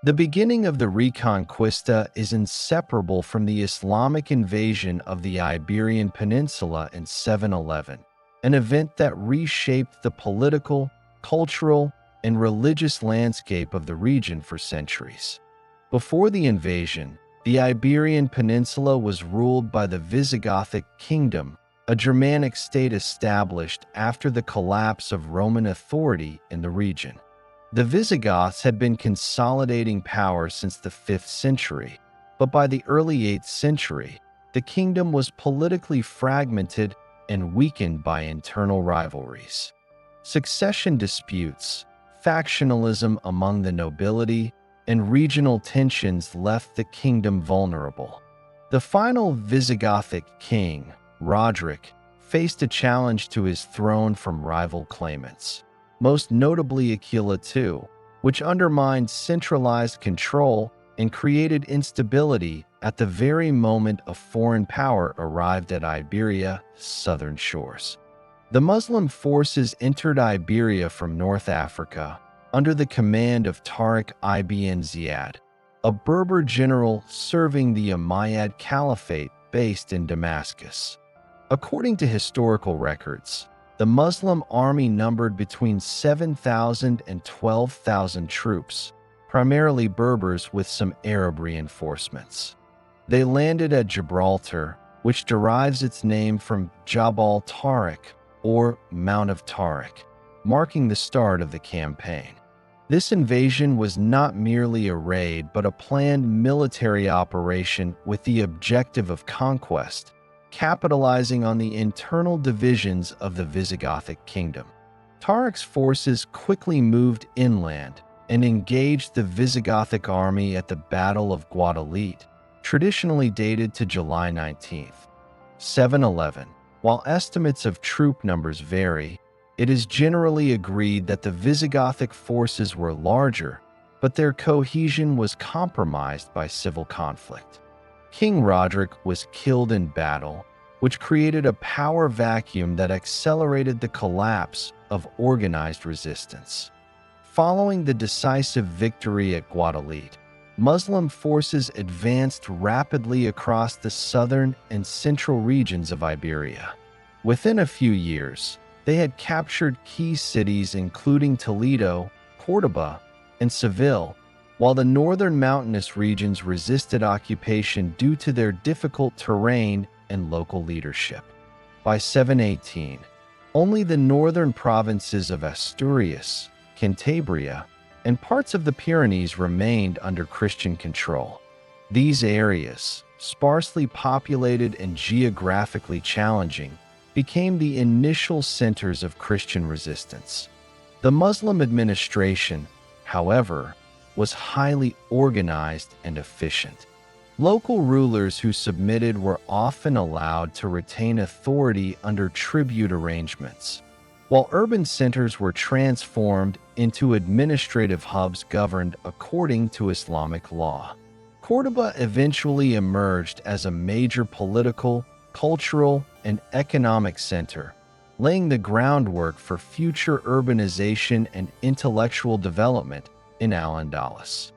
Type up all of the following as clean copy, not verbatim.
The beginning of the Reconquista is inseparable from the Islamic invasion of the Iberian Peninsula in 711, an event that reshaped the political, cultural, and religious landscape of the region for centuries. Before the invasion, the Iberian Peninsula was ruled by the Visigothic Kingdom, a Germanic state established after the collapse of Roman authority in the region. The Visigoths had been consolidating power since the 5th century, but by the early 8th century, the kingdom was politically fragmented and weakened by internal rivalries. Succession disputes, factionalism among the nobility, and regional tensions left the kingdom vulnerable. The final Visigothic king, Roderick, faced a challenge to his throne from rival claimants, most notably Aquila II, which undermined centralized control and created instability at the very moment a foreign power arrived at Iberia's southern shores. The Muslim forces entered Iberia from North Africa under the command of Tariq ibn Ziyad, a Berber general serving the Umayyad Caliphate based in Damascus. According to historical records, the Muslim army numbered between 7,000 and 12,000 troops, primarily Berbers with some Arab reinforcements. They landed at Gibraltar, which derives its name from Jabal Tariq, or Mount of Tariq, marking the start of the campaign. This invasion was not merely a raid but a planned military operation with the objective of conquest, capitalizing on the internal divisions of the Visigothic kingdom. Tariq's forces quickly moved inland and engaged the Visigothic army at the Battle of Guadalete, traditionally dated to July 19, 711. While estimates of troop numbers vary, it is generally agreed that the Visigothic forces were larger, but their cohesion was compromised by civil conflict. King Roderick was killed in battle, which created a power vacuum that accelerated the collapse of organized resistance. Following the decisive victory at Guadalete, Muslim forces advanced rapidly across the southern and central regions of Iberia. Within a few years, they had captured key cities including Toledo, Córdoba, and Seville, while the northern mountainous regions resisted occupation due to their difficult terrain and local leadership. By 718, only the northern provinces of Asturias, Cantabria, and parts of the Pyrenees remained under Christian control. These areas, sparsely populated and geographically challenging, became the initial centers of Christian resistance. The Muslim administration, however, was highly organized and efficient. Local rulers who submitted were often allowed to retain authority under tribute arrangements, while urban centers were transformed into administrative hubs governed according to Islamic law. Córdoba eventually emerged as a major political, cultural, and economic center, laying the groundwork for future urbanization and intellectual development in Al-Andalus.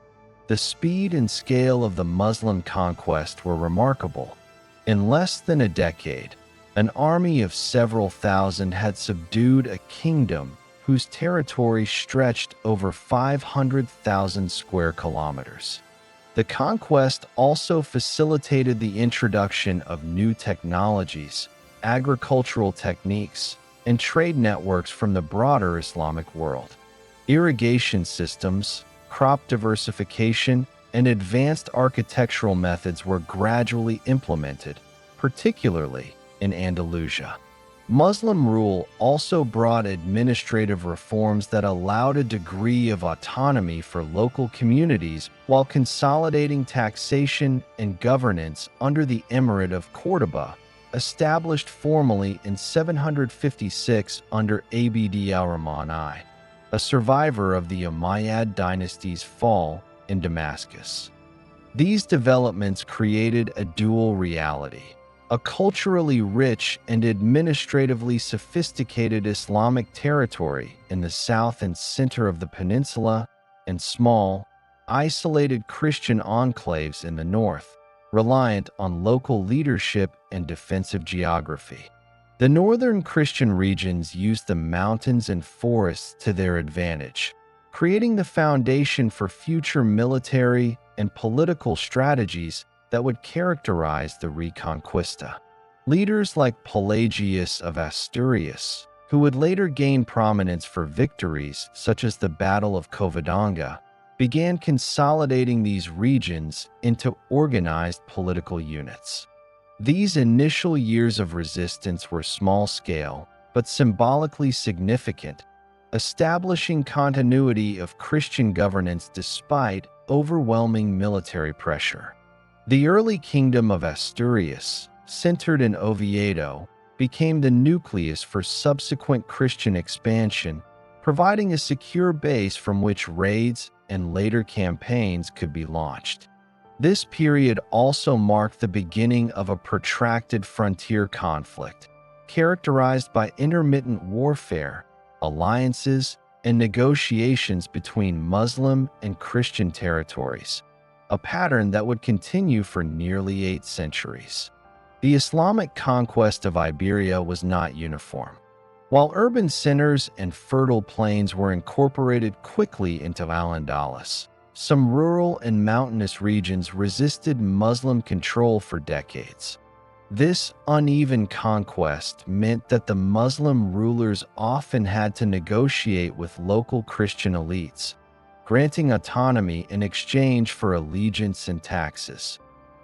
The speed and scale of the Muslim conquest were remarkable. In less than a decade, an army of several thousand had subdued a kingdom whose territory stretched over 500,000 square kilometers. The conquest also facilitated the introduction of new technologies, agricultural techniques, and trade networks from the broader Islamic world. Irrigation systems, crop diversification, and advanced architectural methods were gradually implemented, particularly in Andalusia. Muslim rule also brought administrative reforms that allowed a degree of autonomy for local communities while consolidating taxation and governance under the Emirate of Córdoba, established formally in 756 under Abd al-Rahman I, a survivor of the Umayyad dynasty's fall in Damascus. These developments created a dual reality: a culturally rich and administratively sophisticated Islamic territory in the south and center of the peninsula, and small, isolated Christian enclaves in the north, reliant on local leadership and defensive geography. The northern Christian regions used the mountains and forests to their advantage, creating the foundation for future military and political strategies that would characterize the Reconquista. Leaders like Pelagius of Asturias, who would later gain prominence for victories such as the Battle of Covadonga, began consolidating these regions into organized political units. These initial years of resistance were small-scale, but symbolically significant, establishing continuity of Christian governance despite overwhelming military pressure. The early Kingdom of Asturias, centered in Oviedo, became the nucleus for subsequent Christian expansion, providing a secure base from which raids and later campaigns could be launched. This period also marked the beginning of a protracted frontier conflict, characterized by intermittent warfare, alliances, and negotiations between Muslim and Christian territories, a pattern that would continue for nearly 8 centuries. The Islamic conquest of Iberia was not uniform. While urban centers and fertile plains were incorporated quickly into Al-Andalus, some rural and mountainous regions resisted Muslim control for decades. This uneven conquest meant that the Muslim rulers often had to negotiate with local Christian elites, granting autonomy in exchange for allegiance and taxes.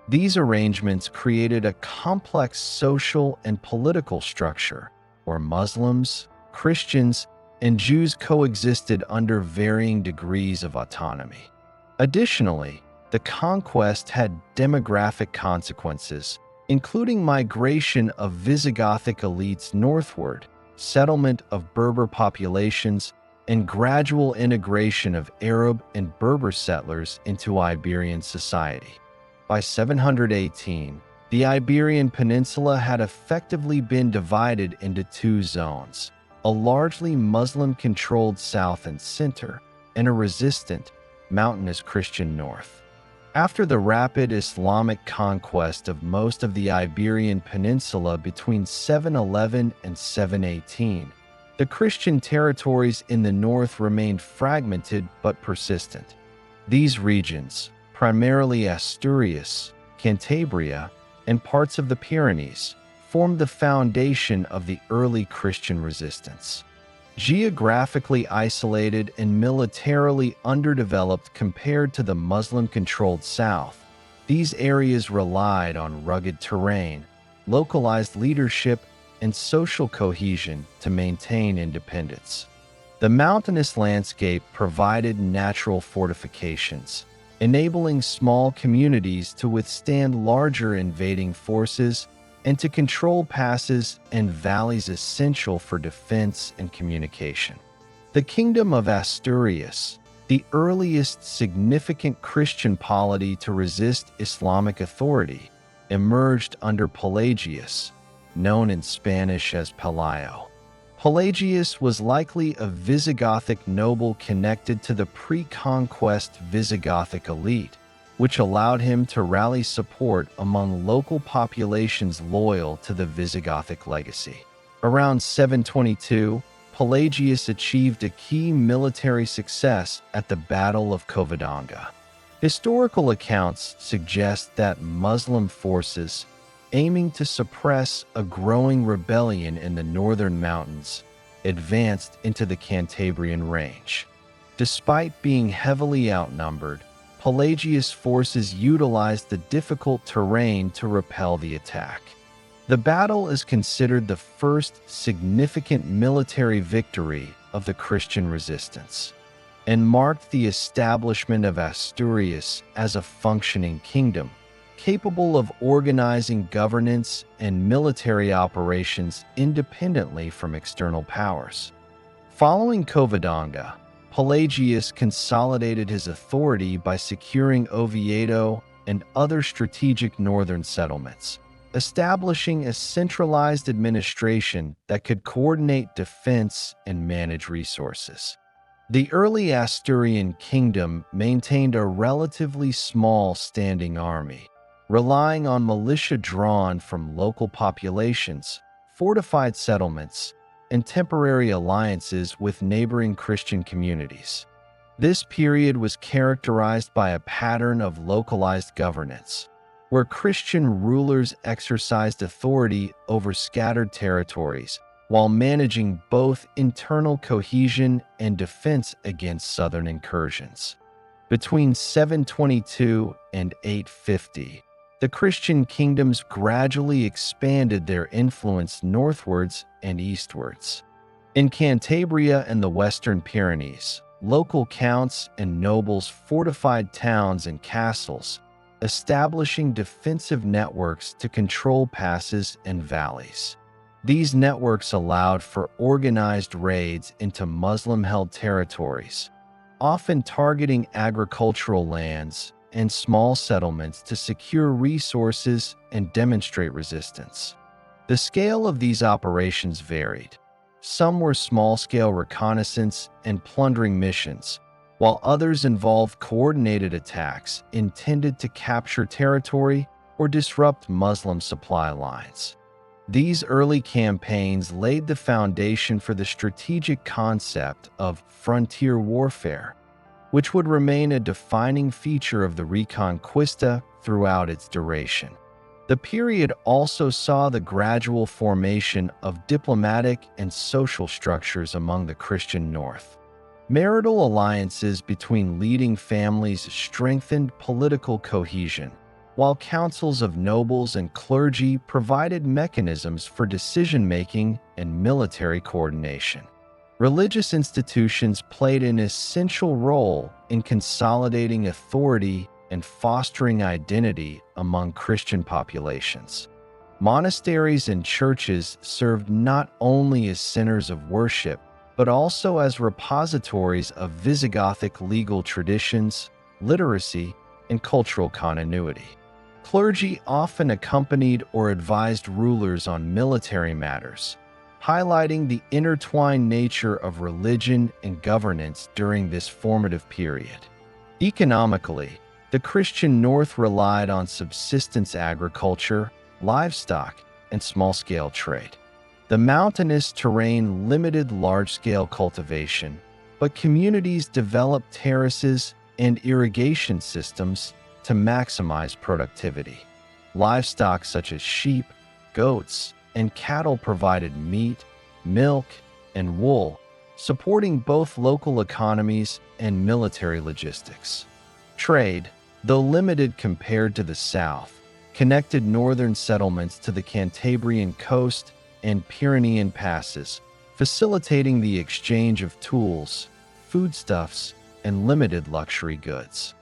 These arrangements created a complex social and political structure where Muslims, Christians, and Jews coexisted under varying degrees of autonomy. Additionally, the conquest had demographic consequences, including migration of Visigothic elites northward, settlement of Berber populations, and gradual integration of Arab and Berber settlers into Iberian society. By 718, the Iberian Peninsula had effectively been divided into 2 zones, a largely Muslim-controlled south and center, and a resistant, mountainous Christian north. After the rapid Islamic conquest of most of the Iberian Peninsula between 711 and 718, the Christian territories in the north remained fragmented but persistent. These regions, primarily Asturias, Cantabria, and parts of the Pyrenees, formed the foundation of the early Christian resistance. Geographically isolated and militarily underdeveloped compared to the Muslim-controlled south, these areas relied on rugged terrain, localized leadership, and social cohesion to maintain independence. The mountainous landscape provided natural fortifications, enabling small communities to withstand larger invading forces and to control passes and valleys essential for defense and communication. The Kingdom of Asturias, the earliest significant Christian polity to resist Islamic authority, emerged under Pelagius, known in Spanish as Pelayo. Pelagius was likely a Visigothic noble connected to the pre-conquest Visigothic elite, which allowed him to rally support among local populations loyal to the Visigothic legacy. Around 722, Pelagius achieved a key military success at the Battle of Covadonga. Historical accounts suggest that Muslim forces, aiming to suppress a growing rebellion in the northern mountains, advanced into the Cantabrian range. Despite being heavily outnumbered, Pelagius' forces utilized the difficult terrain to repel the attack. The battle is considered the first significant military victory of the Christian resistance, and marked the establishment of Asturias as a functioning kingdom, capable of organizing governance and military operations independently from external powers. Following Covadonga, Pelagius consolidated his authority by securing Oviedo and other strategic northern settlements, establishing a centralized administration that could coordinate defense and manage resources. The early Asturian kingdom maintained a relatively small standing army, relying on militia drawn from local populations, fortified settlements, and temporary alliances with neighboring Christian communities. This period was characterized by a pattern of localized governance, where Christian rulers exercised authority over scattered territories while managing both internal cohesion and defense against southern incursions. Between 722 and 850, the Christian kingdoms gradually expanded their influence northwards and eastwards. In Cantabria and the Western Pyrenees, local counts and nobles fortified towns and castles, establishing defensive networks to control passes and valleys. These networks allowed for organized raids into Muslim-held territories, often targeting agricultural lands and small settlements to secure resources and demonstrate resistance. The scale of these operations varied. Some were small-scale reconnaissance and plundering missions, while others involved coordinated attacks intended to capture territory or disrupt Muslim supply lines. These early campaigns laid the foundation for the strategic concept of frontier warfare, which would remain a defining feature of the Reconquista throughout its duration. The period also saw the gradual formation of diplomatic and social structures among the Christian North. Marital alliances between leading families strengthened political cohesion, while councils of nobles and clergy provided mechanisms for decision-making and military coordination. Religious institutions played an essential role in consolidating authority and fostering identity among Christian populations. Monasteries and churches served not only as centers of worship, but also as repositories of Visigothic legal traditions, literacy, and cultural continuity. Clergy often accompanied or advised rulers on military matters, highlighting the intertwined nature of religion and governance during this formative period. Economically, the Christian North relied on subsistence agriculture, livestock, and small-scale trade. The mountainous terrain limited large-scale cultivation, but communities developed terraces and irrigation systems to maximize productivity. Livestock such as sheep, goats, and cattle provided meat, milk, and wool, supporting both local economies and military logistics. Trade, though limited compared to the south, connected northern settlements to the Cantabrian coast and Pyrenean passes, facilitating the exchange of tools, foodstuffs, and limited luxury goods.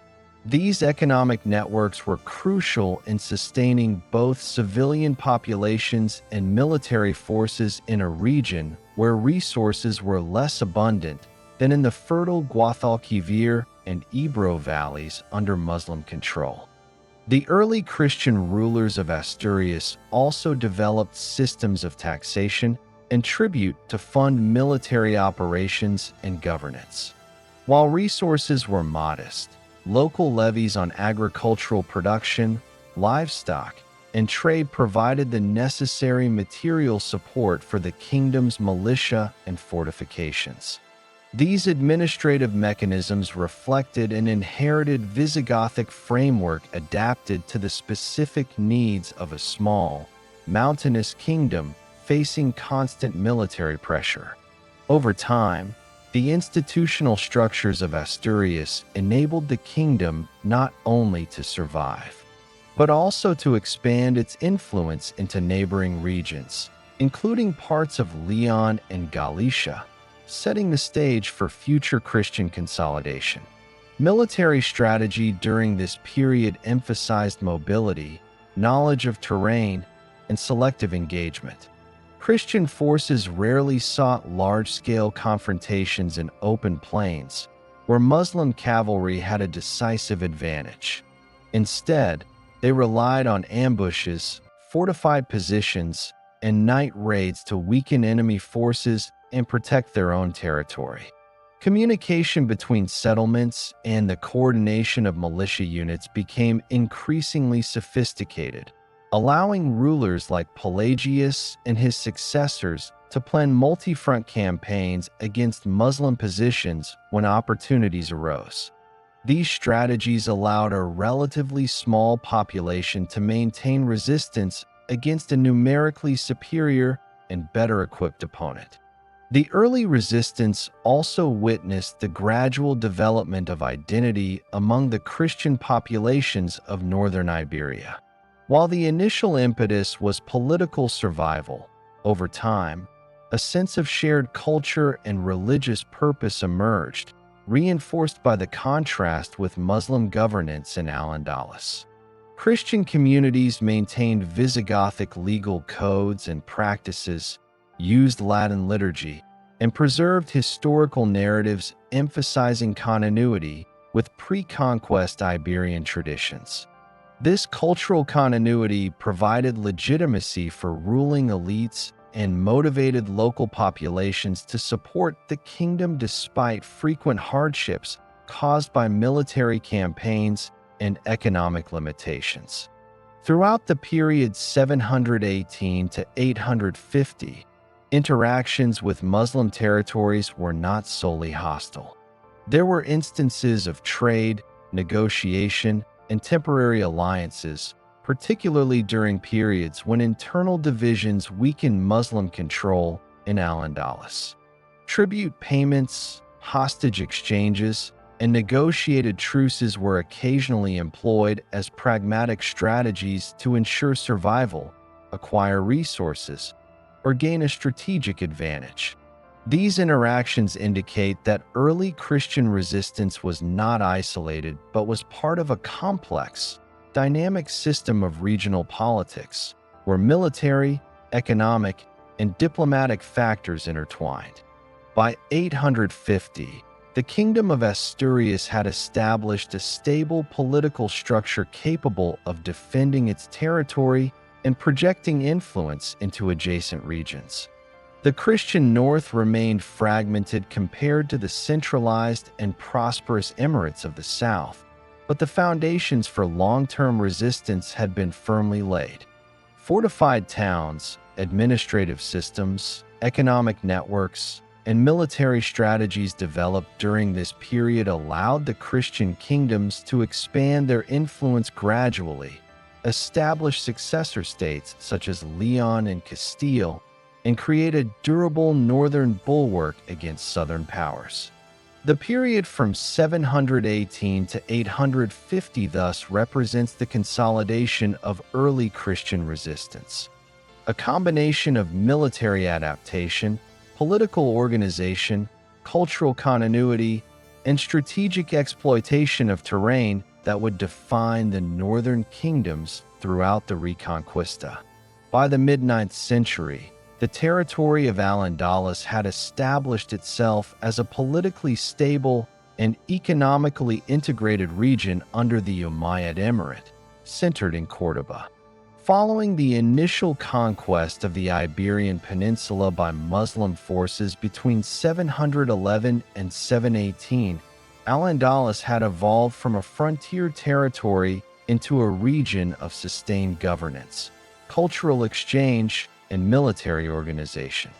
These economic networks were crucial in sustaining both civilian populations and military forces in a region where resources were less abundant than in the fertile Guadalquivir and Ebro valleys under Muslim control. The early Christian rulers of Asturias also developed systems of taxation and tribute to fund military operations and governance. While resources were modest, local levies on agricultural production, livestock, and trade provided the necessary material support for the kingdom's militia and fortifications. These administrative mechanisms reflected an inherited Visigothic framework adapted to the specific needs of a small, mountainous kingdom facing constant military pressure. Over time, the institutional structures of Asturias enabled the kingdom not only to survive, but also to expand its influence into neighboring regions, including parts of León and Galicia, setting the stage for future Christian consolidation. Military strategy during this period emphasized mobility, knowledge of terrain, and selective engagement. Christian forces rarely sought large-scale confrontations in open plains, where Muslim cavalry had a decisive advantage. Instead, they relied on ambushes, fortified positions, and night raids to weaken enemy forces and protect their own territory. Communication between settlements and the coordination of militia units became increasingly sophisticated, allowing rulers like Pelagius and his successors to plan multi-front campaigns against Muslim positions when opportunities arose. These strategies allowed a relatively small population to maintain resistance against a numerically superior and better-equipped opponent. The early resistance also witnessed the gradual development of identity among the Christian populations of northern Iberia. While the initial impetus was political survival, over time, a sense of shared culture and religious purpose emerged, reinforced by the contrast with Muslim governance in Al-Andalus. Christian communities maintained Visigothic legal codes and practices, used Latin liturgy, and preserved historical narratives emphasizing continuity with pre-conquest Iberian traditions. This cultural continuity provided legitimacy for ruling elites and motivated local populations to support the kingdom despite frequent hardships caused by military campaigns and economic limitations. Throughout the period 718 to 850, interactions with Muslim territories were not solely hostile. There were instances of trade, negotiation, and temporary alliances, particularly during periods when internal divisions weakened Muslim control in Al-Andalus. Tribute payments, hostage exchanges, and negotiated truces were occasionally employed as pragmatic strategies to ensure survival, acquire resources, or gain a strategic advantage. These interactions indicate that early Christian resistance was not isolated but was part of a complex, dynamic system of regional politics, where military, economic, and diplomatic factors intertwined. By 850, the Kingdom of Asturias had established a stable political structure capable of defending its territory and projecting influence into adjacent regions. The Christian north remained fragmented compared to the centralized and prosperous emirates of the south, but the foundations for long-term resistance had been firmly laid. Fortified towns, administrative systems, economic networks, and military strategies developed during this period allowed the Christian kingdoms to expand their influence gradually, establish successor states such as León and Castile, and create a durable northern bulwark against southern powers. The period from 718 to 850 thus represents the consolidation of early Christian resistance. A combination of military adaptation, political organization, cultural continuity, and strategic exploitation of terrain that would define the northern kingdoms throughout the Reconquista. By the mid-9th century, the territory of Al-Andalus had established itself as a politically stable and economically integrated region under the Umayyad Emirate, centered in Córdoba. Following the initial conquest of the Iberian Peninsula by Muslim forces between 711 and 718, Al-Andalus had evolved from a frontier territory into a region of sustained governance, cultural exchange, and military organization.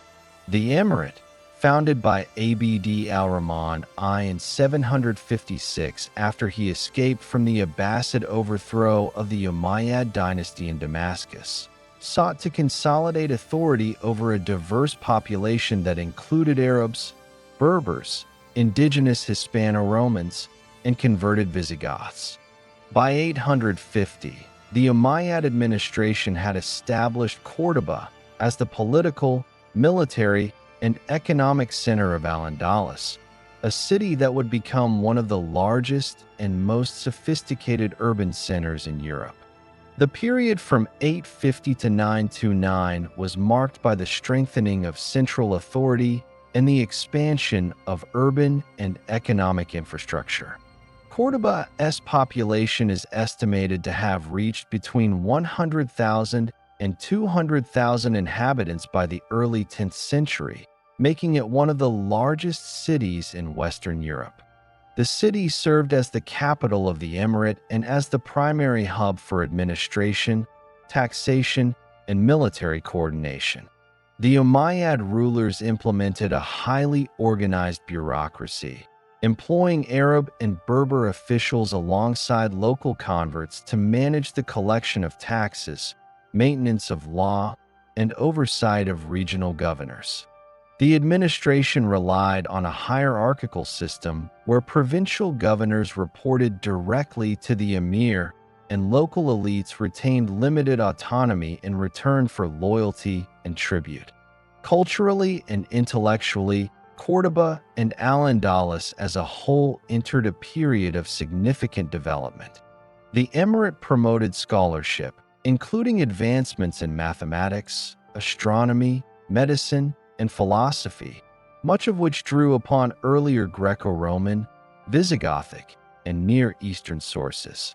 The emirate, founded by Abd al-Rahman I in 756 after he escaped from the Abbasid overthrow of the Umayyad dynasty in Damascus, sought to consolidate authority over a diverse population that included Arabs, Berbers, indigenous Hispano-Romans, and converted Visigoths. By 850, the Umayyad administration had established Córdoba as the political, military, and economic center of Al-Andalus, a city that would become one of the largest and most sophisticated urban centers in Europe. The period from 850 to 929 was marked by the strengthening of central authority and the expansion of urban and economic infrastructure. Córdoba's population is estimated to have reached between 100,000 and 200,000 inhabitants by the early 10th century, making it one of the largest cities in Western Europe. The city served as the capital of the emirate and as the primary hub for administration, taxation, and military coordination. The Umayyad rulers implemented a highly organized bureaucracy, employing Arab and Berber officials alongside local converts to manage the collection of taxes, maintenance of law, and oversight of regional governors. The administration relied on a hierarchical system where provincial governors reported directly to the emir and local elites retained limited autonomy in return for loyalty and tribute. Culturally and intellectually, Córdoba and Al-Andalus as a whole entered a period of significant development. The emirate promoted scholarship, including advancements in mathematics, astronomy, medicine, and philosophy, much of which drew upon earlier Greco-Roman, Visigothic, and Near Eastern sources.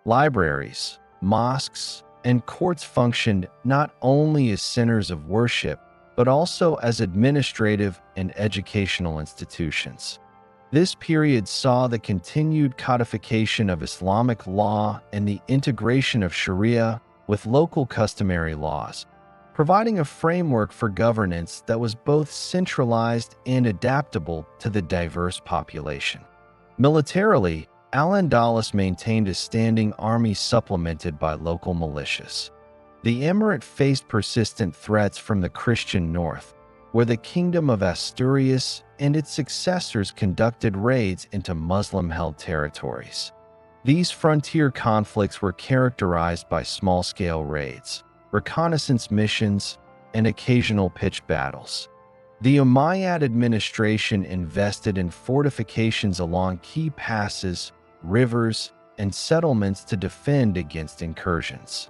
Libraries, mosques, and courts functioned not only as centers of worship, but also as administrative and educational institutions. This period saw the continued codification of Islamic law and the integration of Sharia with local customary laws, providing a framework for governance that was both centralized and adaptable to the diverse population. Militarily, Al-Andalus maintained a standing army supplemented by local militias. The emirate faced persistent threats from the Christian north, where the Kingdom of Asturias and its successors conducted raids into Muslim-held territories. These frontier conflicts were characterized by small-scale raids, reconnaissance missions, and occasional pitched battles. The Umayyad administration invested in fortifications along key passes, rivers, and settlements to defend against incursions.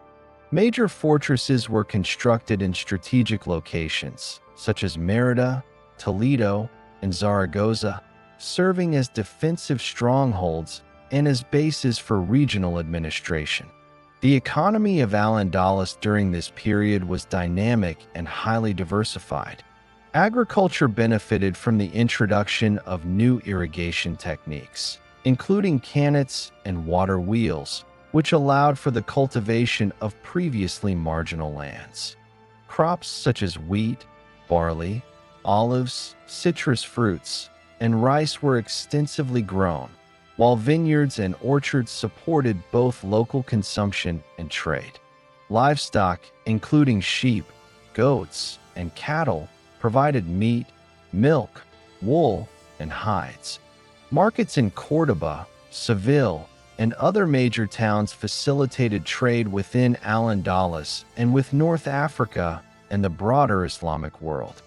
Major fortresses were constructed in strategic locations, such as Merida, Toledo, and Zaragoza, serving as defensive strongholds and as bases for regional administration. The economy of Al-Andalus during this period was dynamic and highly diversified. Agriculture benefited from the introduction of new irrigation techniques, including cannets and water wheels, which allowed for the cultivation of previously marginal lands. Crops such as wheat, barley, olives, citrus fruits, and rice were extensively grown, while vineyards and orchards supported both local consumption and trade. Livestock, including sheep, goats, and cattle, provided meat, milk, wool, and hides. Markets in Córdoba, Seville, and other major towns facilitated trade within Al-Andalus and with North Africa and the broader Islamic world.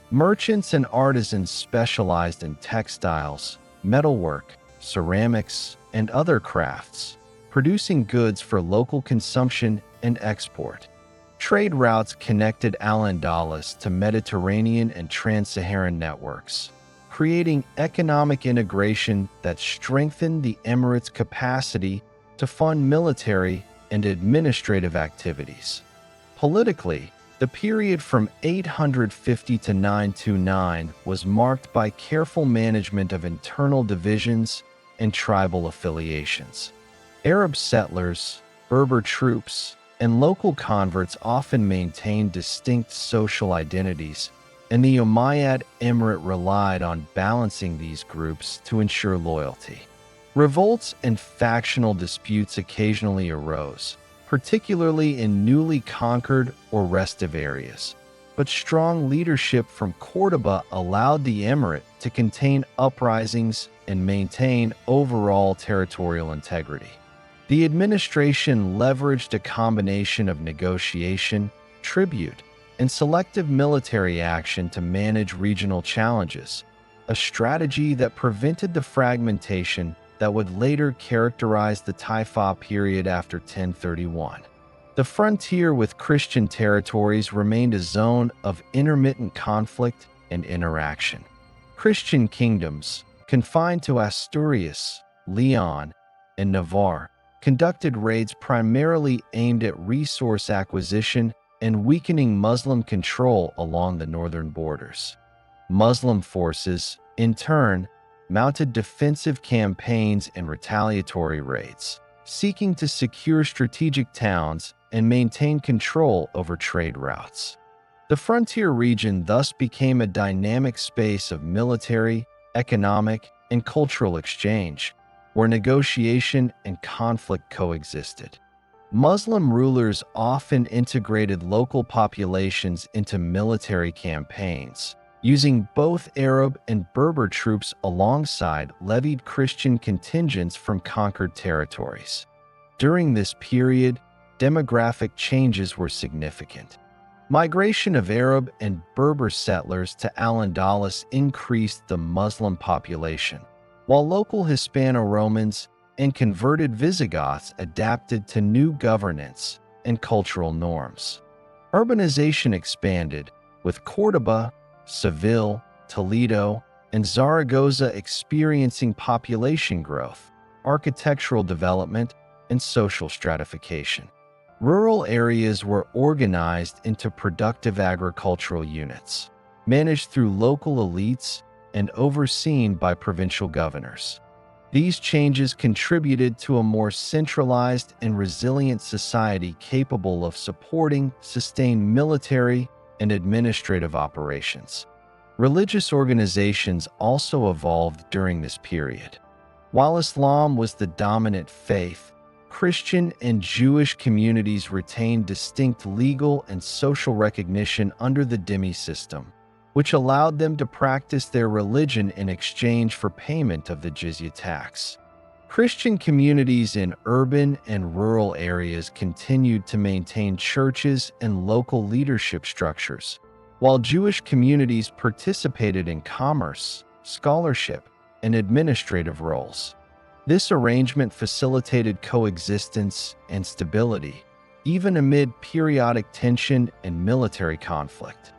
Merchants and artisans specialized in textiles, metalwork, ceramics, and other crafts, producing goods for local consumption and export. Trade routes connected Al-Andalus to Mediterranean and trans-Saharan networks, creating economic integration that strengthened the emirate's capacity to fund military and administrative activities. Politically, the period from 850 to 929 was marked by careful management of internal divisions and tribal affiliations. Arab settlers, Berber troops, and local converts often maintained distinct social identities, and the Umayyad emirate relied on balancing these groups to ensure loyalty. Revolts and factional disputes occasionally arose, particularly in newly conquered or restive areas, but strong leadership from Córdoba allowed the emirate to contain uprisings and maintain overall territorial integrity. The administration leveraged a combination of negotiation, tribute, and selective military action to manage regional challenges, a strategy that prevented the fragmentation that would later characterize the Taifa period after 1031. The frontier with Christian territories remained a zone of intermittent conflict and interaction. Christian kingdoms, confined to Asturias, León, and Navarre, conducted raids primarily aimed at resource acquisition and weakening Muslim control along the northern borders. Muslim forces, in turn, mounted defensive campaigns and retaliatory raids, seeking to secure strategic towns and maintain control over trade routes. The frontier region thus became a dynamic space of military, economic, and cultural exchange, where negotiation and conflict coexisted. Muslim rulers often integrated local populations into military campaigns, using both Arab and Berber troops alongside levied Christian contingents from conquered territories. During this period, demographic changes were significant. Migration of Arab and Berber settlers to Al-Andalus increased the Muslim population, while local Hispano-Romans and converted Visigoths adapted to new governance and cultural norms. Urbanization expanded, with Córdoba, Seville, Toledo, and Zaragoza experiencing population growth, architectural development, and social stratification. Rural areas were organized into productive agricultural units, managed through local elites and overseen by provincial governors. These changes contributed to a more centralized and resilient society capable of supporting sustained military and administrative operations. Religious organizations also evolved during this period. While Islam was the dominant faith, Christian and Jewish communities retained distinct legal and social recognition under the dhimmi system, which allowed them to practice their religion in exchange for payment of the jizya tax. Christian communities in urban and rural areas continued to maintain churches and local leadership structures, while Jewish communities participated in commerce, scholarship, and administrative roles. This arrangement facilitated coexistence and stability, even amid periodic tension and military conflict.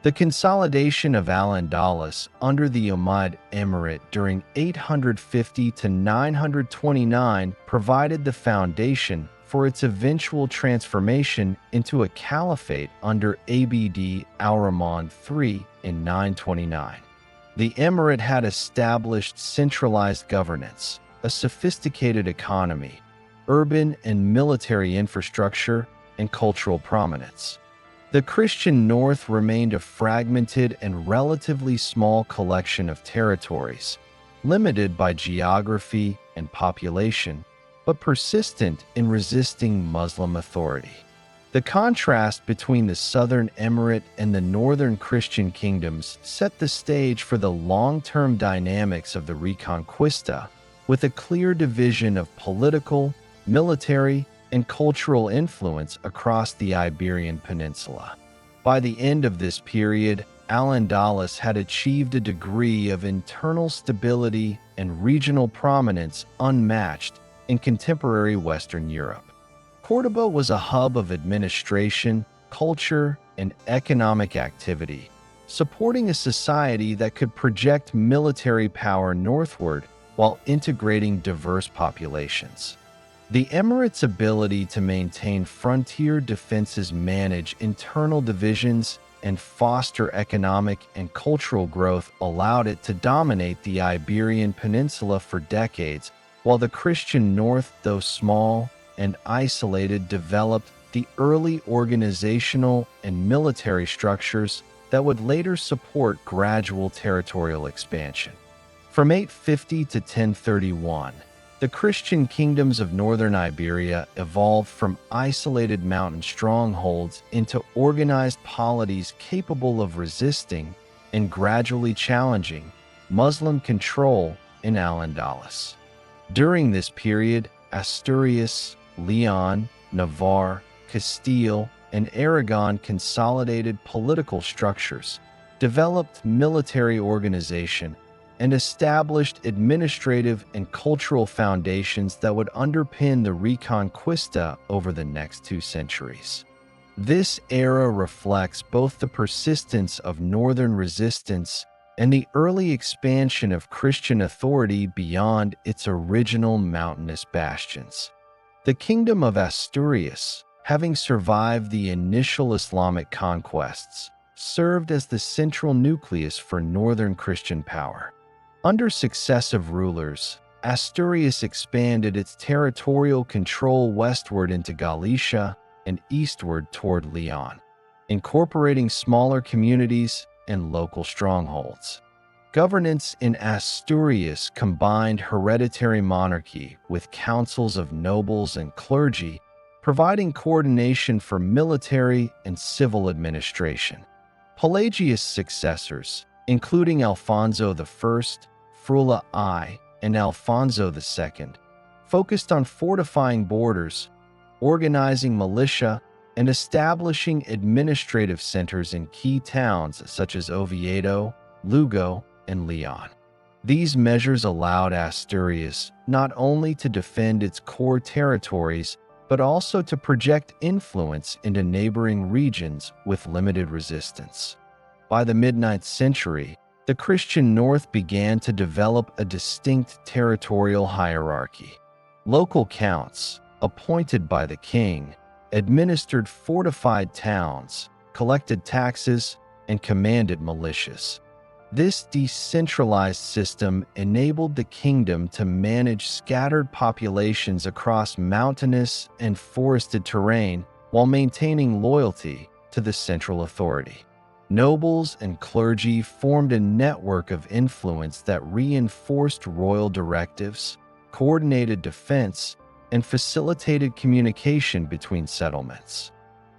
The consolidation of Al-Andalus under the Umayyad Emirate during 850 to 929 provided the foundation for its eventual transformation into a caliphate under Abd al-Rahman III in 929. The emirate had established centralized governance, a sophisticated economy, urban and military infrastructure, and cultural prominence. The Christian North remained a fragmented and relatively small collection of territories, limited by geography and population, but persistent in resisting Muslim authority. The contrast between the southern emirate and the northern Christian kingdoms set the stage for the long-term dynamics of the Reconquista, with a clear division of political, military, and cultural influence across the Iberian Peninsula. By the end of this period, Al-Andalus had achieved a degree of internal stability and regional prominence unmatched in contemporary Western Europe. Córdoba was a hub of administration, culture, and economic activity, supporting a society that could project military power northward while integrating diverse populations. The emirate's ability to maintain frontier defenses, manage internal divisions, and foster economic and cultural growth allowed it to dominate the Iberian Peninsula for decades, while the Christian North, though small and isolated, developed the early organizational and military structures that would later support gradual territorial expansion. From 850 to 1031, the Christian kingdoms of northern Iberia evolved from isolated mountain strongholds into organized polities capable of resisting and gradually challenging Muslim control in Al-Andalus. During this period, Asturias, León, Navarre, Castile, and Aragon consolidated political structures, developed military organization, and established administrative and cultural foundations that would underpin the Reconquista over the next 2 centuries. This era reflects both the persistence of northern resistance and the early expansion of Christian authority beyond its original mountainous bastions. The Kingdom of Asturias, having survived the initial Islamic conquests, served as the central nucleus for northern Christian power. Under successive rulers, Asturias expanded its territorial control westward into Galicia and eastward toward León, incorporating smaller communities and local strongholds. Governance in Asturias combined hereditary monarchy with councils of nobles and clergy, providing coordination for military and civil administration. Pelagius' successors, including Alfonso I, Frula I, and Alfonso II, focused on fortifying borders, organizing militia, and establishing administrative centers in key towns such as Oviedo, Lugo, and León. These measures allowed Asturias not only to defend its core territories, but also to project influence into neighboring regions with limited resistance. By the mid-9th century, the Christian North began to develop a distinct territorial hierarchy. Local counts, appointed by the king, administered fortified towns, collected taxes, and commanded militias. This decentralized system enabled the kingdom to manage scattered populations across mountainous and forested terrain while maintaining loyalty to the central authority. Nobles and clergy formed a network of influence that reinforced royal directives, coordinated defense, and facilitated communication between settlements.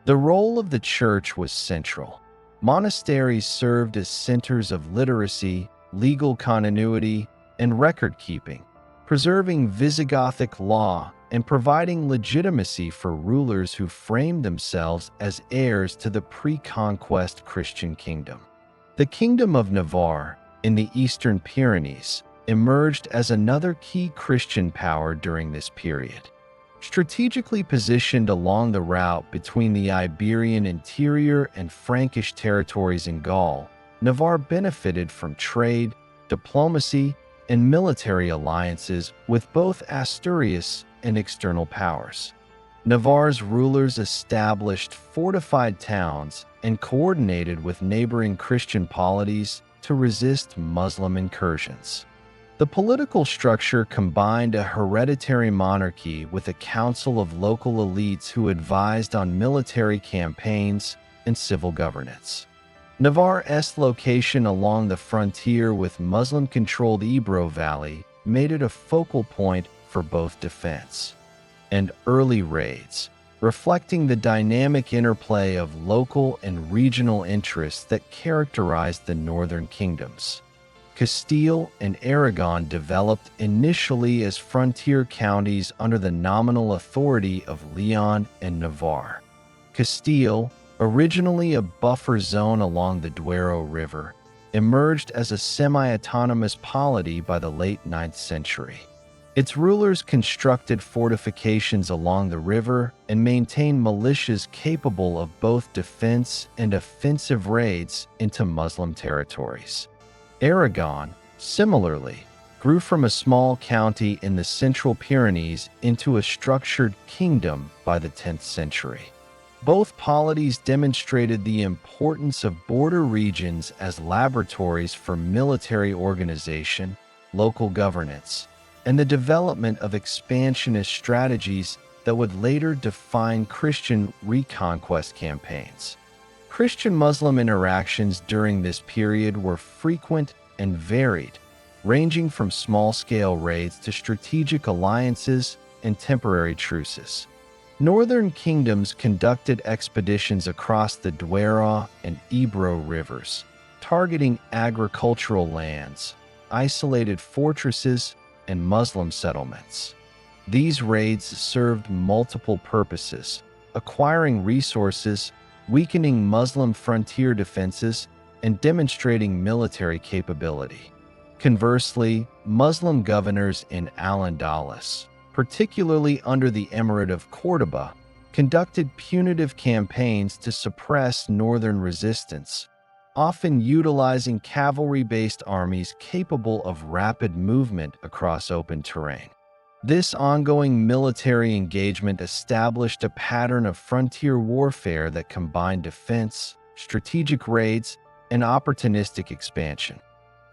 The role of the church was central. Monasteries served as centers of literacy, legal continuity, and record-keeping, preserving Visigothic law and providing legitimacy for rulers who framed themselves as heirs to the pre-conquest Christian kingdom. The Kingdom of Navarre, in the Eastern Pyrenees, emerged as another key Christian power during this period. Strategically positioned along the route between the Iberian interior and Frankish territories in Gaul, Navarre benefited from trade, diplomacy, and military alliances with both Asturias and external powers. Navarre's rulers established fortified towns and coordinated with neighboring Christian polities to resist Muslim incursions. The political structure combined a hereditary monarchy with a council of local elites who advised on military campaigns and civil governance. Navarre's location along the frontier with Muslim-controlled Ebro Valley made it a focal point for both defense and early raids, reflecting the dynamic interplay of local and regional interests that characterized the northern kingdoms. Castile and Aragon developed initially as frontier counties under the nominal authority of León and Navarre. Castile, originally a buffer zone along the Duero River, emerged as a semi-autonomous polity by the late 9th century. Its rulers constructed fortifications along the river and maintained militias capable of both defense and offensive raids into Muslim territories. Aragon, similarly, grew from a small county in the Central Pyrenees into a structured kingdom by the 10th century. Both polities demonstrated the importance of border regions as laboratories for military organization, local governance, and the development of expansionist strategies that would later define Christian reconquest campaigns. Christian-Muslim interactions during this period were frequent and varied, ranging from small-scale raids to strategic alliances and temporary truces. Northern kingdoms conducted expeditions across the Duero and Ebro rivers, targeting agricultural lands, isolated fortresses, and Muslim settlements. These raids served multiple purposes: acquiring resources, weakening Muslim frontier defenses, and demonstrating military capability. Conversely, Muslim governors in Al-Andalus, particularly under the Emirate of Córdoba, conducted punitive campaigns to suppress northern resistance, often utilizing cavalry-based armies capable of rapid movement across open terrain. This ongoing military engagement established a pattern of frontier warfare that combined defense, strategic raids, and opportunistic expansion.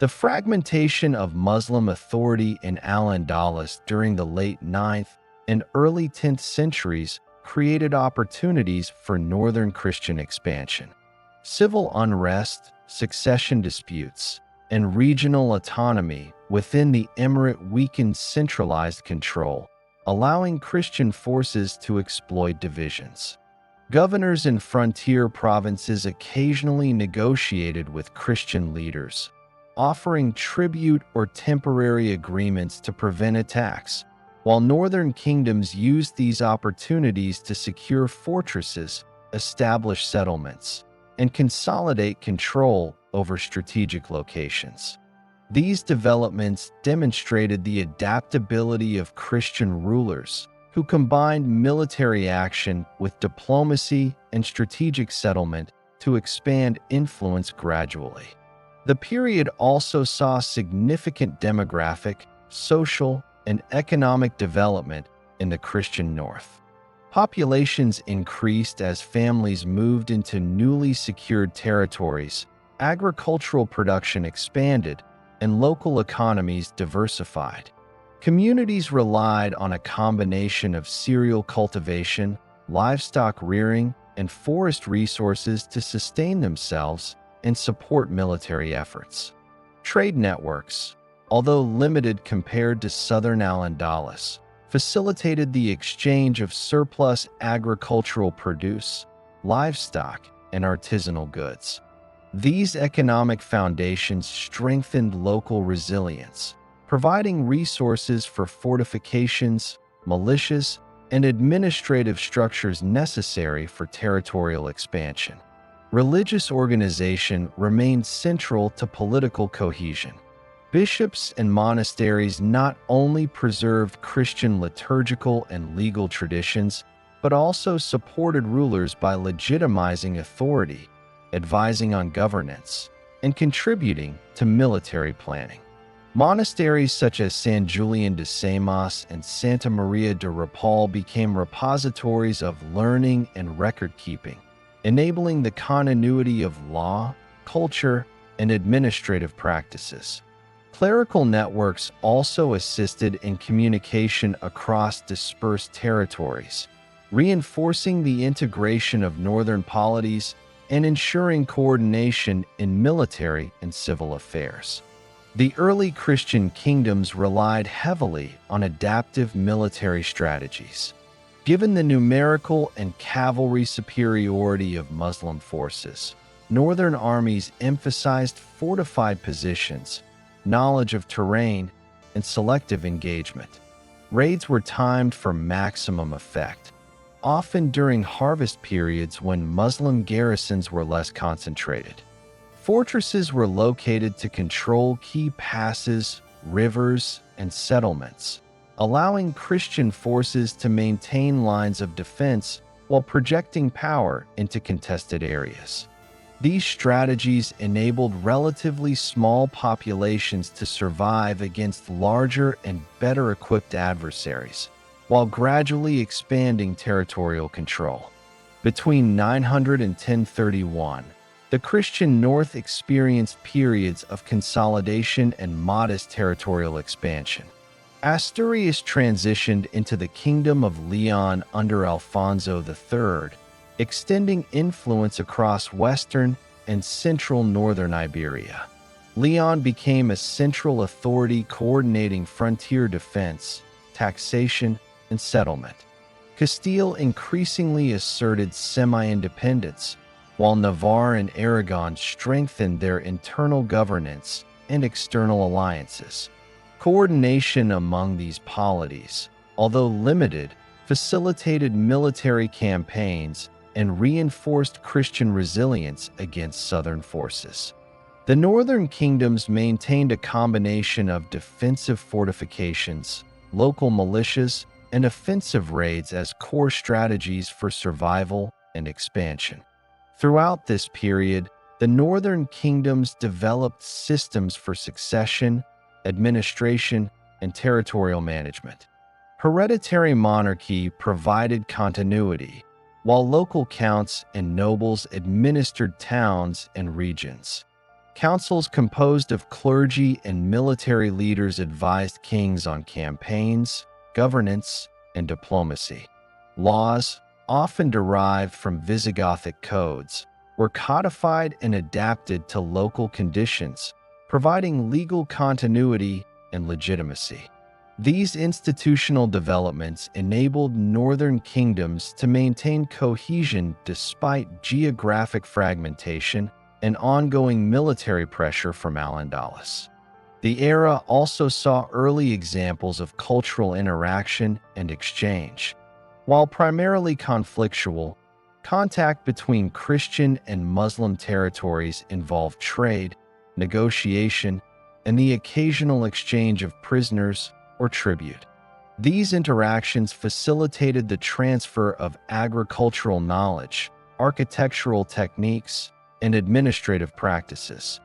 The fragmentation of Muslim authority in Al-Andalus during the late 9th and early 10th centuries created opportunities for northern Christian expansion. Civil unrest, succession disputes, and regional autonomy within the emirate weakened centralized control, allowing Christian forces to exploit divisions. Governors in frontier provinces occasionally negotiated with Christian leaders, offering tribute or temporary agreements to prevent attacks, while northern kingdoms used these opportunities to secure fortresses, establish settlements, and consolidate control over strategic locations. These developments demonstrated the adaptability of Christian rulers who combined military action with diplomacy and strategic settlement to expand influence gradually. The period also saw significant demographic, social, and economic development in the Christian North. Populations increased as families moved into newly secured territories, agricultural production expanded, and local economies diversified. Communities relied on a combination of cereal cultivation, livestock rearing, and forest resources to sustain themselves and support military efforts. Trade networks, although limited compared to southern Al-Andalus, facilitated the exchange of surplus agricultural produce, livestock, and artisanal goods. These economic foundations strengthened local resilience, providing resources for fortifications, militias, and administrative structures necessary for territorial expansion. Religious organization remained central to political cohesion. Bishops and monasteries not only preserved Christian liturgical and legal traditions, but also supported rulers by legitimizing authority, advising on governance, and contributing to military planning. Monasteries such as San Julian de Samos and Santa Maria de Ripoll became repositories of learning and record-keeping, enabling the continuity of law, culture, and administrative practices. Clerical networks also assisted in communication across dispersed territories, reinforcing the integration of northern polities and ensuring coordination in military and civil affairs. The early Christian kingdoms relied heavily on adaptive military strategies. Given the numerical and cavalry superiority of Muslim forces, northern armies emphasized fortified positions, knowledge of terrain, and selective engagement. Raids were timed for maximum effect, often during harvest periods when Muslim garrisons were less concentrated. Fortresses were located to control key passes, rivers, and settlements, allowing Christian forces to maintain lines of defense while projecting power into contested areas. These strategies enabled relatively small populations to survive against larger and better equipped adversaries, while gradually expanding territorial control. Between 900 and 1031, the Christian North experienced periods of consolidation and modest territorial expansion. Asturias transitioned into the Kingdom of León under Alfonso III, extending influence across western and central northern Iberia. León became a central authority coordinating frontier defense, taxation, and settlement. Castile increasingly asserted semi-independence, while Navarre and Aragon strengthened their internal governance and external alliances. Coordination among these polities, although limited, facilitated military campaigns and reinforced Christian resilience against southern forces. The northern kingdoms maintained a combination of defensive fortifications, local militias, and offensive raids as core strategies for survival and expansion. Throughout this period, the northern kingdoms developed systems for succession, administration, and territorial management. Hereditary monarchy provided continuity, while local counts and nobles administered towns and regions. Councils composed of clergy and military leaders advised kings on campaigns, governance, and diplomacy. Laws, often derived from Visigothic codes, were codified and adapted to local conditions, providing legal continuity and legitimacy. These institutional developments enabled northern kingdoms to maintain cohesion despite geographic fragmentation and ongoing military pressure from Al-Andalus. The era also saw early examples of cultural interaction and exchange. While primarily conflictual, contact between Christian and Muslim territories involved trade, negotiation, and the occasional exchange of prisoners or tribute. These interactions facilitated the transfer of agricultural knowledge, architectural techniques, and administrative practices.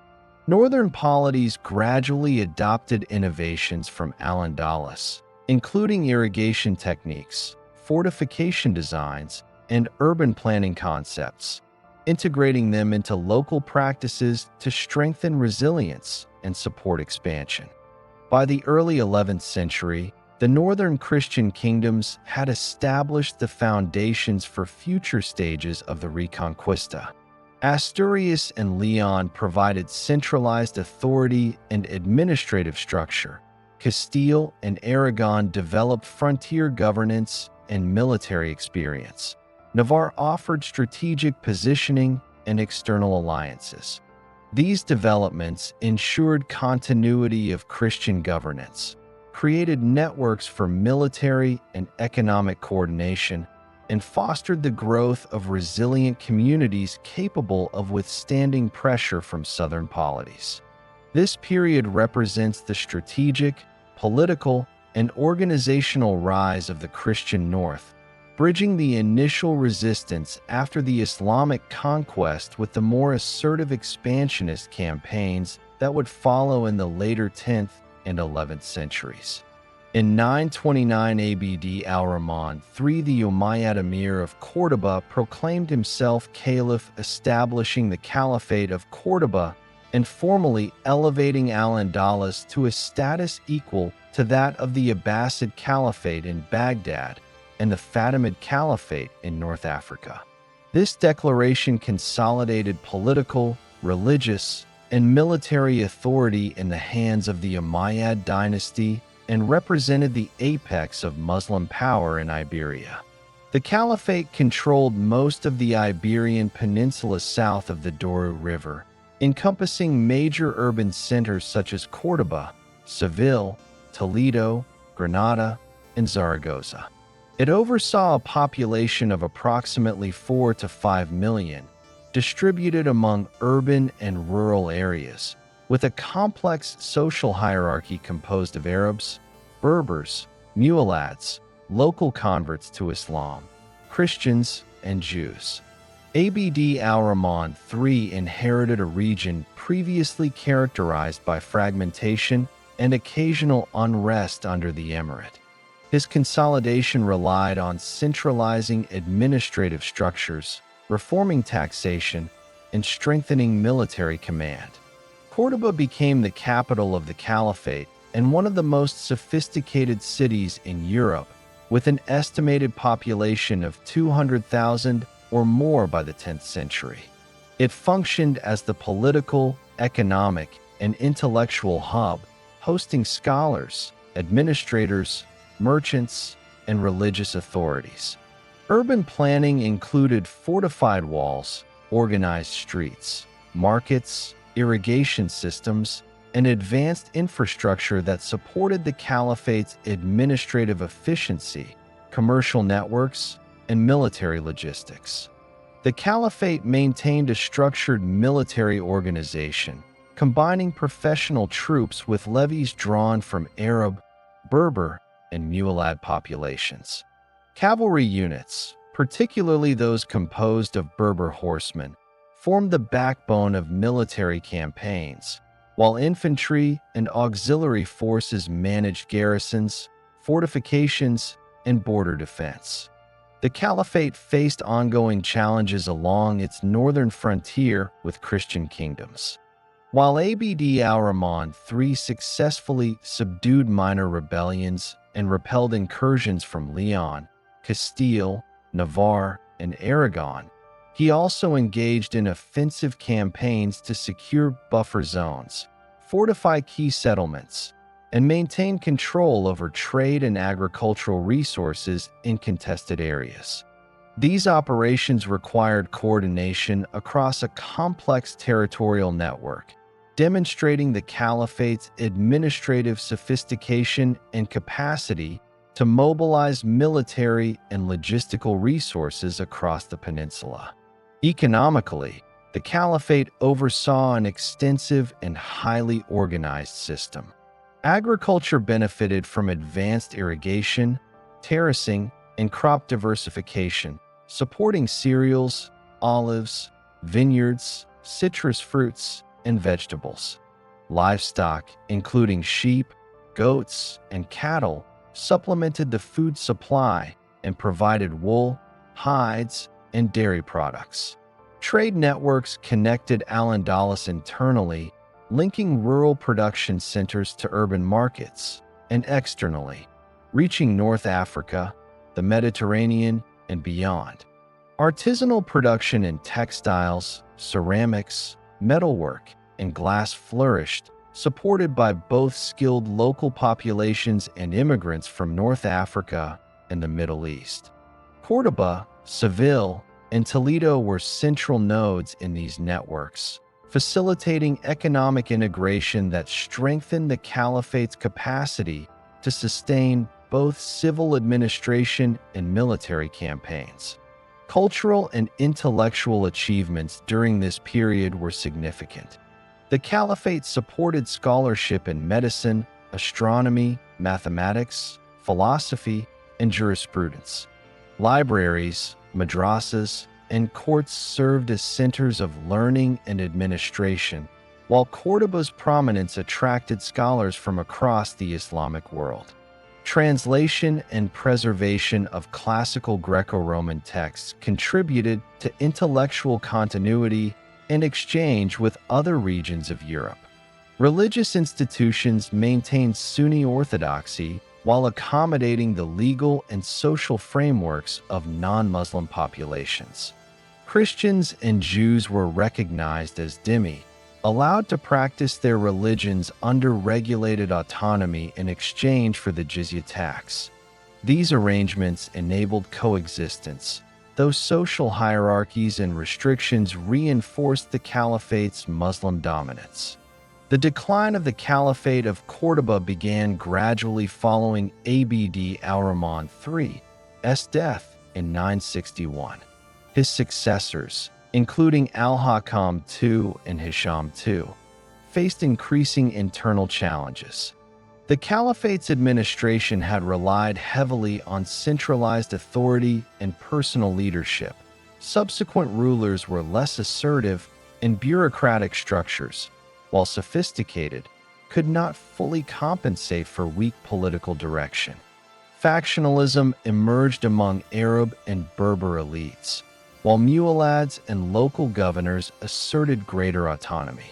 Northern polities gradually adopted innovations from Al-Andalus, including irrigation techniques, fortification designs, and urban planning concepts, integrating them into local practices to strengthen resilience and support expansion. By the early 11th century, the northern Christian kingdoms had established the foundations for future stages of the Reconquista. Asturias and León provided centralized authority and administrative structure. Castile and Aragon developed frontier governance and military experience. Navarre offered strategic positioning and external alliances. These developments ensured continuity of Christian governance, created networks for military and economic coordination, and fostered the growth of resilient communities capable of withstanding pressure from southern polities. This period represents the strategic, political, and organizational rise of the Christian North, bridging the initial resistance after the Islamic conquest with the more assertive expansionist campaigns that would follow in the later 10th and 11th centuries. In 929 ABD, Al-Rahman III, the Umayyad emir of Córdoba, proclaimed himself caliph, establishing the Caliphate of Córdoba and formally elevating Al-Andalus to a status equal to that of the Abbasid Caliphate in Baghdad and the Fatimid Caliphate in North Africa. This declaration consolidated political, religious, and military authority in the hands of the Umayyad dynasty and represented the apex of Muslim power in Iberia. The Caliphate controlled most of the Iberian Peninsula south of the Douro River, encompassing major urban centers such as Córdoba, Seville, Toledo, Granada, and Zaragoza. It oversaw a population of approximately 4 to 5 million, distributed among urban and rural areas, with a complex social hierarchy composed of Arabs, Berbers, Muwallads, local converts to Islam, Christians, and Jews. ABD Al-Rahman III inherited a region previously characterized by fragmentation and occasional unrest under the emirate. His consolidation relied on centralizing administrative structures, reforming taxation, and strengthening military command. Córdoba became the capital of the Caliphate and one of the most sophisticated cities in Europe, with an estimated population of 200,000 or more by the 10th century. It functioned as the political, economic, and intellectual hub, hosting scholars, administrators, merchants, and religious authorities. Urban planning included fortified walls, organized streets, markets, irrigation systems, and advanced infrastructure that supported the Caliphate's administrative efficiency, commercial networks, and military logistics. The Caliphate maintained a structured military organization, combining professional troops with levies drawn from Arab, Berber, and Muwallad populations. Cavalry units, particularly those composed of Berber horsemen, formed the backbone of military campaigns, while infantry and auxiliary forces managed garrisons, fortifications, and border defense. The Caliphate faced ongoing challenges along its northern frontier with Christian kingdoms. While Abd al-Rahman III successfully subdued minor rebellions and repelled incursions from León, Castile, Navarre, and Aragon, he also engaged in offensive campaigns to secure buffer zones, fortify key settlements, and maintain control over trade and agricultural resources in contested areas. These operations required coordination across a complex territorial network, demonstrating the Caliphate's administrative sophistication and capacity to mobilize military and logistical resources across the peninsula. Economically, the Caliphate oversaw an extensive and highly organized system. Agriculture benefited from advanced irrigation, terracing, and crop diversification, supporting cereals, olives, vineyards, citrus fruits, and vegetables. Livestock, including sheep, goats, and cattle, supplemented the food supply and provided wool, hides, and dairy products. Trade networks connected Al-Andalus internally, linking rural production centers to urban markets, and externally, reaching North Africa, the Mediterranean, and beyond. Artisanal production in textiles, ceramics, metalwork, and glass flourished, supported by both skilled local populations and immigrants from North Africa and the Middle East. Córdoba, Seville, and Toledo were central nodes in these networks, facilitating economic integration that strengthened the Caliphate's capacity to sustain both civil administration and military campaigns. Cultural and intellectual achievements during this period were significant. The Caliphate supported scholarship in medicine, astronomy, mathematics, philosophy, and jurisprudence. Libraries, madrasas, and courts served as centers of learning and administration, while Córdoba's prominence attracted scholars from across the Islamic world. Translation and preservation of classical Greco-Roman texts contributed to intellectual continuity and exchange with other regions of Europe. Religious institutions maintained Sunni orthodoxy while accommodating the legal and social frameworks of non-Muslim populations. Christians and Jews were recognized as dhimmi, allowed to practice their religions under regulated autonomy in exchange for the jizya tax. These arrangements enabled coexistence, though social hierarchies and restrictions reinforced the Caliphate's Muslim dominance. The decline of the Caliphate of Córdoba began gradually following Abd al-Rahman III's death in 961. His successors, including Al-Hakam II and Hisham II, faced increasing internal challenges. The Caliphate's administration had relied heavily on centralized authority and personal leadership. Subsequent rulers were less assertive, and bureaucratic structures, while sophisticated, could not fully compensate for weak political direction. Factionalism emerged among Arab and Berber elites, while muwallads and local governors asserted greater autonomy.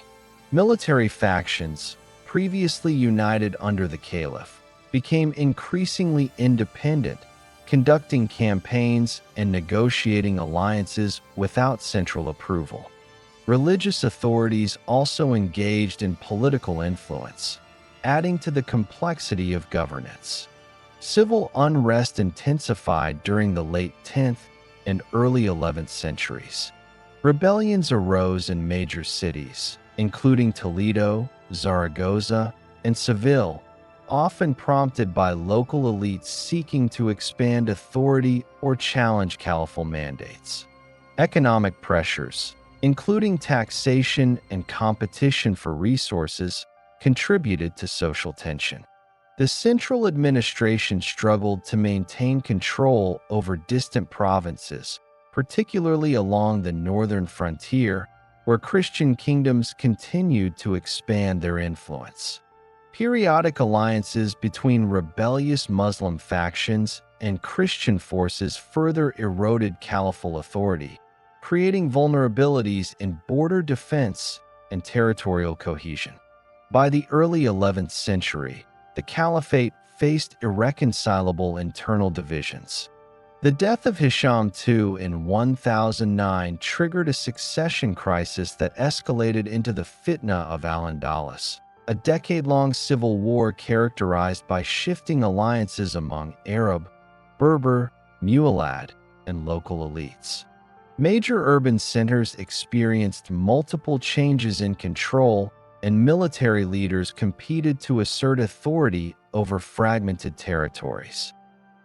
Military factions, previously united under the caliph, became increasingly independent, conducting campaigns and negotiating alliances without central approval. Religious authorities also engaged in political influence, adding to the complexity of governance. Civil unrest intensified during the late 10th and early 11th centuries. Rebellions arose in major cities, including Toledo, Zaragoza, and Seville, often prompted by local elites seeking to expand authority or challenge caliphal mandates. Economic pressures, including taxation and competition for resources, contributed to social tension. The central administration struggled to maintain control over distant provinces, particularly along the northern frontier, where Christian kingdoms continued to expand their influence. Periodic alliances between rebellious Muslim factions and Christian forces further eroded caliphal authority, creating vulnerabilities in border defense and territorial cohesion. By the early 11th century, the Caliphate faced irreconcilable internal divisions. The death of Hisham II in 1009 triggered a succession crisis that escalated into the Fitna of Al-Andalus, a decade-long civil war characterized by shifting alliances among Arab, Berber, Muwallad, and local elites. Major urban centers experienced multiple changes in control, and military leaders competed to assert authority over fragmented territories.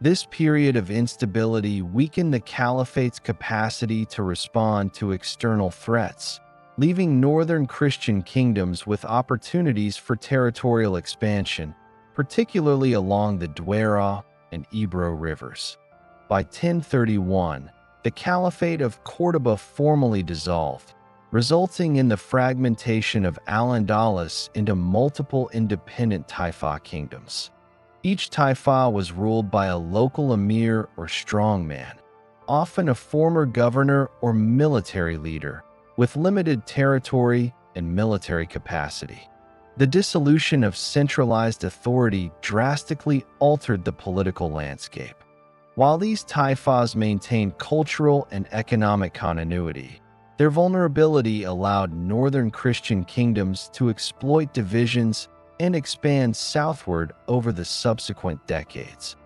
This period of instability weakened the Caliphate's capacity to respond to external threats, leaving northern Christian kingdoms with opportunities for territorial expansion, particularly along the Duero and Ebro rivers. By 1031, the Caliphate of Córdoba formally dissolved, resulting in the fragmentation of Al-Andalus into multiple independent Taifa kingdoms. Each Taifa was ruled by a local emir or strongman, often a former governor or military leader, with limited territory and military capacity. The dissolution of centralized authority drastically altered the political landscape. While these taifas maintained cultural and economic continuity, their vulnerability allowed northern Christian kingdoms to exploit divisions and expand southward over the subsequent decades.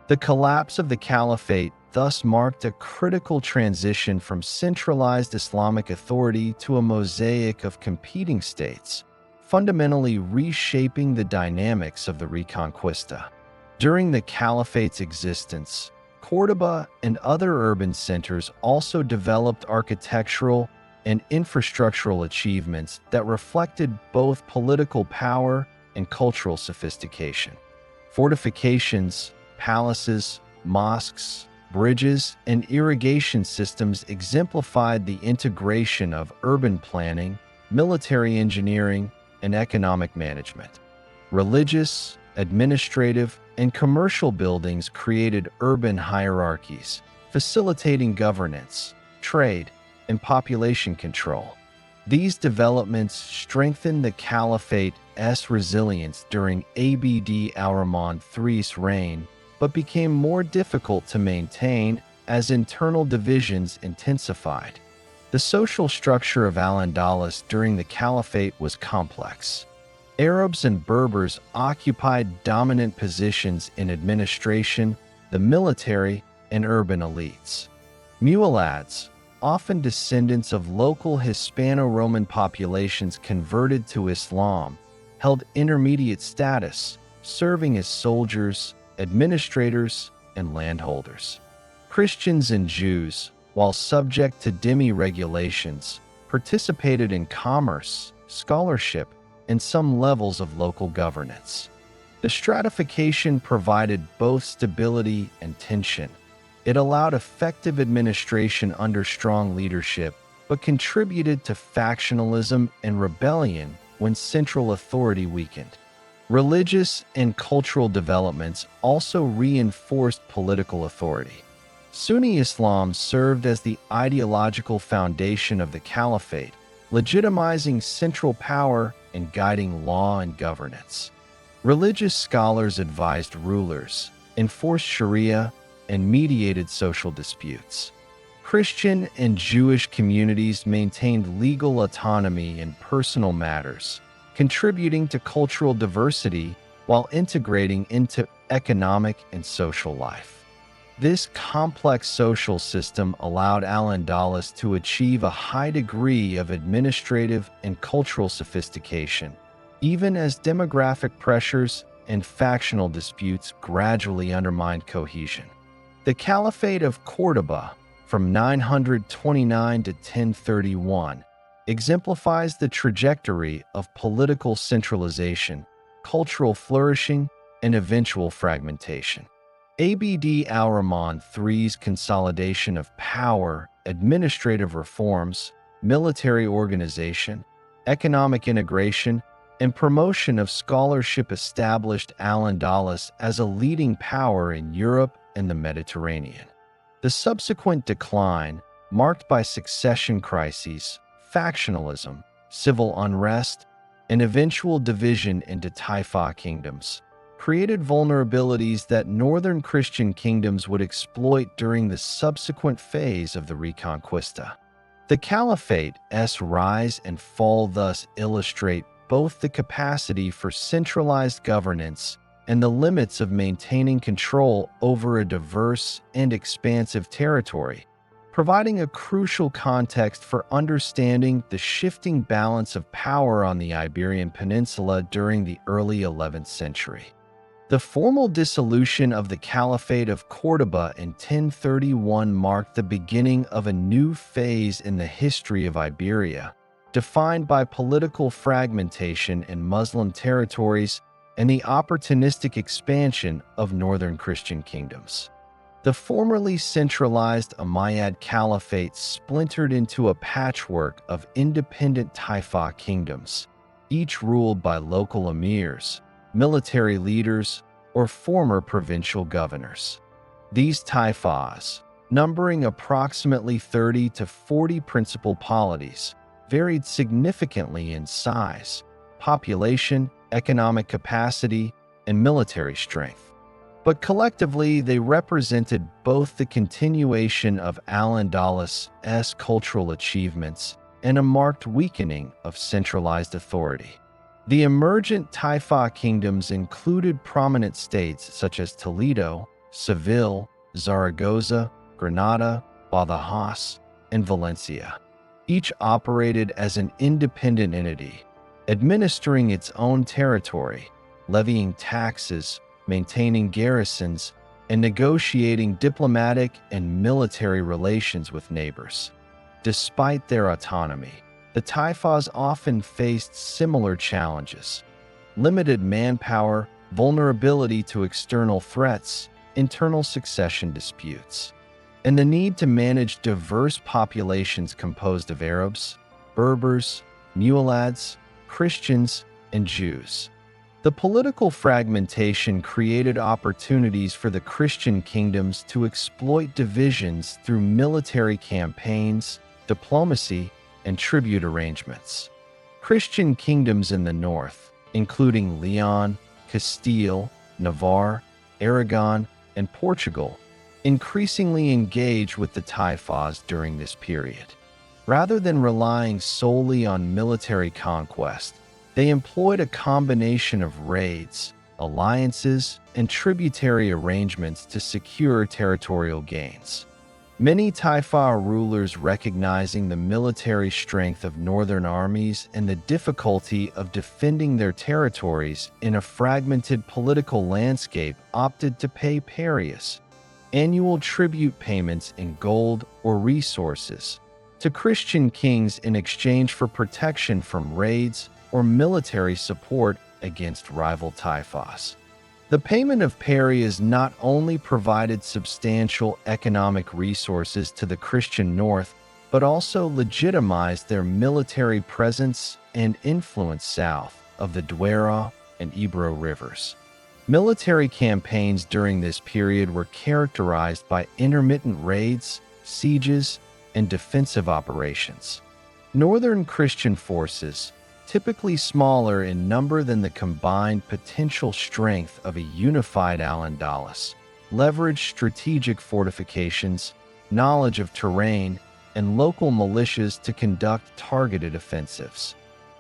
The collapse of the Caliphate thus marked a critical transition from centralized Islamic authority to a mosaic of competing states, fundamentally reshaping the dynamics of the Reconquista. During the Caliphate's existence, Córdoba and other urban centers also developed architectural and infrastructural achievements that reflected both political power and cultural sophistication. Fortifications, palaces, mosques, bridges, and irrigation systems exemplified the integration of urban planning, military engineering, and economic management. Religious, administrative, and commercial buildings created urban hierarchies, facilitating governance, trade, and population control. These developments strengthened the Caliphate's resilience during Abd al-Rahman III's reign, but became more difficult to maintain as internal divisions intensified. The social structure of Al-Andalus during the Caliphate was complex. Arabs and Berbers occupied dominant positions in administration, the military, and urban elites. Muwallads, often descendants of local Hispano-Roman populations converted to Islam, held intermediate status, serving as soldiers, administrators, and landholders. Christians and Jews, while subject to dhimmi regulations, participated in commerce, scholarship, and some levels of local governance. The stratification provided both stability and tension. It allowed effective administration under strong leadership, but contributed to factionalism and rebellion when central authority weakened. Religious and cultural developments also reinforced political authority. Sunni Islam served as the ideological foundation of the Caliphate, legitimizing central power and guiding law and governance. Religious scholars advised rulers, enforced Sharia, and mediated social disputes. Christian and Jewish communities maintained legal autonomy in personal matters, contributing to cultural diversity while integrating into economic and social life. This complex social system allowed Al-Andalus to achieve a high degree of administrative and cultural sophistication, even as demographic pressures and factional disputes gradually undermined cohesion. The Caliphate of Córdoba, from 929 to 1031, exemplifies the trajectory of political centralization, cultural flourishing, and eventual fragmentation. Abd al-Rahman III's consolidation of power, administrative reforms, military organization, economic integration, and promotion of scholarship established Al-Andalus as a leading power in Europe and the Mediterranean. The subsequent decline, marked by succession crises, factionalism, civil unrest, and eventual division into Taifa kingdoms, created vulnerabilities that northern Christian kingdoms would exploit during the subsequent phase of the Reconquista. The Caliphate's rise and fall thus illustrate both the capacity for centralized governance and the limits of maintaining control over a diverse and expansive territory, providing a crucial context for understanding the shifting balance of power on the Iberian Peninsula during the early 11th century. The formal dissolution of the Caliphate of Córdoba in 1031 marked the beginning of a new phase in the history of Iberia, defined by political fragmentation in Muslim territories and the opportunistic expansion of northern Christian kingdoms. The formerly centralized Umayyad Caliphate splintered into a patchwork of independent Taifa kingdoms, each ruled by local emirs, military leaders, or former provincial governors. These taifas, numbering approximately 30 to 40 principal polities, varied significantly in size, population, economic capacity, and military strength. But collectively, they represented both the continuation of Al-Andalus' cultural achievements and a marked weakening of centralized authority. The emergent Taifa kingdoms included prominent states such as Toledo, Seville, Zaragoza, Granada, Badajoz, and Valencia. Each operated as an independent entity, administering its own territory, levying taxes, maintaining garrisons, and negotiating diplomatic and military relations with neighbors. Despite their autonomy, the Taifas often faced similar challenges: limited manpower, vulnerability to external threats, internal succession disputes, and the need to manage diverse populations composed of Arabs, Berbers, Muwallads, Christians, and Jews. The political fragmentation created opportunities for the Christian kingdoms to exploit divisions through military campaigns, diplomacy, and tribute arrangements. Christian kingdoms in the north, including León, Castile, Navarre, Aragon, and Portugal, increasingly engaged with the Taifas during this period. Rather than relying solely on military conquest, they employed a combination of raids, alliances, and tributary arrangements to secure territorial gains. Many Taifa rulers, recognizing the military strength of northern armies and the difficulty of defending their territories in a fragmented political landscape, opted to pay parias, annual tribute payments in gold or resources, to Christian kings in exchange for protection from raids or military support against rival Taifas. The payment of parias not only provided substantial economic resources to the Christian north, but also legitimized their military presence and influence south of the Duero and Ebro rivers. Military campaigns during this period were characterized by intermittent raids, sieges, and defensive operations. Northern Christian forces, typically smaller in number than the combined potential strength of a unified Al-Andalus, leveraged strategic fortifications, knowledge of terrain, and local militias to conduct targeted offensives.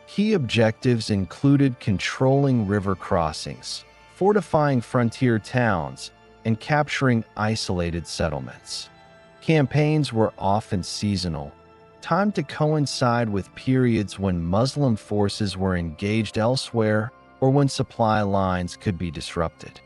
Key objectives included controlling river crossings, fortifying frontier towns, and capturing isolated settlements. Campaigns were often seasonal, timed to coincide with periods when Muslim forces were engaged elsewhere or when supply lines could be disrupted.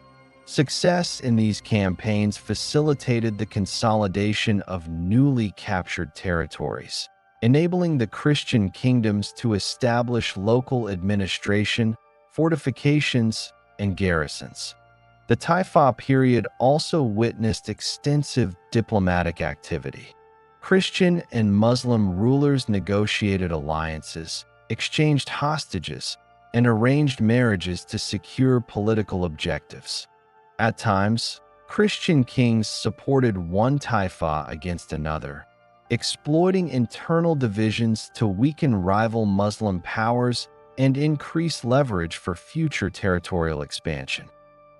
Success in these campaigns facilitated the consolidation of newly captured territories, enabling the Christian kingdoms to establish local administration, fortifications, and garrisons. The Taifa period also witnessed extensive diplomatic activity. Christian and Muslim rulers negotiated alliances, exchanged hostages, and arranged marriages to secure political objectives. At times, Christian kings supported one Taifa against another, exploiting internal divisions to weaken rival Muslim powers and increase leverage for future territorial expansion.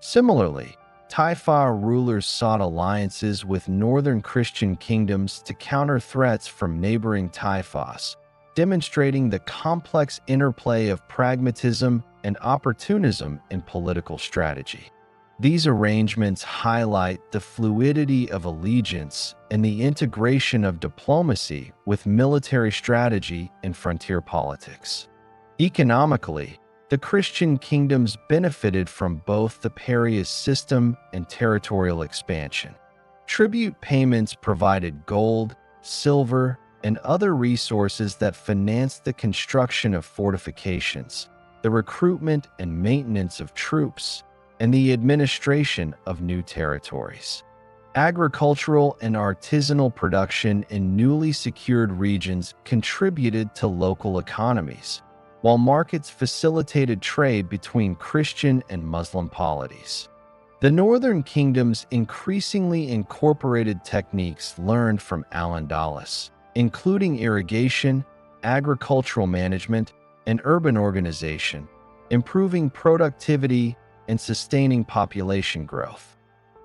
Similarly, Taifa rulers sought alliances with northern Christian kingdoms to counter threats from neighboring Taifas, demonstrating the complex interplay of pragmatism and opportunism in political strategy. These arrangements highlight the fluidity of allegiance and the integration of diplomacy with military strategy in frontier politics. Economically, the Christian kingdoms benefited from both the parias system and territorial expansion. Tribute payments provided gold, silver, and other resources that financed the construction of fortifications, the recruitment and maintenance of troops, and the administration of new territories. Agricultural and artisanal production in newly secured regions contributed to local economies, while markets facilitated trade between Christian and Muslim polities. The northern kingdoms increasingly incorporated techniques learned from Al-Andalus, including irrigation, agricultural management, and urban organization, improving productivity and sustaining population growth.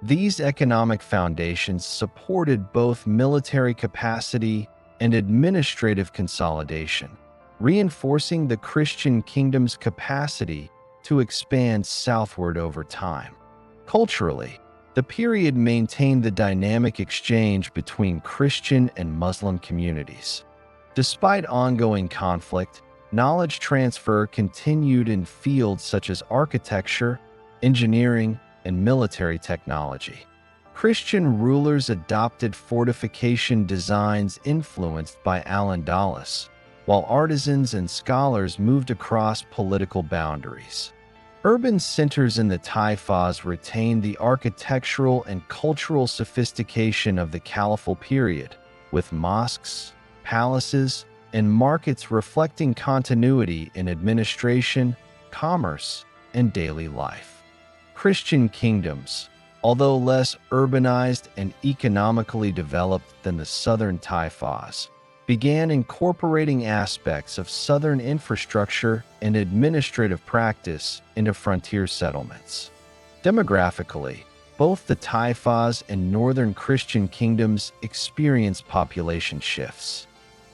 These economic foundations supported both military capacity and administrative consolidation, reinforcing the Christian kingdom's capacity to expand southward over time. Culturally, the period maintained the dynamic exchange between Christian and Muslim communities. Despite ongoing conflict, knowledge transfer continued in fields such as architecture, engineering, and military technology. Christian rulers adopted fortification designs influenced by Al-Andalus, while artisans and scholars moved across political boundaries. Urban centers in the Taifas retained the architectural and cultural sophistication of the Caliphal period, with mosques, palaces, and markets reflecting continuity in administration, commerce, and daily life. Christian kingdoms, although less urbanized and economically developed than the southern Taifas, began incorporating aspects of southern infrastructure and administrative practice into frontier settlements. Demographically, both the Taifas and northern Christian kingdoms experienced population shifts.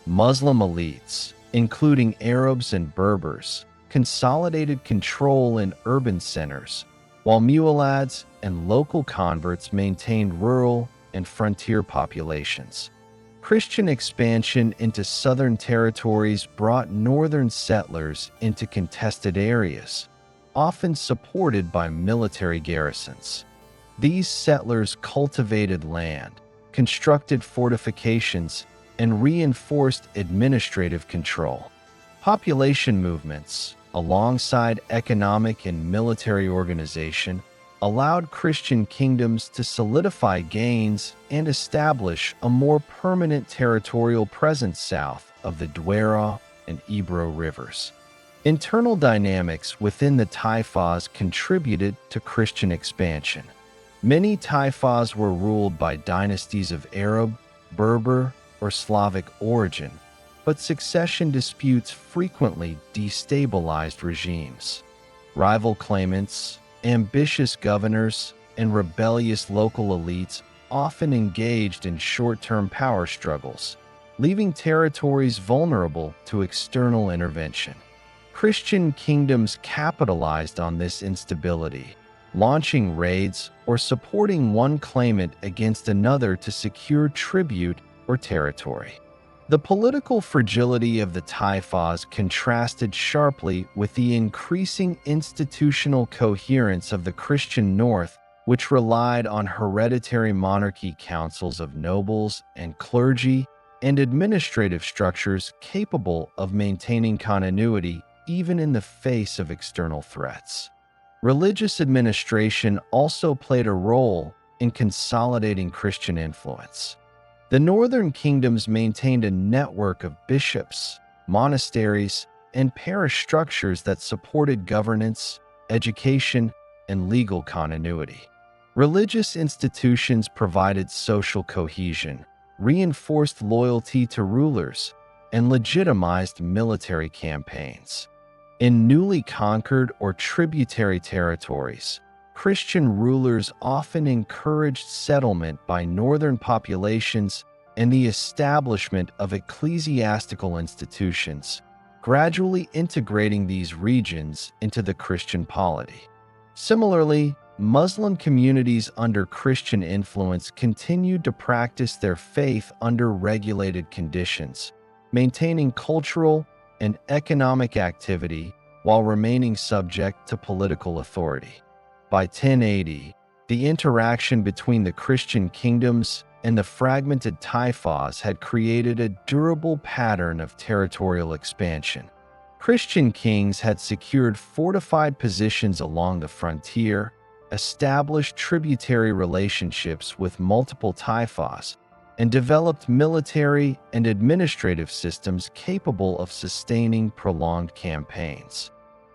Muslim elites, including Arabs and Berbers, consolidated control in urban centers, while muwallads and local converts maintained rural and frontier populations. Christian expansion into southern territories brought northern settlers into contested areas, often supported by military garrisons. These settlers cultivated land, constructed fortifications, and reinforced administrative control. Population movements, alongside economic and military organization, allowed Christian kingdoms to solidify gains and establish a more permanent territorial presence south of the Duero and Ebro rivers. Internal dynamics within the Taifas contributed to Christian expansion. Many Taifas were ruled by dynasties of Arab, Berber, or Slavic origin, but succession disputes frequently destabilized regimes. Rival claimants, ambitious governors, and rebellious local elites often engaged in short-term power struggles, leaving territories vulnerable to external intervention. Christian kingdoms capitalized on this instability, launching raids or supporting one claimant against another to secure tribute or territory. The political fragility of the Taifas contrasted sharply with the increasing institutional coherence of the Christian North, which relied on hereditary monarchy councils of nobles and clergy and administrative structures capable of maintaining continuity even in the face of external threats. Religious administration also played a role in consolidating Christian influence. The northern kingdoms maintained a network of bishops, monasteries, and parish structures that supported governance, education, and legal continuity. Religious institutions provided social cohesion, reinforced loyalty to rulers, and legitimized military campaigns. In newly conquered or tributary territories, Christian rulers often encouraged settlement by northern populations and the establishment of ecclesiastical institutions, gradually integrating these regions into the Christian polity. Similarly, Muslim communities under Christian influence continued to practice their faith under regulated conditions, maintaining cultural and economic activity while remaining subject to political authority. By 1080, the interaction between the Christian kingdoms and the fragmented Taifas had created a durable pattern of territorial expansion. Christian kings had secured fortified positions along the frontier, established tributary relationships with multiple Taifas, and developed military and administrative systems capable of sustaining prolonged campaigns.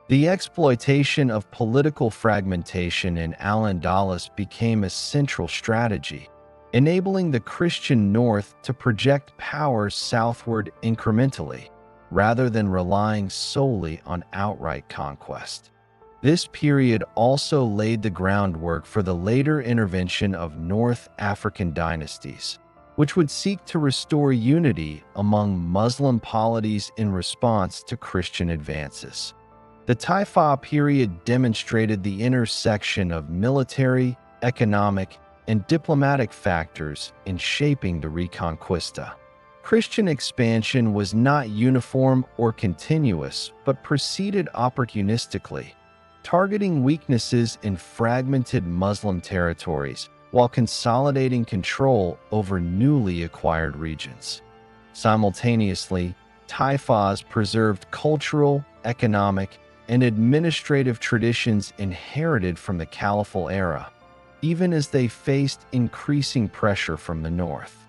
The exploitation of political fragmentation in Al-Andalus became a central strategy, enabling the Christian North to project power southward incrementally, rather than relying solely on outright conquest. This period also laid the groundwork for the later intervention of North African dynasties, which would seek to restore unity among Muslim polities in response to Christian advances. The Taifa period demonstrated the intersection of military, economic, and diplomatic factors in shaping the Reconquista. Christian expansion was not uniform or continuous, but proceeded opportunistically, targeting weaknesses in fragmented Muslim territories while consolidating control over newly acquired regions. Simultaneously, Taifas preserved cultural, economic, and administrative traditions inherited from the Caliphal era, even as they faced increasing pressure from the north.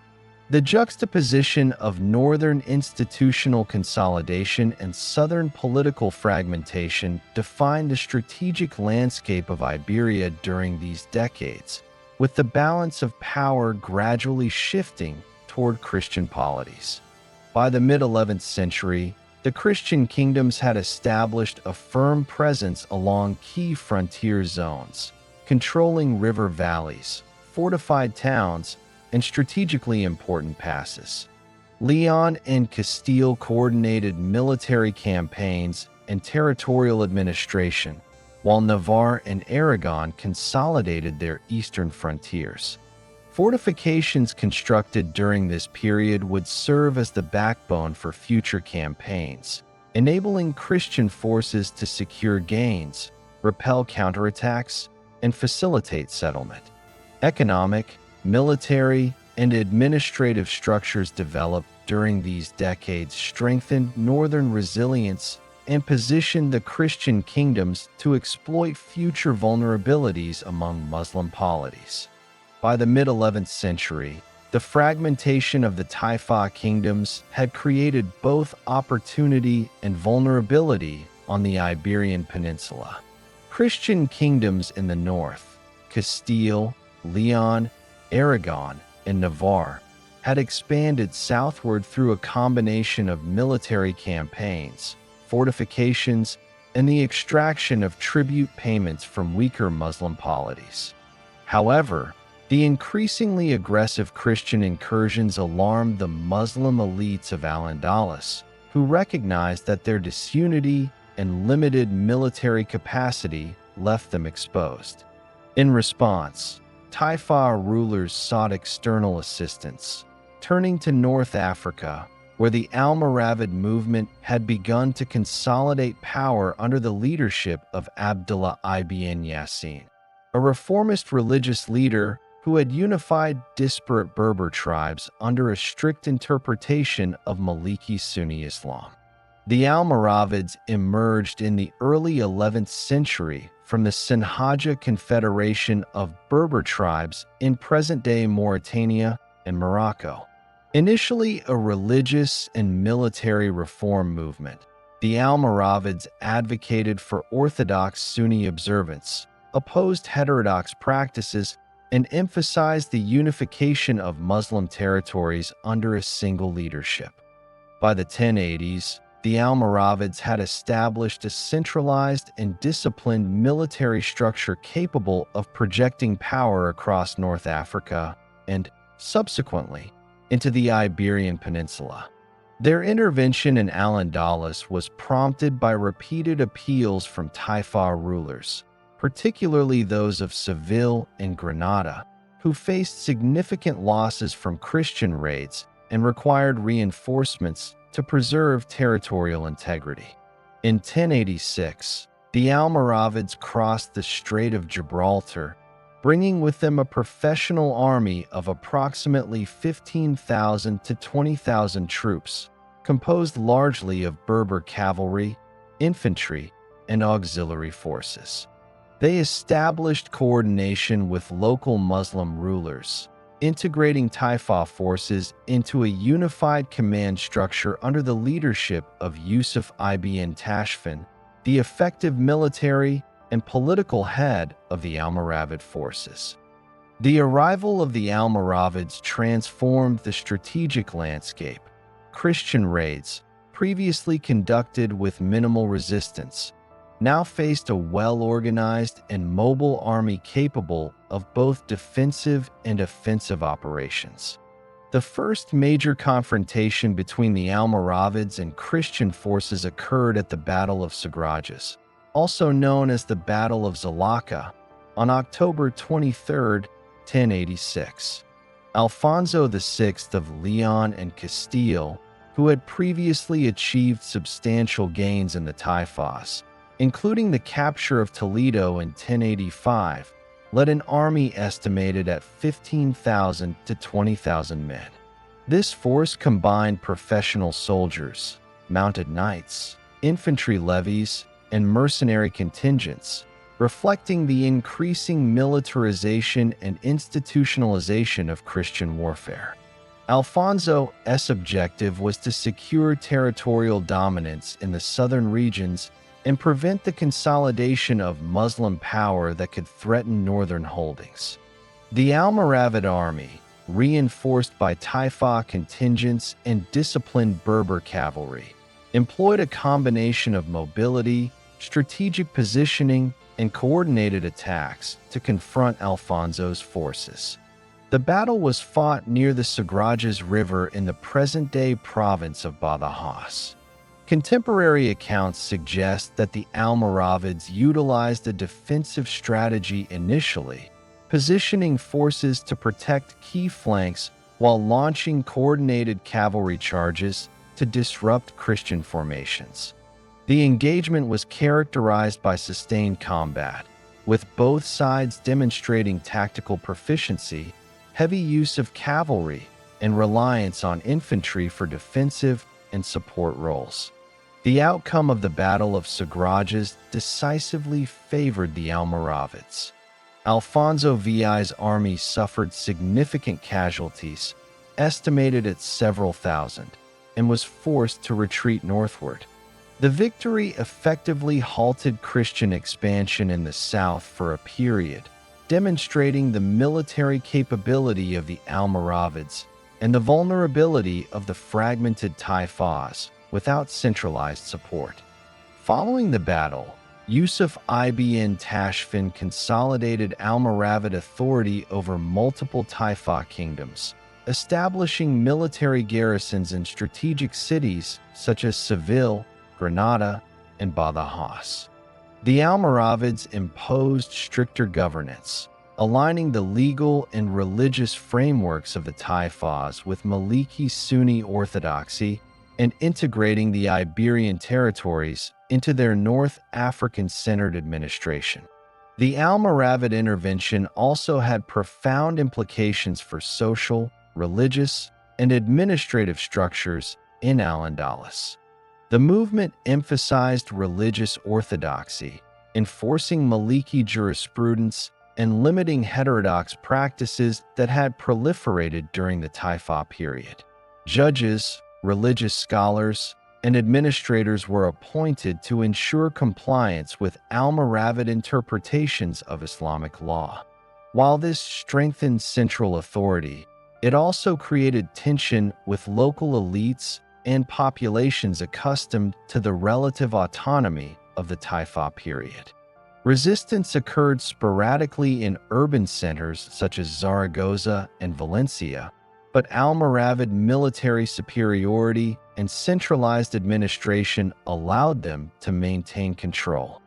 The juxtaposition of northern institutional consolidation and southern political fragmentation defined the strategic landscape of Iberia during these decades, with the balance of power gradually shifting toward Christian polities. By the mid-11th century, the Christian kingdoms had established a firm presence along key frontier zones, controlling river valleys, fortified towns, and strategically important passes. León and Castile coordinated military campaigns and territorial administration, while Navarre and Aragon consolidated their eastern frontiers. Fortifications constructed during this period would serve as the backbone for future campaigns, enabling Christian forces to secure gains, repel counterattacks, and facilitate settlement. Economic, military, and administrative structures developed during these decades strengthened northern resilience and positioned the Christian kingdoms to exploit future vulnerabilities among Muslim polities. By the mid-11th century, the fragmentation of the Taifa kingdoms had created both opportunity and vulnerability on the Iberian Peninsula. Christian kingdoms in the north, Castile, León, Aragon, and Navarre, had expanded southward through a combination of military campaigns, fortifications, and the extraction of tribute payments from weaker Muslim polities. However, the increasingly aggressive Christian incursions alarmed the Muslim elites of Al-Andalus, who recognized that their disunity and limited military capacity left them exposed. In response, Taifa rulers sought external assistance, turning to North Africa, where the Almoravid movement had begun to consolidate power under the leadership of Abdullah ibn Yassin, a reformist religious leader who had unified disparate Berber tribes under a strict interpretation of Maliki Sunni Islam. The Almoravids emerged in the early 11th century from the Sinhaja Confederation of Berber tribes in present-day Mauritania and Morocco. Initially a religious and military reform movement, The Almoravids advocated for orthodox Sunni observance, opposed heterodox practices, and emphasized the unification of Muslim territories under a single leadership. By the 1080s, the Almoravids had established a centralized and disciplined military structure capable of projecting power across North Africa and, subsequently, into the Iberian Peninsula. Their intervention in Al-Andalus was prompted by repeated appeals from Taifa rulers, particularly those of Seville and Granada, who faced significant losses from Christian raids and required reinforcements to preserve territorial integrity. In 1086, the Almoravids crossed the Strait of Gibraltar, bringing with them a professional army of approximately 15,000 to 20,000 troops, composed largely of Berber cavalry, infantry, and auxiliary forces. They established coordination with local Muslim rulers, integrating Taifa forces into a unified command structure under the leadership of Yusuf ibn Tashfin, the effective military and political head of the Almoravid forces. The arrival of the Almoravids transformed the strategic landscape. Christian raids, previously conducted with minimal resistance, now faced a well-organized and mobile army capable of both defensive and offensive operations. The first major confrontation between the Almoravids and Christian forces occurred at the Battle of Sagrajas, also known as the Battle of Zalaca, on October 23, 1086. Alfonso VI of León and Castile, who had previously achieved substantial gains in the Taifas, including the capture of Toledo in 1085, led an army estimated at 15,000 to 20,000 men. This force combined professional soldiers, mounted knights, infantry levies, and mercenary contingents, reflecting the increasing militarization and institutionalization of Christian warfare. Alfonso's objective was to secure territorial dominance in the southern regions and prevent the consolidation of Muslim power that could threaten northern holdings. The Almoravid army, reinforced by Taifa contingents and disciplined Berber cavalry, employed a combination of mobility, strategic positioning, and coordinated attacks to confront Alfonso's forces. The battle was fought near the Sagrajas River in the present-day province of Badajoz. Contemporary accounts suggest that the Almoravids utilized a defensive strategy initially, positioning forces to protect key flanks while launching coordinated cavalry charges to disrupt Christian formations. The engagement was characterized by sustained combat, with both sides demonstrating tactical proficiency, heavy use of cavalry, and reliance on infantry for defensive and support roles. The outcome of the Battle of Sagrajas decisively favored the Almoravids. Alfonso VI's army suffered significant casualties, estimated at several thousand, and was forced to retreat northward. The victory effectively halted Christian expansion in the south for a period, demonstrating the military capability of the Almoravids and the vulnerability of the fragmented Taifas without centralized support. Following the battle, Yusuf ibn Tashfin consolidated Almoravid authority over multiple Taifa kingdoms, establishing military garrisons in strategic cities such as Seville, Granada, and Badajoz. The Almoravids imposed stricter governance, aligning the legal and religious frameworks of the Taifas with Maliki Sunni orthodoxy and integrating the Iberian territories into their North African-centered administration. The Almoravid intervention also had profound implications for social, religious, and administrative structures in Al-Andalus. The movement emphasized religious orthodoxy, enforcing Maliki jurisprudence and limiting heterodox practices that had proliferated during the Taifa period. Judges, religious scholars, and administrators were appointed to ensure compliance with Almoravid interpretations of Islamic law. While this strengthened central authority, it also created tension with local elites and populations accustomed to the relative autonomy of the Taifa period. Resistance occurred sporadically in urban centers such as Zaragoza and Valencia, but Almoravid military superiority and centralized administration allowed them to maintain control.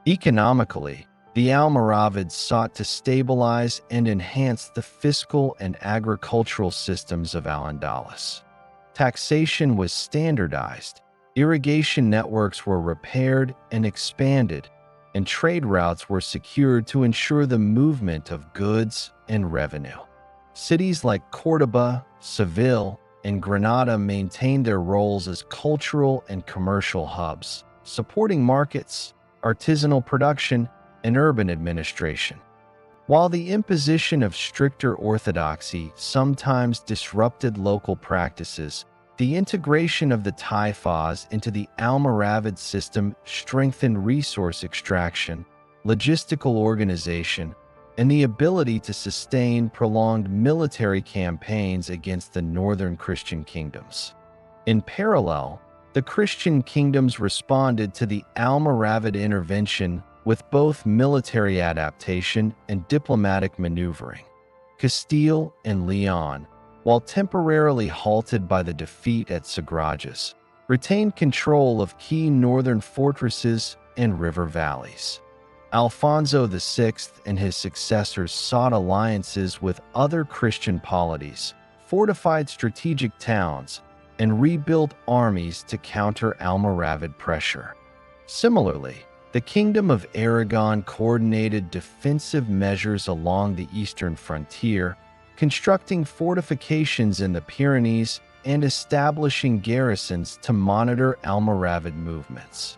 Economically, the Almoravids sought to stabilize and enhance the fiscal and agricultural systems of Al-Andalus. Taxation was standardized, irrigation networks were repaired and expanded, and trade routes were secured to ensure the movement of goods and revenue. Cities like Córdoba, Seville, and Granada maintained their roles as cultural and commercial hubs, supporting markets, artisanal production, and urban administration. While the imposition of stricter orthodoxy sometimes disrupted local practices, the integration of the Taifas into the Almoravid system strengthened resource extraction, logistical organization, and the ability to sustain prolonged military campaigns against the northern Christian kingdoms. In parallel, the Christian kingdoms responded to the Almoravid intervention with both military adaptation and diplomatic maneuvering. Castile and León, while temporarily halted by the defeat at Sagradas, retained control of key northern fortresses and river valleys. Alfonso VI and his successors sought alliances with other Christian polities, fortified strategic towns, and rebuilt armies to counter Almoravid pressure. Similarly, the Kingdom of Aragon coordinated defensive measures along the eastern frontier, constructing fortifications in the Pyrenees and establishing garrisons to monitor Almoravid movements.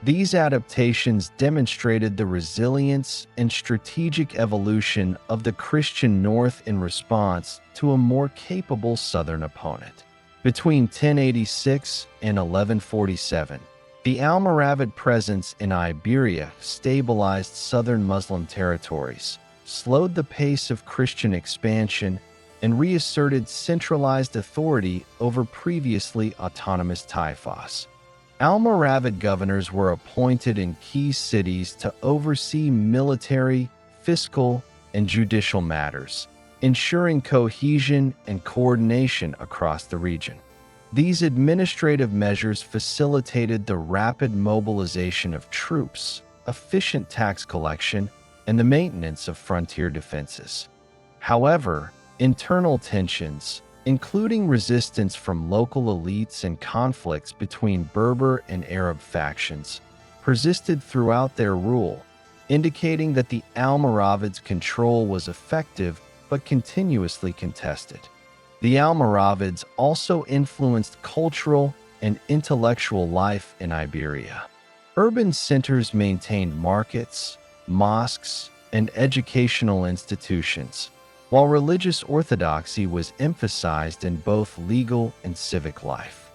These adaptations demonstrated the resilience and strategic evolution of the Christian North in response to a more capable southern opponent. Between 1086 and 1147, the Almoravid presence in Iberia stabilized southern Muslim territories, slowed the pace of Christian expansion, and reasserted centralized authority over previously autonomous taifas. Almoravid governors were appointed in key cities to oversee military, fiscal, and judicial matters, ensuring cohesion and coordination across the region. These administrative measures facilitated the rapid mobilization of troops, efficient tax collection, and the maintenance of frontier defenses. However, internal tensions, including resistance from local elites and conflicts between Berber and Arab factions, persisted throughout their rule, indicating that the Almoravids' control was effective but continuously contested. The Almoravids also influenced cultural and intellectual life in Iberia. Urban centers maintained markets, mosques, and educational institutions, while religious orthodoxy was emphasized in both legal and civic life.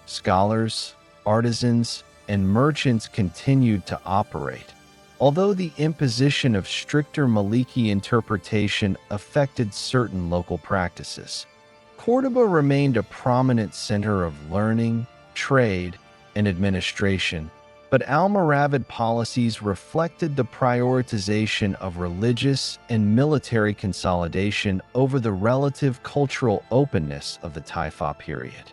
Scholars, artisans, and merchants continued to operate, although the imposition of stricter Maliki interpretation affected certain local practices. Córdoba remained a prominent center of learning, trade, and administration, but Almoravid policies reflected the prioritization of religious and military consolidation over the relative cultural openness of the Taifa period.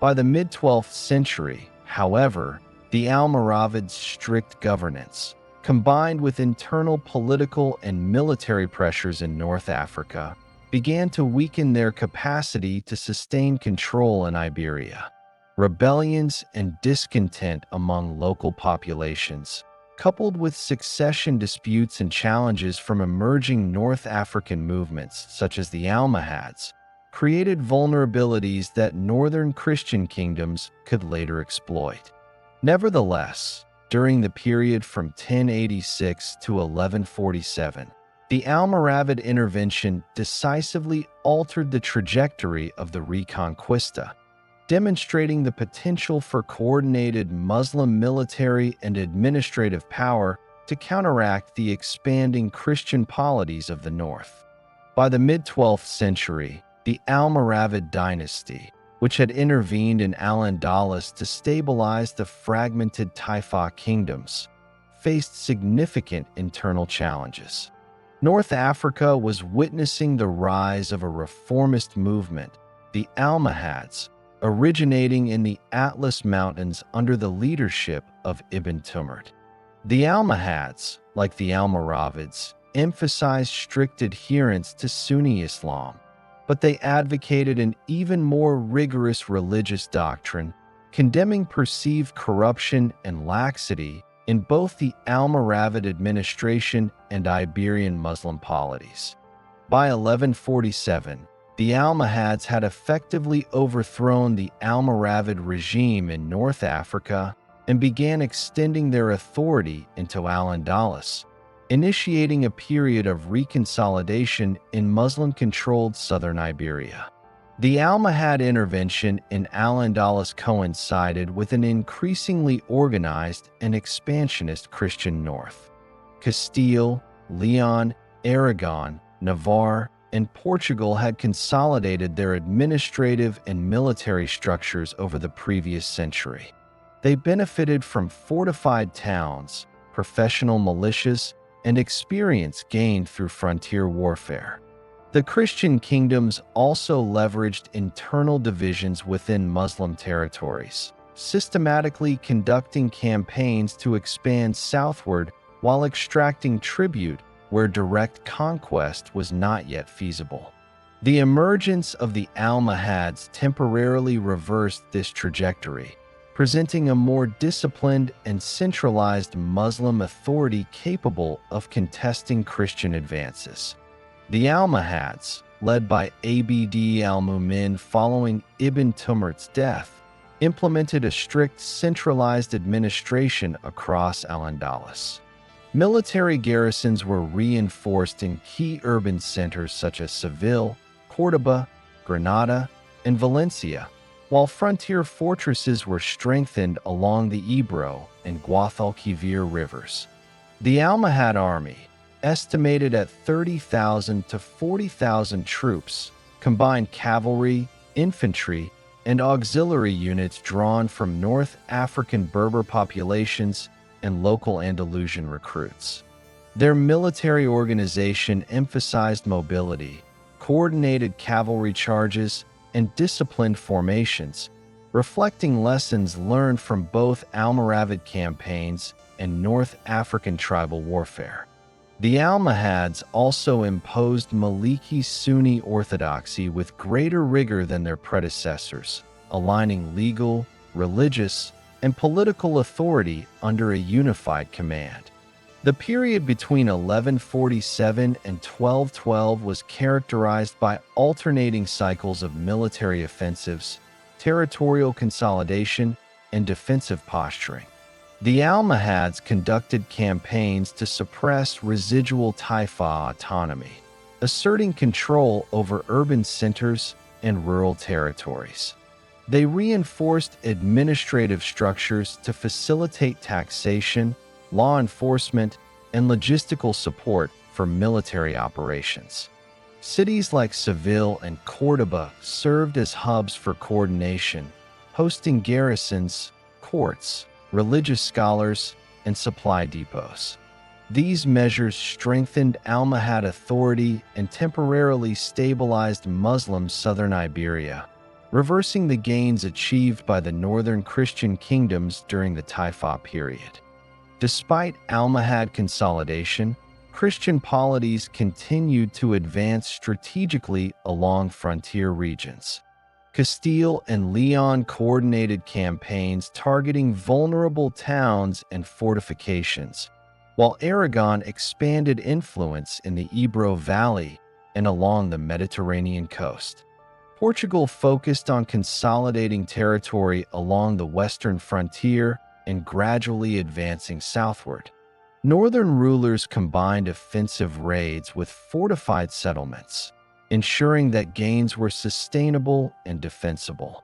By the mid-12th century, however, the Almoravids' strict governance, combined with internal political and military pressures in North Africa, began to weaken their capacity to sustain control in Iberia. Rebellions and discontent among local populations, coupled with succession disputes and challenges from emerging North African movements such as the Almohads, created vulnerabilities that northern Christian kingdoms could later exploit. Nevertheless, during the period from 1086 to 1147, the Almoravid intervention decisively altered the trajectory of the Reconquista. demonstrating the potential for coordinated Muslim military and administrative power to counteract the expanding Christian polities of the north. By the mid-12th century, the Almoravid dynasty, which had intervened in Al-Andalus to stabilize the fragmented Taifa kingdoms, faced significant internal challenges. North Africa was witnessing the rise of a reformist movement, the Almohads, originating in the Atlas Mountains under the leadership of Ibn Tumurt. The Almohads, like the Almoravids, emphasized strict adherence to Sunni Islam, but they advocated an even more rigorous religious doctrine, condemning perceived corruption and laxity in both the Almoravid administration and Iberian Muslim polities. By 1147, the Almohads had effectively overthrown the Almoravid regime in North Africa and began extending their authority into Al-Andalus, initiating a period of reconsolidation in Muslim-controlled southern Iberia. The Almohad intervention in Al-Andalus coincided with an increasingly organized and expansionist Christian north. Castile, León, Aragon, Navarre, and Portugal had consolidated their administrative and military structures over the previous century. They benefited from fortified towns, professional militias, and experience gained through frontier warfare. The Christian kingdoms also leveraged internal divisions within Muslim territories, systematically conducting campaigns to expand southward while extracting tribute where direct conquest was not yet feasible. The emergence of the Almohads temporarily reversed this trajectory, presenting a more disciplined and centralized Muslim authority capable of contesting Christian advances. The Almohads, led by Abd al-Mumin following Ibn Tumurt's death, implemented a strict centralized administration across Al-Andalus. Military garrisons were reinforced in key urban centers such as Seville, Córdoba, Granada, and Valencia, while frontier fortresses were strengthened along the Ebro and Guadalquivir rivers. The Almohad army, estimated at 30,000 to 40,000 troops, combined cavalry, infantry, and auxiliary units drawn from North African Berber populations and local Andalusian recruits. Their military organization emphasized mobility, coordinated cavalry charges, and disciplined formations, reflecting lessons learned from both Almoravid campaigns and North African tribal warfare. The Almohads also imposed Maliki Sunni orthodoxy with greater rigor than their predecessors, aligning legal, religious, and political authority under a unified command. The period between 1147 and 1212 was characterized by alternating cycles of military offensives, territorial consolidation, and defensive posturing. The Almohads conducted campaigns to suppress residual Taifa autonomy, asserting control over urban centers and rural territories. They reinforced administrative structures to facilitate taxation, law enforcement, and logistical support for military operations. Cities like Seville and Córdoba served as hubs for coordination, hosting garrisons, courts, religious scholars, and supply depots. These measures strengthened Almohad authority and temporarily stabilized Muslim southern Iberia, reversing the gains achieved by the northern Christian kingdoms during the Taifa period. Despite Almohad consolidation, Christian polities continued to advance strategically along frontier regions. Castile and León coordinated campaigns targeting vulnerable towns and fortifications, while Aragon expanded influence in the Ebro Valley and along the Mediterranean coast. Portugal focused on consolidating territory along the western frontier and gradually advancing southward. Northern rulers combined offensive raids with fortified settlements, ensuring that gains were sustainable and defensible.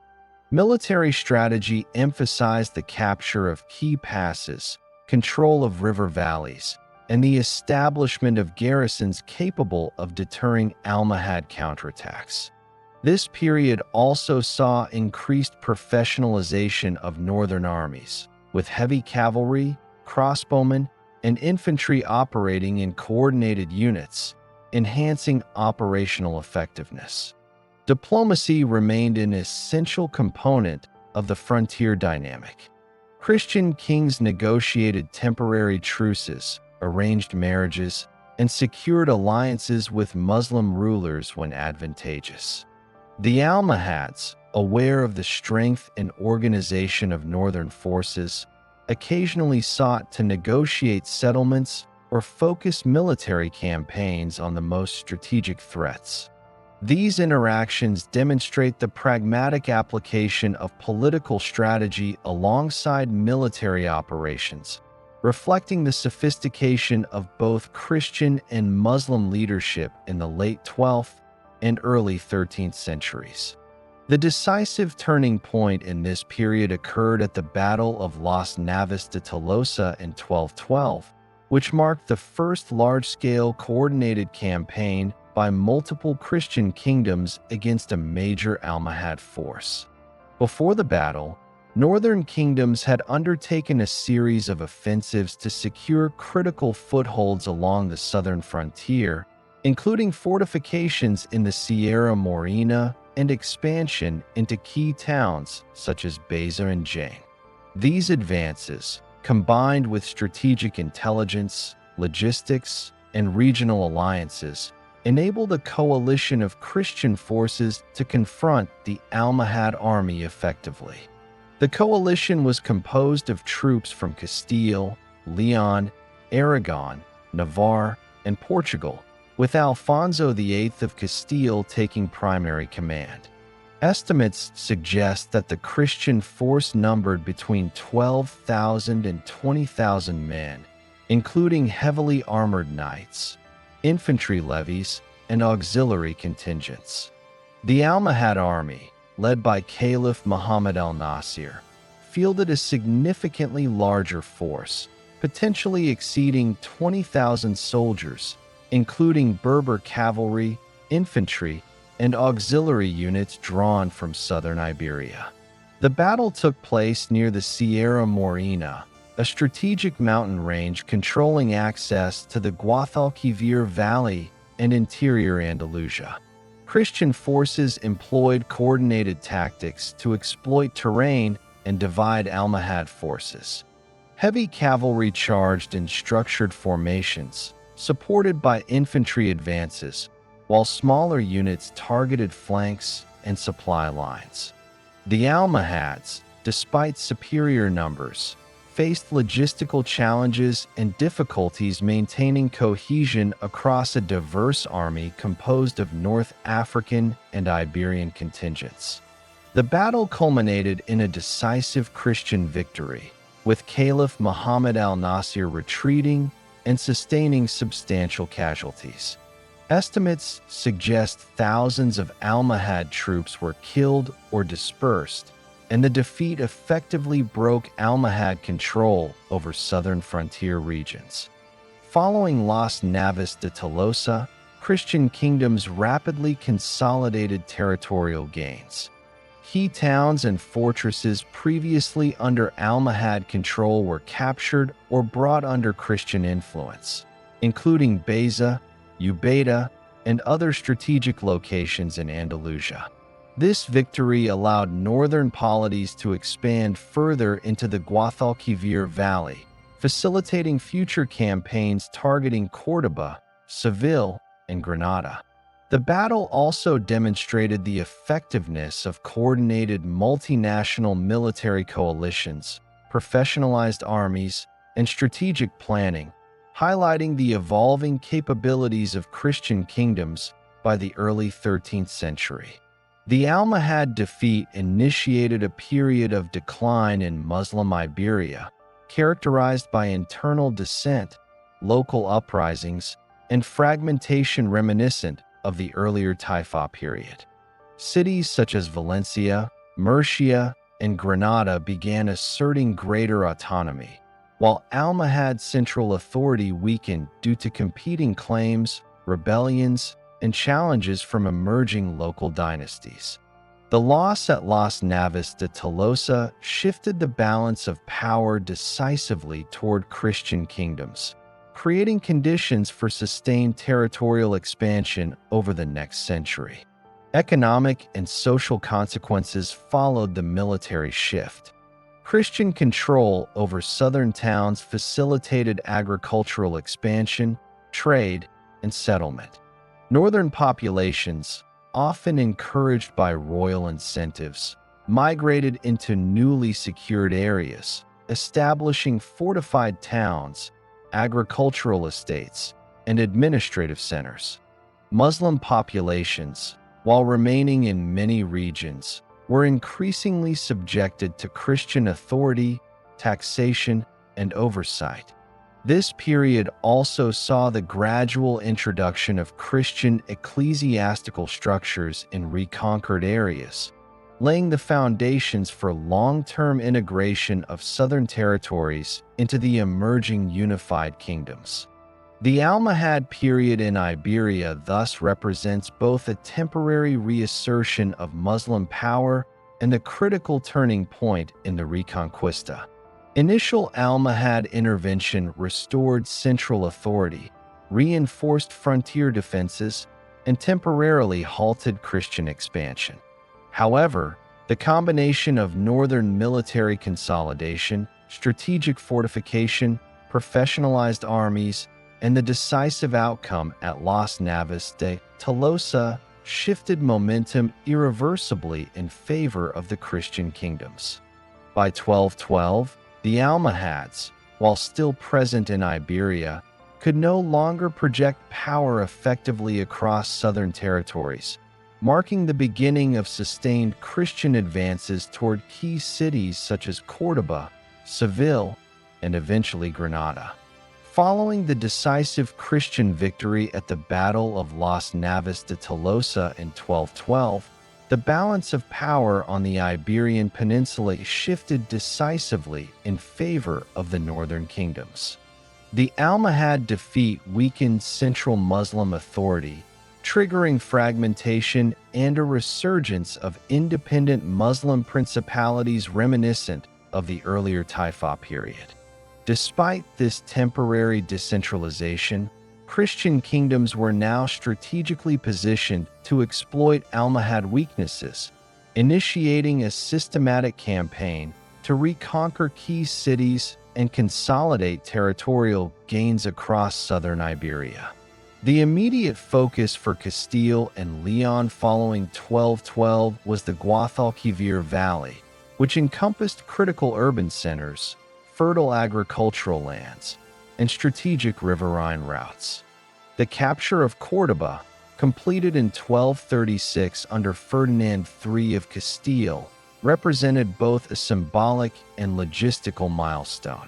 Military strategy emphasized the capture of key passes, control of river valleys, and the establishment of garrisons capable of deterring Almohad counterattacks. This period also saw increased professionalization of northern armies, with heavy cavalry, crossbowmen, and infantry operating in coordinated units, enhancing operational effectiveness. Diplomacy remained an essential component of the frontier dynamic. Christian kings negotiated temporary truces, arranged marriages, and secured alliances with Muslim rulers when advantageous. The Almohads, aware of the strength and organization of northern forces, occasionally sought to negotiate settlements or focus military campaigns on the most strategic threats. These interactions demonstrate the pragmatic application of political strategy alongside military operations, reflecting the sophistication of both Christian and Muslim leadership in the late 12th and early 13th centuries. The decisive turning point in this period occurred at the Battle of Las Navas de Tolosa in 1212, which marked the first large-scale coordinated campaign by multiple Christian kingdoms against a major Almohad force. Before the battle, northern kingdoms had undertaken a series of offensives to secure critical footholds along the southern frontier, including fortifications in the Sierra Morena and expansion into key towns such as Baeza and Jaén. These advances, combined with strategic intelligence, logistics, and regional alliances, enabled a coalition of Christian forces to confront the Almohad army effectively. The coalition was composed of troops from Castile, León, Aragon, Navarre, and Portugal, with Alfonso VIII of Castile taking primary command. Estimates suggest that the Christian force numbered between 12,000 and 20,000 men, including heavily armored knights, infantry levies, and auxiliary contingents. The Almohad army, led by Caliph Muhammad al-Nasir, fielded a significantly larger force, potentially exceeding 20,000 soldiers, including Berber cavalry, infantry, and auxiliary units drawn from southern Iberia. The battle took place near the Sierra Morena, a strategic mountain range controlling access to the Guadalquivir Valley and interior Andalusia. Christian forces employed coordinated tactics to exploit terrain and divide Almohad forces. Heavy cavalry charged in structured formations, supported by infantry advances, while smaller units targeted flanks and supply lines. The Almohads, despite superior numbers, faced logistical challenges and difficulties maintaining cohesion across a diverse army composed of North African and Iberian contingents. The battle culminated in a decisive Christian victory, with Caliph Muhammad al-Nasir retreating and sustaining substantial casualties. Estimates suggest thousands of Almohad troops were killed or dispersed, and the defeat effectively broke Almohad control over southern frontier regions. Following Las Navas de Tolosa, Christian kingdoms rapidly consolidated territorial gains. Key towns and fortresses previously under Almohad control were captured or brought under Christian influence, including Baeza, Ubeda, and other strategic locations in Andalusia. This victory allowed northern polities to expand further into the Guadalquivir Valley, facilitating future campaigns targeting Córdoba, Seville, and Granada. The battle also demonstrated the effectiveness of coordinated multinational military coalitions, professionalized armies, and strategic planning, highlighting the evolving capabilities of Christian kingdoms by the early 13th century. The Almohad defeat initiated a period of decline in Muslim Iberia, characterized by internal dissent, local uprisings, and fragmentation reminiscent of the earlier Taifa period. Cities such as Valencia, Murcia and Granada began asserting greater autonomy, while Almohad central authority weakened due to competing claims, rebellions, and challenges from emerging local dynasties. The loss at Las Navas de Tolosa shifted the balance of power decisively toward Christian kingdoms, creating conditions for sustained territorial expansion over the next century. Economic and social consequences followed the military shift. Christian control over southern towns facilitated agricultural expansion, trade, and settlement. Northern populations, often encouraged by royal incentives, migrated into newly secured areas, establishing fortified towns, agricultural estates, and administrative centers. Muslim populations, while remaining in many regions, were increasingly subjected to Christian authority, taxation, and oversight. This period also saw the gradual introduction of Christian ecclesiastical structures in reconquered areas, laying the foundations for long-term integration of southern territories into the emerging unified kingdoms. The Almohad period in Iberia thus represents both a temporary reassertion of Muslim power and a critical turning point in the Reconquista. Initial Almohad intervention restored central authority, reinforced frontier defenses, and temporarily halted Christian expansion. However, the combination of northern military consolidation, strategic fortification, professionalized armies, and the decisive outcome at Las Navas de Tolosa shifted momentum irreversibly in favor of the Christian kingdoms. By 1212, the Almohads, while still present in Iberia, could no longer project power effectively across southern territories, marking the beginning of sustained Christian advances toward key cities such as Córdoba, Seville, and eventually Granada. Following the decisive Christian victory at the Battle of Las Navas de Tolosa in 1212, the balance of power on the Iberian Peninsula shifted decisively in favor of the northern kingdoms. The Almohad defeat weakened central Muslim authority, triggering fragmentation and a resurgence of independent Muslim principalities reminiscent of the earlier Taifa period. Despite this temporary decentralization, Christian kingdoms were now strategically positioned to exploit Almohad weaknesses, initiating a systematic campaign to reconquer key cities and consolidate territorial gains across southern Iberia. The immediate focus for Castile and León following 1212 was the Guadalquivir Valley, which encompassed critical urban centers, fertile agricultural lands, and strategic riverine routes. The capture of Córdoba, completed in 1236 under Ferdinand III of Castile, represented both a symbolic and logistical milestone.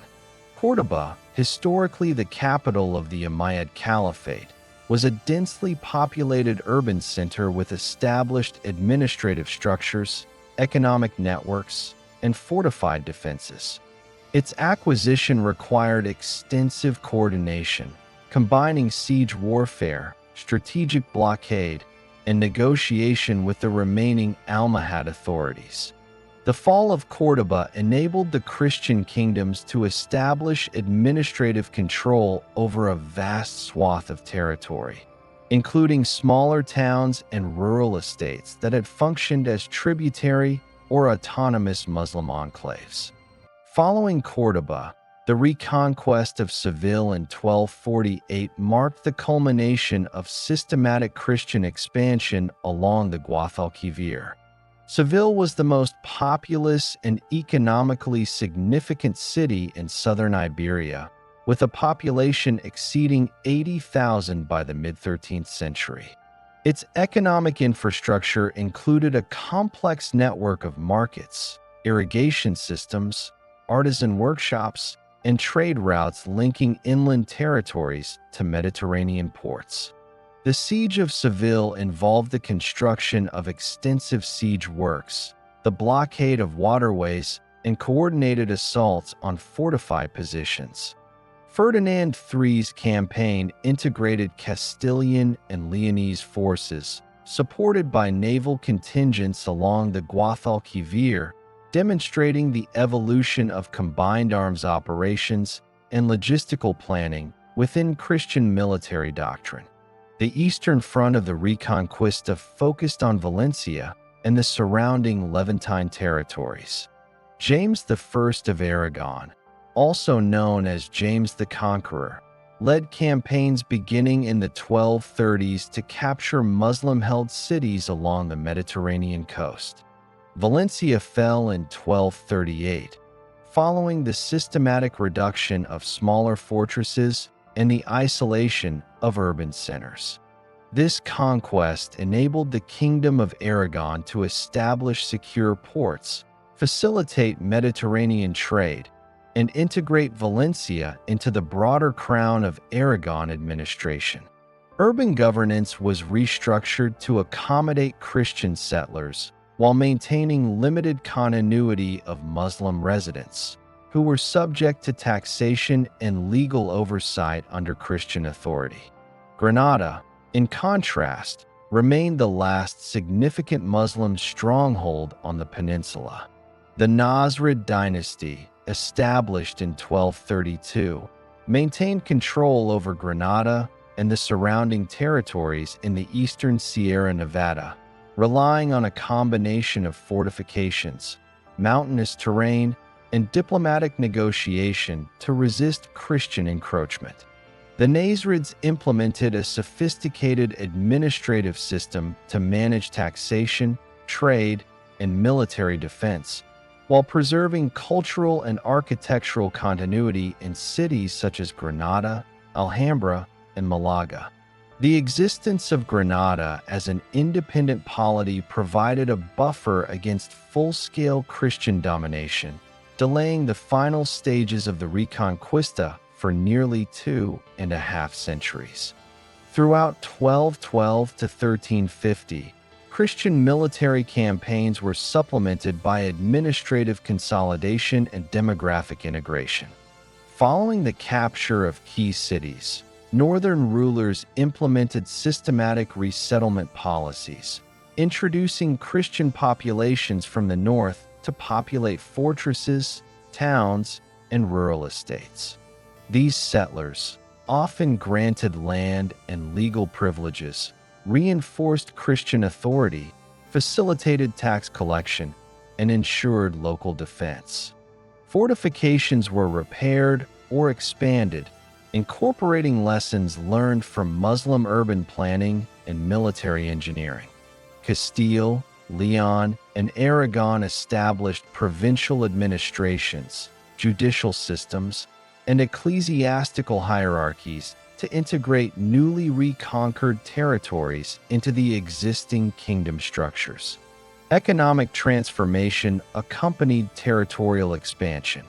Córdoba, historically the capital of the Umayyad Caliphate, was a densely populated urban center with established administrative structures, economic networks, and fortified defenses. Its acquisition required extensive coordination, combining siege warfare, strategic blockade, and negotiation with the remaining Almohad authorities. The fall of Córdoba enabled the Christian kingdoms to establish administrative control over a vast swath of territory, including smaller towns and rural estates that had functioned as tributary or autonomous Muslim enclaves. Following Córdoba, the reconquest of Seville in 1248 marked the culmination of systematic Christian expansion along the Guadalquivir. Seville was the most populous and economically significant city in southern Iberia, with a population exceeding 80,000 by the mid-13th century. Its economic infrastructure included a complex network of markets, irrigation systems, artisan workshops, and trade routes linking inland territories to Mediterranean ports. The siege of Seville involved the construction of extensive siege works, the blockade of waterways, and coordinated assaults on fortified positions. Ferdinand III's campaign integrated Castilian and Leonese forces, supported by naval contingents along the Guadalquivir, demonstrating the evolution of combined arms operations and logistical planning within Christian military doctrine. The eastern front of the Reconquista focused on Valencia and the surrounding Levantine territories. James I of Aragon, also known as James the Conqueror, led campaigns beginning in the 1230s to capture Muslim-held cities along the Mediterranean coast. Valencia fell in 1238, following the systematic reduction of smaller fortresses and the isolation of urban centers. This conquest enabled the Kingdom of Aragon to establish secure ports, facilitate Mediterranean trade, and integrate Valencia into the broader Crown of Aragon administration. Urban governance was restructured to accommodate Christian settlers while maintaining limited continuity of Muslim residents, who were subject to taxation and legal oversight under Christian authority. Granada, in contrast, remained the last significant Muslim stronghold on the peninsula. The Nasrid dynasty, established in 1232, maintained control over Granada and the surrounding territories in the eastern Sierra Nevada, relying on a combination of fortifications, mountainous terrain, and diplomatic negotiation to resist Christian encroachment. The Nasrids implemented a sophisticated administrative system to manage taxation, trade, and military defense, while preserving cultural and architectural continuity in cities such as Granada, Alhambra, and Malaga. The existence of Granada as an independent polity provided a buffer against full-scale Christian domination, delaying the final stages of the Reconquista for nearly 2.5 centuries. Throughout 1212 to 1350, Christian military campaigns were supplemented by administrative consolidation and demographic integration. Following the capture of key cities, northern rulers implemented systematic resettlement policies, introducing Christian populations from the north to populate fortresses, towns, and rural estates. These settlers, often granted land and legal privileges, reinforced Christian authority, facilitated tax collection, and ensured local defense. Fortifications were repaired or expanded, incorporating lessons learned from Muslim urban planning and military engineering. Castile, León, and Aragon established provincial administrations, judicial systems, and ecclesiastical hierarchies to integrate newly reconquered territories into the existing kingdom structures. Economic transformation accompanied territorial expansion.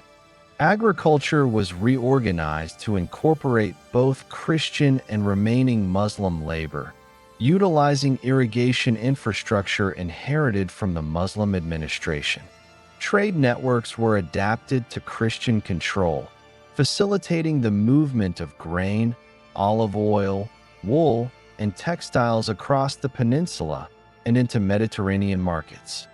Agriculture was reorganized to incorporate both Christian and remaining Muslim labor, utilizing irrigation infrastructure inherited from the Muslim administration. Trade networks were adapted to Christian control, facilitating the movement of grain, olive oil, wool, and textiles across the peninsula and into Mediterranean markets.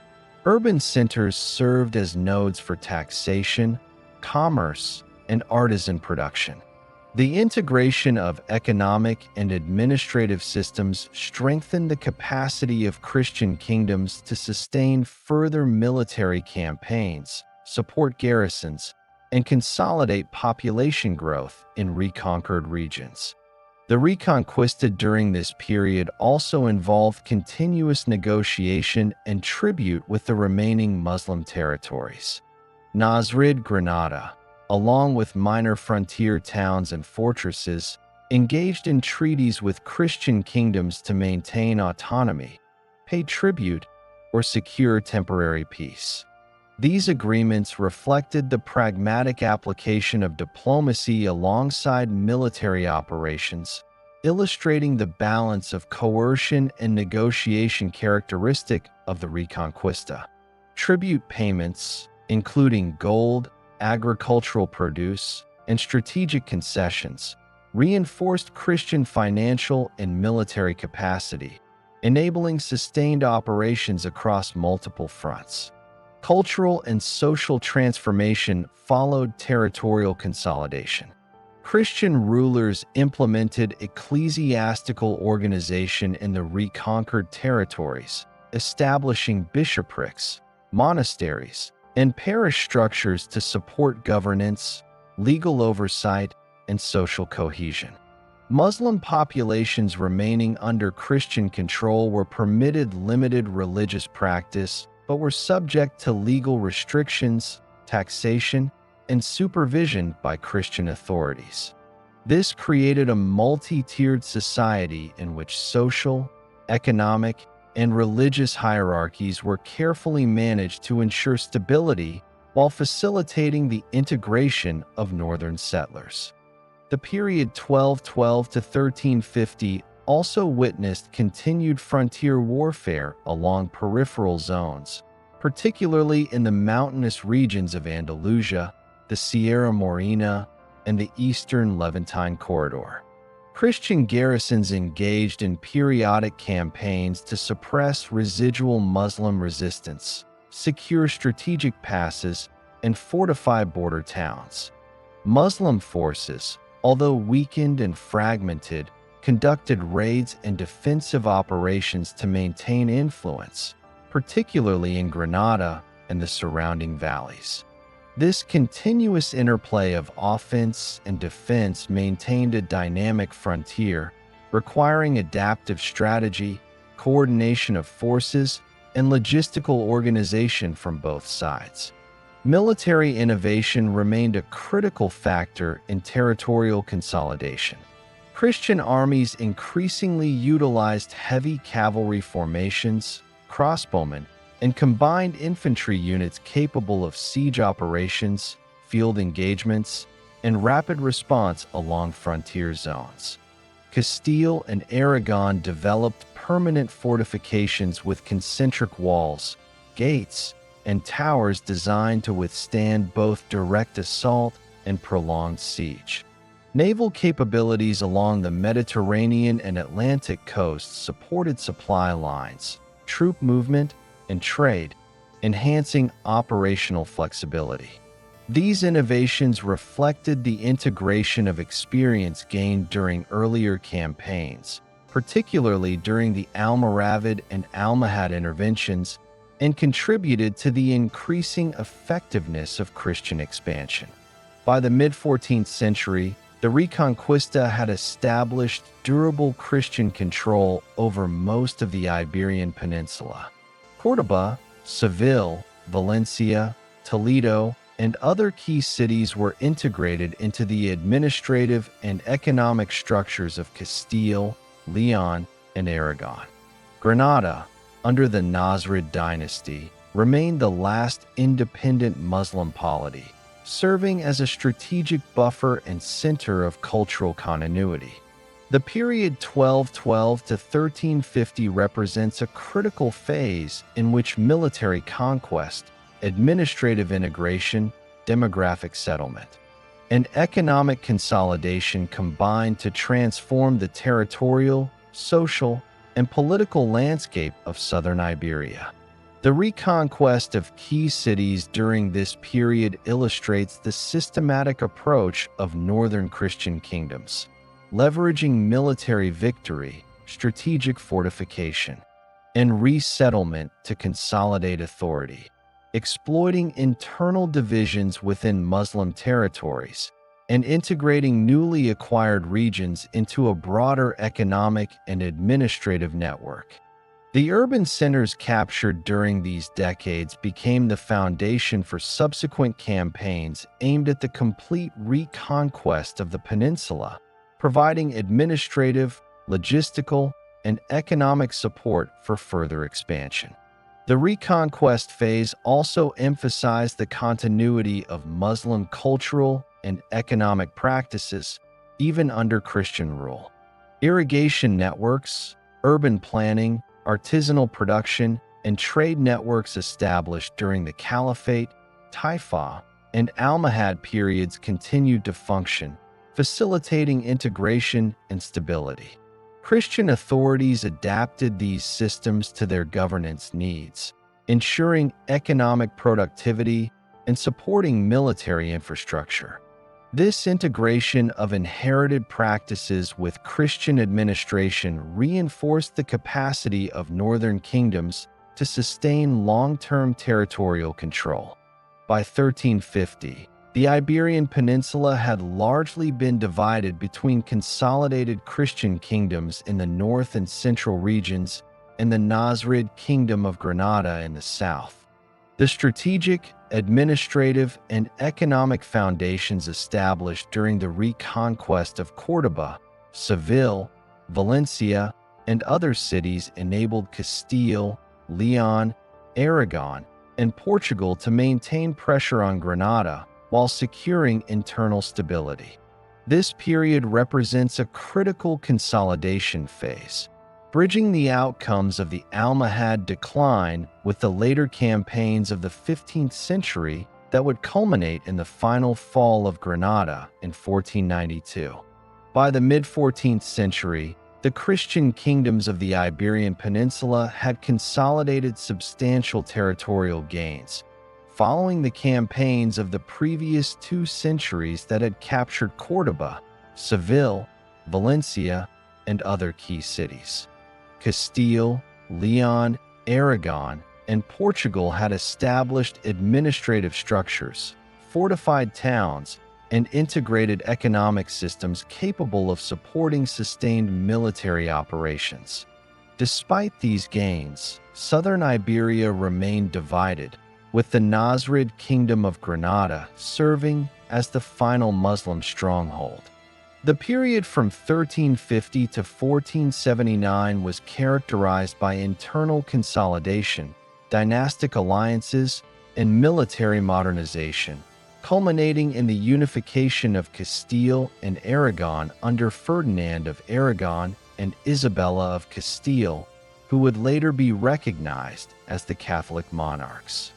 Urban centers served as nodes for taxation, commerce, and artisan production. The integration of economic and administrative systems strengthened the capacity of Christian kingdoms to sustain further military campaigns, support garrisons, and consolidate population growth in reconquered regions. The Reconquista during this period also involved continuous negotiation and tribute with the remaining Muslim territories. Nasrid Granada, along with minor frontier towns and fortresses, engaged in treaties with Christian kingdoms to maintain autonomy, pay tribute, or secure temporary peace. These agreements reflected the pragmatic application of diplomacy alongside military operations, illustrating the balance of coercion and negotiation characteristic of the Reconquista. Tribute payments, including gold, agricultural produce, and strategic concessions, reinforced Christian financial and military capacity, enabling sustained operations across multiple fronts. Cultural and social transformation followed territorial consolidation. Christian rulers implemented ecclesiastical organization in the reconquered territories, establishing bishoprics, monasteries, and parish structures to support governance, legal oversight, and social cohesion. Muslim populations remaining under Christian control were permitted limited religious practice, but were subject to legal restrictions, taxation, and supervision by Christian authorities. This created a multi-tiered society in which social, economic, and religious hierarchies were carefully managed to ensure stability while facilitating the integration of northern settlers. The period 1212 to 1350 also witnessed continued frontier warfare along peripheral zones, particularly in the mountainous regions of Andalusia, the Sierra Morena, and the eastern Levantine corridor. Christian garrisons engaged in periodic campaigns to suppress residual Muslim resistance, secure strategic passes, and fortify border towns. Muslim forces, although weakened and fragmented, conducted raids and defensive operations to maintain influence, particularly in Granada and the surrounding valleys. This continuous interplay of offense and defense maintained a dynamic frontier, requiring adaptive strategy, coordination of forces, and logistical organization from both sides. Military innovation remained a critical factor in territorial consolidation. Christian armies increasingly utilized heavy cavalry formations, crossbowmen, and combined infantry units capable of siege operations, field engagements, and rapid response along frontier zones. Castile and Aragon developed permanent fortifications with concentric walls, gates, and towers designed to withstand both direct assault and prolonged siege. Naval capabilities along the Mediterranean and Atlantic coasts supported supply lines, troop movement, and trade, enhancing operational flexibility. These innovations reflected the integration of experience gained during earlier campaigns, particularly during the Almoravid and Almohad interventions, and contributed to the increasing effectiveness of Christian expansion. By the mid-14th century, the Reconquista had established durable Christian control over most of the Iberian Peninsula. Córdoba, Seville, Valencia, Toledo, and other key cities were integrated into the administrative and economic structures of Castile, León, and Aragon. Granada, under the Nasrid dynasty, remained the last independent Muslim polity, serving as a strategic buffer and center of cultural continuity. The period 1212 to 1350 represents a critical phase in which military conquest, administrative integration, demographic settlement, and economic consolidation combined to transform the territorial, social, and political landscape of southern Iberia. The reconquest of key cities during this period illustrates the systematic approach of northern Christian kingdoms, leveraging military victory, strategic fortification, and resettlement to consolidate authority, exploiting internal divisions within Muslim territories, and integrating newly acquired regions into a broader economic and administrative network. The urban centers captured during these decades became the foundation for subsequent campaigns aimed at the complete reconquest of the peninsula, providing administrative, logistical, and economic support for further expansion. The Reconquest phase also emphasized the continuity of Muslim cultural and economic practices, even under Christian rule. Irrigation networks, urban planning, artisanal production, and trade networks established during the Caliphate, Taifa, and Almohad periods continued to function, facilitating integration and stability. Christian authorities adapted these systems to their governance needs, ensuring economic productivity and supporting military infrastructure. This integration of inherited practices with Christian administration reinforced the capacity of northern kingdoms to sustain long-term territorial control. By 1350, the Iberian Peninsula had largely been divided between consolidated Christian kingdoms in the north and central regions and the Nasrid Kingdom of Granada in the south. The strategic, administrative, and economic foundations established during the Reconquest of Córdoba, Seville, Valencia, and other cities enabled Castile, León, Aragon, and Portugal to maintain pressure on Granada while securing internal stability. This period represents a critical consolidation phase, bridging the outcomes of the Almohad decline with the later campaigns of the 15th century that would culminate in the final fall of Granada in 1492. By the mid-14th century, the Christian kingdoms of the Iberian Peninsula had consolidated substantial territorial gains, following the campaigns of the previous 2 centuries that had captured Córdoba, Seville, Valencia, and other key cities. Castile, León, Aragon, and Portugal had established administrative structures, fortified towns, and integrated economic systems capable of supporting sustained military operations. Despite these gains, southern Iberia remained divided, with the Nasrid Kingdom of Granada serving as the final Muslim stronghold. The period from 1350 to 1479 was characterized by internal consolidation, dynastic alliances, and military modernization, culminating in the unification of Castile and Aragon under Ferdinand of Aragon and Isabella of Castile, who would later be recognized as the Catholic Monarchs.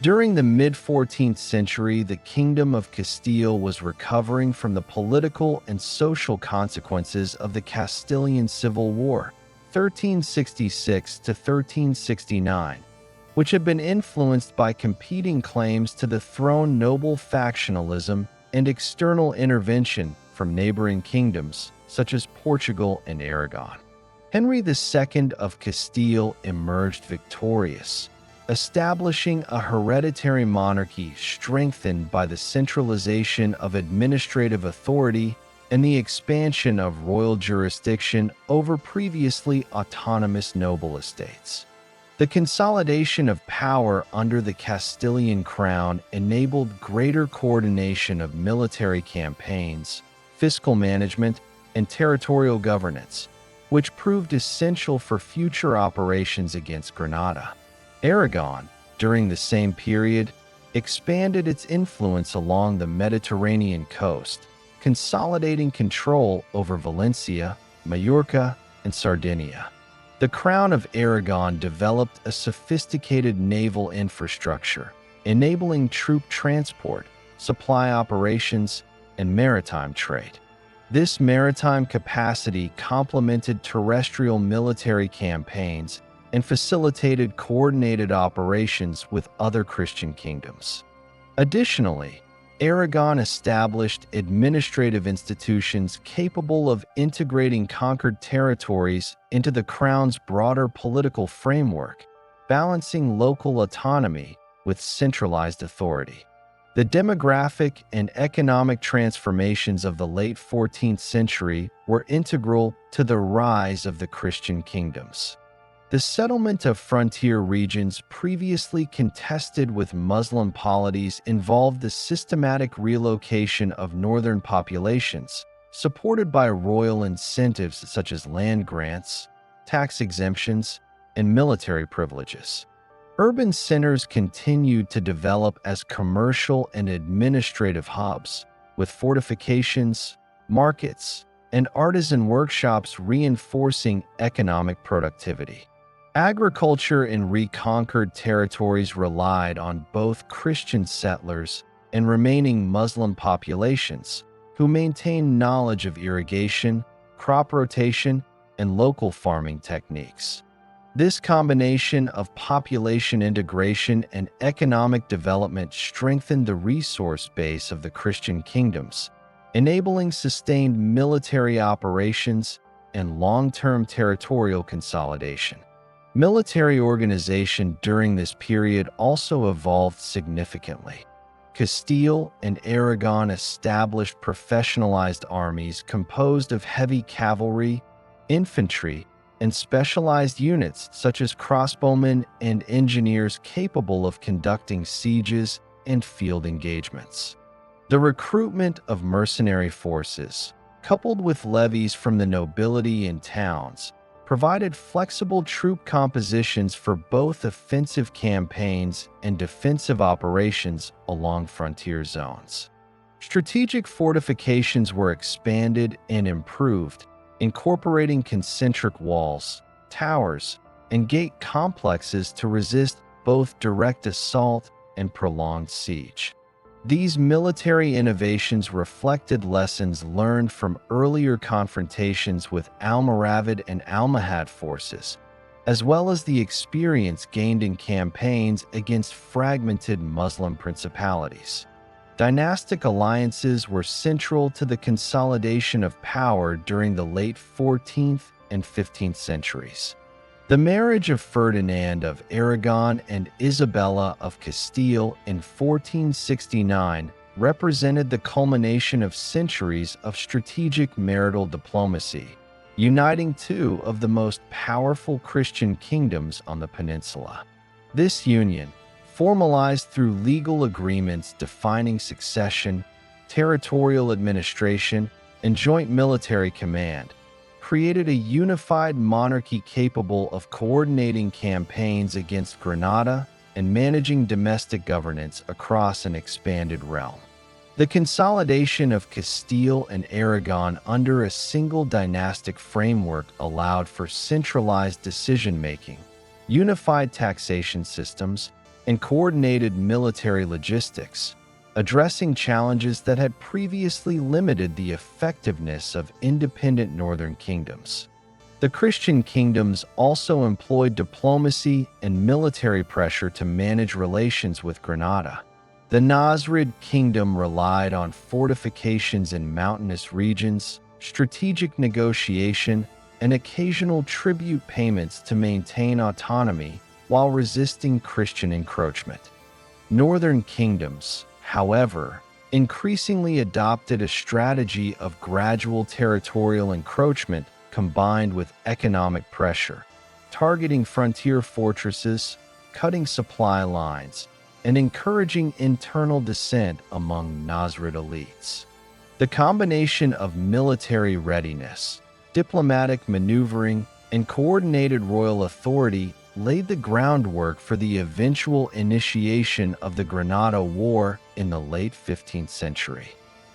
During the mid-14th century, the Kingdom of Castile was recovering from the political and social consequences of the Castilian Civil War, 1366 to 1369, which had been influenced by competing claims to the throne, noble factionalism, and external intervention from neighboring kingdoms such as Portugal and Aragon. Henry II of Castile emerged victorious, establishing a hereditary monarchy strengthened by the centralization of administrative authority and the expansion of royal jurisdiction over previously autonomous noble estates. The consolidation of power under the Castilian crown enabled greater coordination of military campaigns, fiscal management, and territorial governance, which proved essential for future operations against Granada. Aragon, during the same period, expanded its influence along the Mediterranean coast, consolidating control over Valencia, Majorca, and Sardinia. The Crown of Aragon developed a sophisticated naval infrastructure, enabling troop transport, supply operations, and maritime trade. This maritime capacity complemented terrestrial military campaigns and facilitated coordinated operations with other Christian kingdoms. Additionally, Aragon established administrative institutions capable of integrating conquered territories into the crown's broader political framework, balancing local autonomy with centralized authority. The demographic and economic transformations of the late 14th century were integral to the rise of the Christian kingdoms. The settlement of frontier regions previously contested with Muslim polities involved the systematic relocation of northern populations, supported by royal incentives such as land grants, tax exemptions, and military privileges. Urban centers continued to develop as commercial and administrative hubs, with fortifications, markets, and artisan workshops reinforcing economic productivity. Agriculture in reconquered territories relied on both Christian settlers and remaining Muslim populations, who maintained knowledge of irrigation, crop rotation, and local farming techniques. This combination of population integration and economic development strengthened the resource base of the Christian kingdoms, enabling sustained military operations and long-term territorial consolidation. Military organization during this period also evolved significantly. Castile and Aragon established professionalized armies composed of heavy cavalry, infantry, and specialized units such as crossbowmen and engineers capable of conducting sieges and field engagements. The recruitment of mercenary forces, coupled with levies from the nobility and towns, provided flexible troop compositions for both offensive campaigns and defensive operations along frontier zones. Strategic fortifications were expanded and improved, incorporating concentric walls, towers, and gate complexes to resist both direct assault and prolonged siege. These military innovations reflected lessons learned from earlier confrontations with Almoravid and Almohad forces, as well as the experience gained in campaigns against fragmented Muslim principalities. Dynastic alliances were central to the consolidation of power during the late 14th and 15th centuries. The marriage of Ferdinand of Aragon and Isabella of Castile in 1469 represented the culmination of centuries of strategic marital diplomacy, uniting two of the most powerful Christian kingdoms on the peninsula. This union, formalized through legal agreements defining succession, territorial administration, and joint military command, created a unified monarchy capable of coordinating campaigns against Granada and managing domestic governance across an expanded realm. The consolidation of Castile and Aragon under a single dynastic framework allowed for centralized decision-making, unified taxation systems, and coordinated military logistics, addressing challenges that had previously limited the effectiveness of independent northern kingdoms. The Christian kingdoms also employed diplomacy and military pressure to manage relations with Granada. The Nasrid kingdom relied on fortifications in mountainous regions, strategic negotiation, and occasional tribute payments to maintain autonomy while resisting Christian encroachment. Northern kingdoms, however, increasingly adopted a strategy of gradual territorial encroachment combined with economic pressure, targeting frontier fortresses, cutting supply lines, and encouraging internal dissent among Nasrid elites. The combination of military readiness, diplomatic maneuvering, and coordinated royal authority laid the groundwork for the eventual initiation of the Granada War in the late 15th century.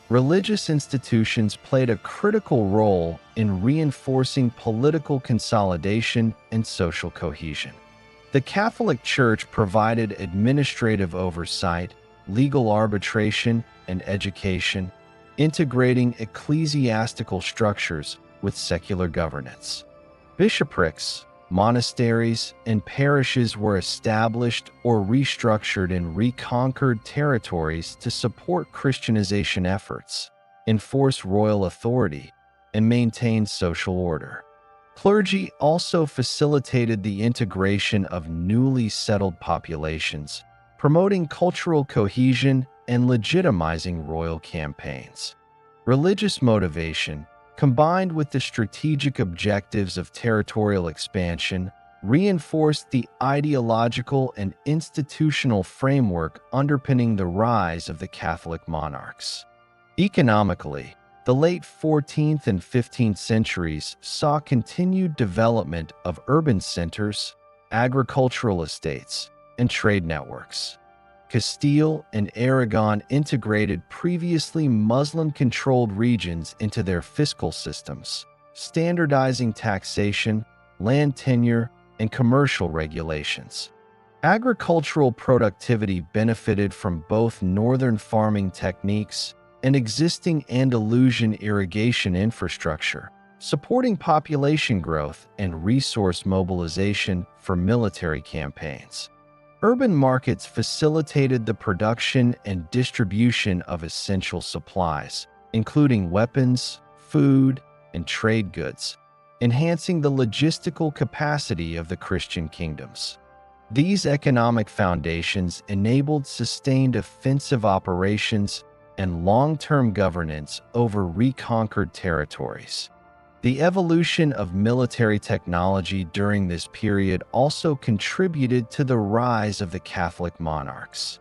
Religious institutions played a critical role in reinforcing political consolidation and social cohesion. The Catholic Church provided administrative oversight, legal arbitration, and education, integrating ecclesiastical structures with secular governance. Bishoprics, monasteries, and parishes were established or restructured in reconquered territories to support Christianization efforts, enforce royal authority, and maintain social order. Clergy also facilitated the integration of newly settled populations, promoting cultural cohesion and legitimizing royal campaigns. Religious motivation, combined with the strategic objectives of territorial expansion, reinforced the ideological and institutional framework underpinning the rise of the Catholic monarchs. Economically, the late 14th and 15th centuries saw continued development of urban centers, agricultural estates, and trade networks. Castile and Aragon integrated previously Muslim-controlled regions into their fiscal systems, standardizing taxation, land tenure, and commercial regulations. Agricultural productivity benefited from both northern farming techniques and existing Andalusian irrigation infrastructure, supporting population growth and resource mobilization for military campaigns. Urban markets facilitated the production and distribution of essential supplies, including weapons, food, and trade goods, enhancing the logistical capacity of the Christian kingdoms. These economic foundations enabled sustained offensive operations and long-term governance over reconquered territories. The evolution of military technology during this period also contributed to the rise of the Catholic monarchs.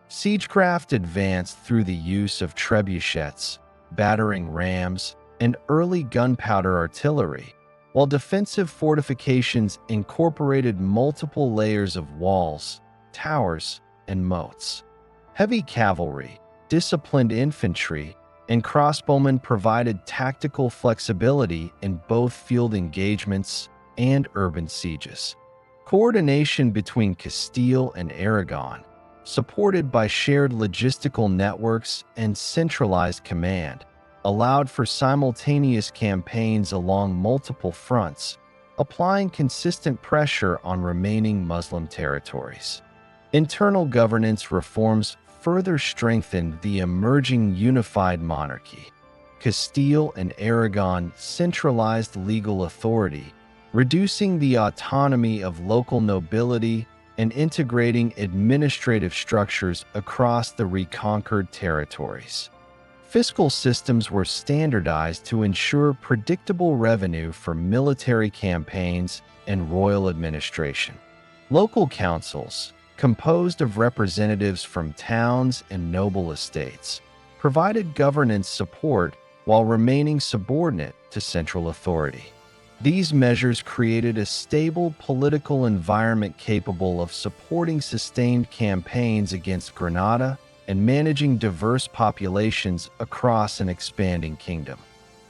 Siegecraft advanced through the use of trebuchets, battering rams, and early gunpowder artillery, while defensive fortifications incorporated multiple layers of walls, towers, and moats. Heavy cavalry, disciplined infantry, and crossbowmen provided tactical flexibility in both field engagements and urban sieges. Coordination between Castile and Aragon, supported by shared logistical networks and centralized command, allowed for simultaneous campaigns along multiple fronts, applying consistent pressure on remaining Muslim territories. Internal governance reforms further strengthened the emerging unified monarchy. Castile and Aragon centralized legal authority, reducing the autonomy of local nobility and integrating administrative structures across the reconquered territories. Fiscal systems were standardized to ensure predictable revenue for military campaigns and royal administration. Local councils, composed of representatives from towns and noble estates, provided governance support while remaining subordinate to central authority. These measures created a stable political environment capable of supporting sustained campaigns against Granada and managing diverse populations across an expanding kingdom.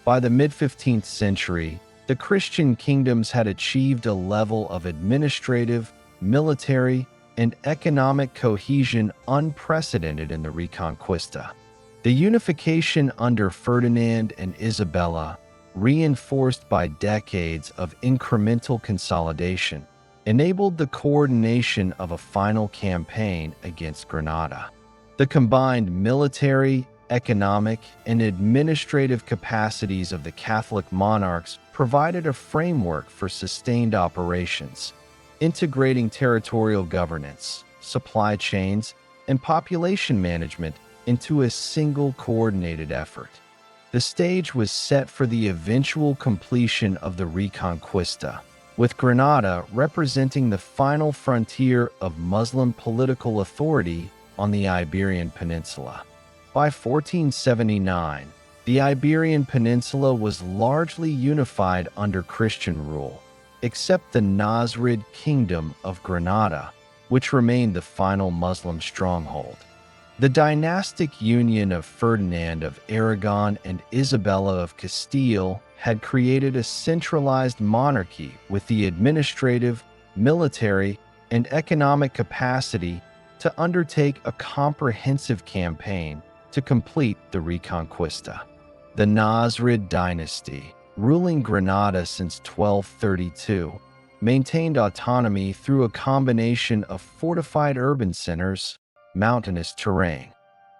By the mid-15th century, the Christian kingdoms had achieved a level of administrative, military, and economic cohesion unprecedented in the Reconquista. The unification under Ferdinand and Isabella, reinforced by decades of incremental consolidation, enabled the coordination of a final campaign against Granada. The combined military, economic, and administrative capacities of the Catholic monarchs provided a framework for sustained operations, integrating territorial governance, supply chains, and population management into a single coordinated effort. The stage was set for the eventual completion of the Reconquista, with Granada representing the final frontier of Muslim political authority on the Iberian Peninsula. By 1479, the Iberian Peninsula was largely unified under Christian rule, except the Nasrid Kingdom of Granada, which remained the final Muslim stronghold. The dynastic union of Ferdinand of Aragon and Isabella of Castile had created a centralized monarchy with the administrative, military, and economic capacity to undertake a comprehensive campaign to complete the Reconquista. The Nasrid dynasty, ruling Granada since 1232, maintained autonomy through a combination of fortified urban centers, mountainous terrain,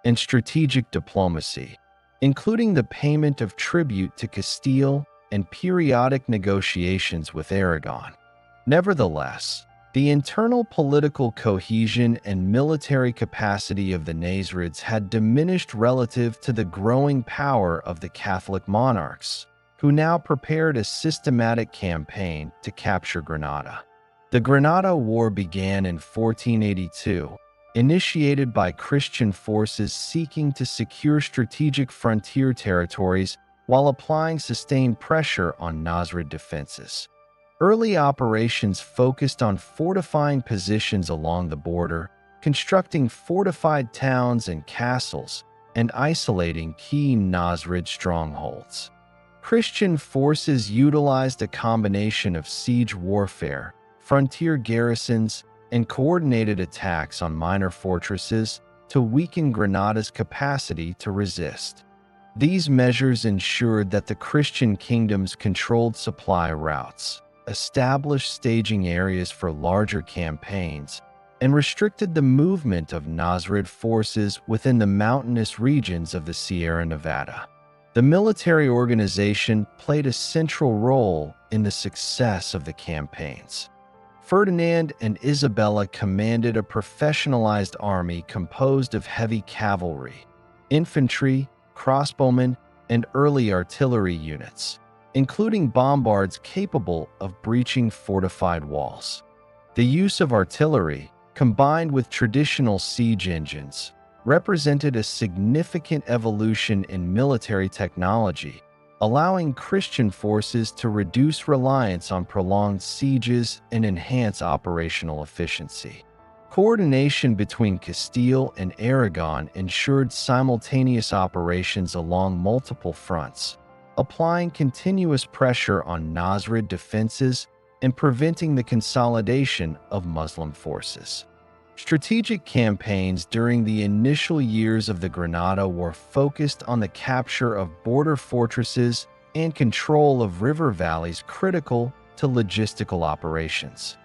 and strategic diplomacy, including the payment of tribute to Castile and periodic negotiations with Aragon. Nevertheless, the internal political cohesion and military capacity of the Nasrids had diminished relative to the growing power of the Catholic monarchs, who now prepared a systematic campaign to capture Granada. The Granada War began in 1482, initiated by Christian forces seeking to secure strategic frontier territories while applying sustained pressure on Nasrid defenses. Early operations focused on fortifying positions along the border, constructing fortified towns and castles, and isolating key Nasrid strongholds. Christian forces utilized a combination of siege warfare, frontier garrisons, and coordinated attacks on minor fortresses to weaken Granada's capacity to resist. These measures ensured that the Christian kingdoms controlled supply routes, established staging areas for larger campaigns, and restricted the movement of Nasrid forces within the mountainous regions of the Sierra Nevada. The military organization played a central role in the success of the campaigns. Ferdinand and Isabella commanded a professionalized army composed of heavy cavalry, infantry, crossbowmen, and early artillery units, including bombards capable of breaching fortified walls. The use of artillery, combined with traditional siege engines, represented a significant evolution in military technology, allowing Christian forces to reduce reliance on prolonged sieges and enhance operational efficiency. Coordination between Castile and Aragon ensured simultaneous operations along multiple fronts, applying continuous pressure on Nasrid defenses and preventing the consolidation of Muslim forces. Strategic campaigns during the initial years of the Granada war focused on the capture of border fortresses and control of river valleys critical to logistical operations.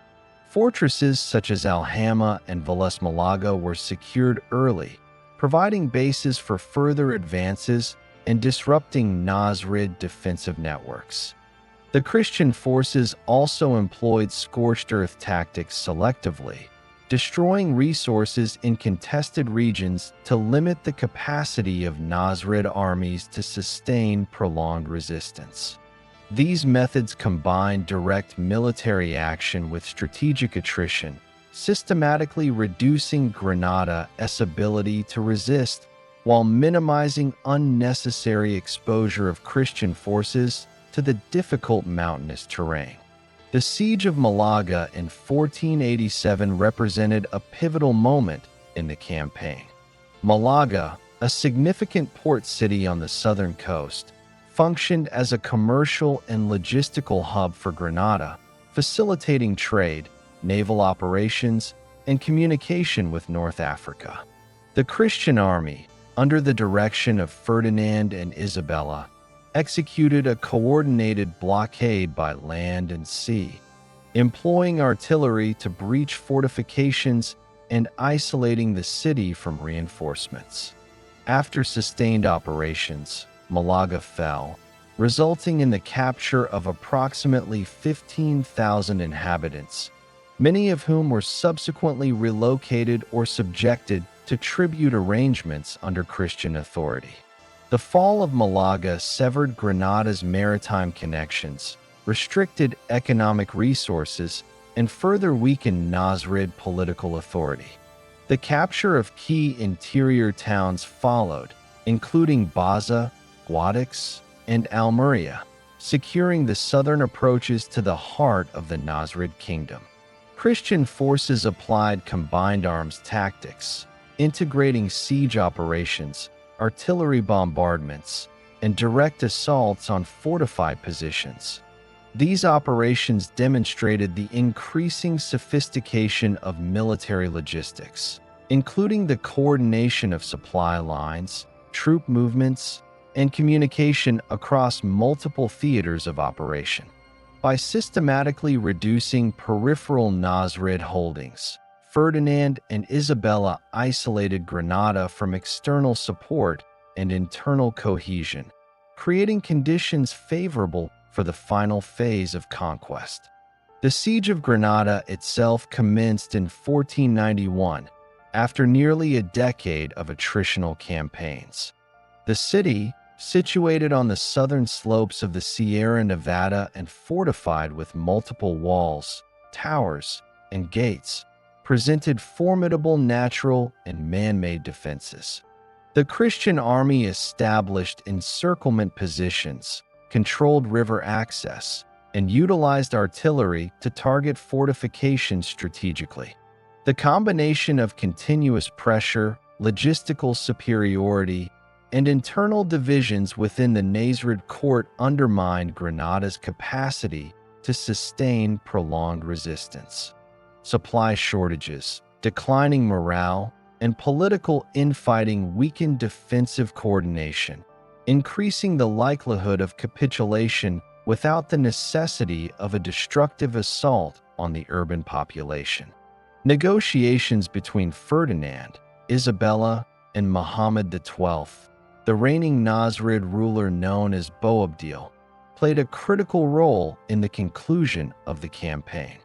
Fortresses such as Alhama and Valles Malaga were secured early, providing bases for further advances and disrupting Nasrid defensive networks. The Christian forces also employed scorched earth tactics selectively, destroying resources in contested regions to limit the capacity of Nasrid armies to sustain prolonged resistance. These methods combined direct military action with strategic attrition, systematically reducing Granada's ability to resist while minimizing unnecessary exposure of Christian forces to the difficult mountainous terrain. The Siege of Malaga in 1487 represented a pivotal moment in the campaign. Malaga, a significant port city on the southern coast, functioned as a commercial and logistical hub for Granada, facilitating trade, naval operations, and communication with North Africa. The Christian army, under the direction of Ferdinand and Isabella, executed a coordinated blockade by land and sea, employing artillery to breach fortifications and isolating the city from reinforcements. After sustained operations, Malaga fell, resulting in the capture of approximately 15,000 inhabitants, many of whom were subsequently relocated or subjected to tribute arrangements under Christian authority. The fall of Malaga severed Granada's maritime connections, restricted economic resources, and further weakened Nasrid political authority. The capture of key interior towns followed, including Baza, Guadix, and Almeria, securing the southern approaches to the heart of the Nasrid kingdom. Christian forces applied combined arms tactics, integrating siege operations, artillery bombardments, and direct assaults on fortified positions. These operations demonstrated the increasing sophistication of military logistics, including the coordination of supply lines, troop movements, and communication across multiple theaters of operation. By systematically reducing peripheral Nasrid holdings, Ferdinand and Isabella isolated Granada from external support and internal cohesion, creating conditions favorable for the final phase of conquest. The Siege of Granada itself commenced in 1491, after nearly a decade of attritional campaigns. The city, situated on the southern slopes of the Sierra Nevada and fortified with multiple walls, towers, and gates, presented formidable natural and man-made defenses. The Christian army established encirclement positions, controlled river access, and utilized artillery to target fortifications strategically. The combination of continuous pressure, logistical superiority, and internal divisions within the Nasrid court undermined Granada's capacity to sustain prolonged resistance. Supply shortages, declining morale, and political infighting weakened defensive coordination, increasing the likelihood of capitulation without the necessity of a destructive assault on the urban population. Negotiations between Ferdinand, Isabella, and Muhammad XII, the reigning Nasrid ruler known as Boabdil, played a critical role in the conclusion of the campaign.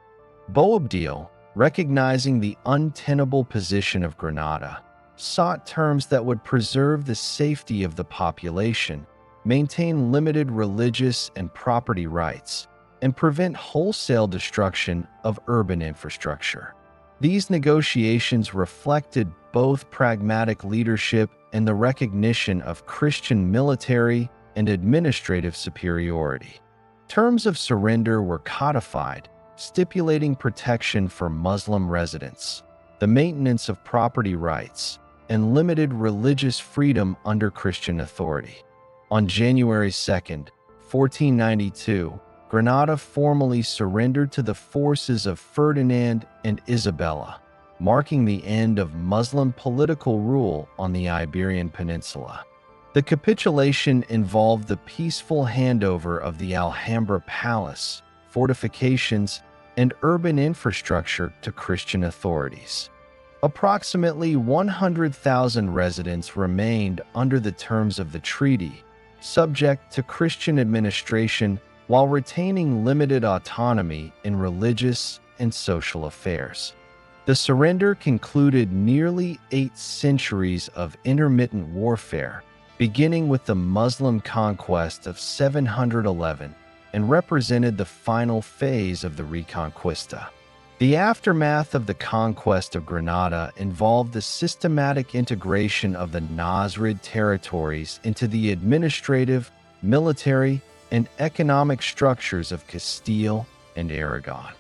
Boabdil, recognizing the untenable position of Granada, sought terms that would preserve the safety of the population, maintain limited religious and property rights, and prevent wholesale destruction of urban infrastructure. These negotiations reflected both pragmatic leadership and the recognition of Christian military and administrative superiority. Terms of surrender were codified, stipulating protection for Muslim residents, the maintenance of property rights, and limited religious freedom under Christian authority. On January 2, 1492, Granada formally surrendered to the forces of Ferdinand and Isabella, marking the end of Muslim political rule on the Iberian Peninsula. The capitulation involved the peaceful handover of the Alhambra Palace, fortifications, and urban infrastructure to Christian authorities. Approximately 100,000 residents remained under the terms of the treaty, subject to Christian administration while retaining limited autonomy in religious and social affairs. The surrender concluded nearly 8 centuries of intermittent warfare, beginning with the Muslim conquest of 711, and represented the final phase of the Reconquista. The aftermath of the conquest of Granada involved the systematic integration of the Nasrid territories into the administrative, military, and economic structures of Castile and Aragon.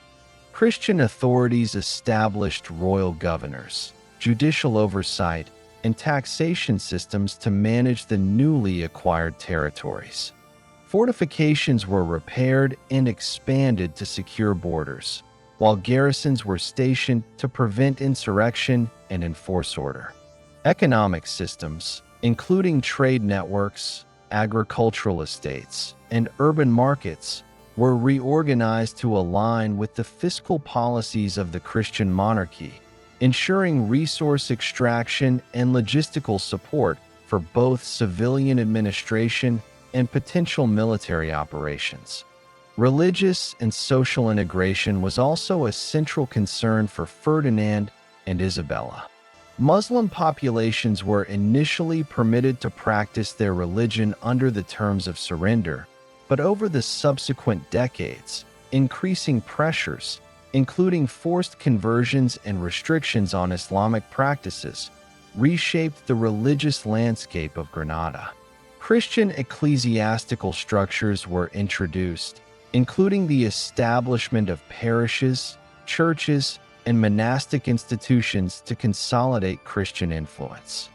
Christian authorities established royal governors, judicial oversight, and taxation systems to manage the newly acquired territories. Fortifications were repaired and expanded to secure borders, while garrisons were stationed to prevent insurrection and enforce order. Economic systems, including trade networks, agricultural estates, and urban markets, were reorganized to align with the fiscal policies of the Christian monarchy, ensuring resource extraction and logistical support for both civilian administration and potential military operations. Religious and social integration was also a central concern for Ferdinand and Isabella. Muslim populations were initially permitted to practice their religion under the terms of surrender, but over the subsequent decades, increasing pressures, including forced conversions and restrictions on Islamic practices, reshaped the religious landscape of Granada. Christian ecclesiastical structures were introduced, including the establishment of parishes, churches, and monastic institutions to consolidate Christian influence.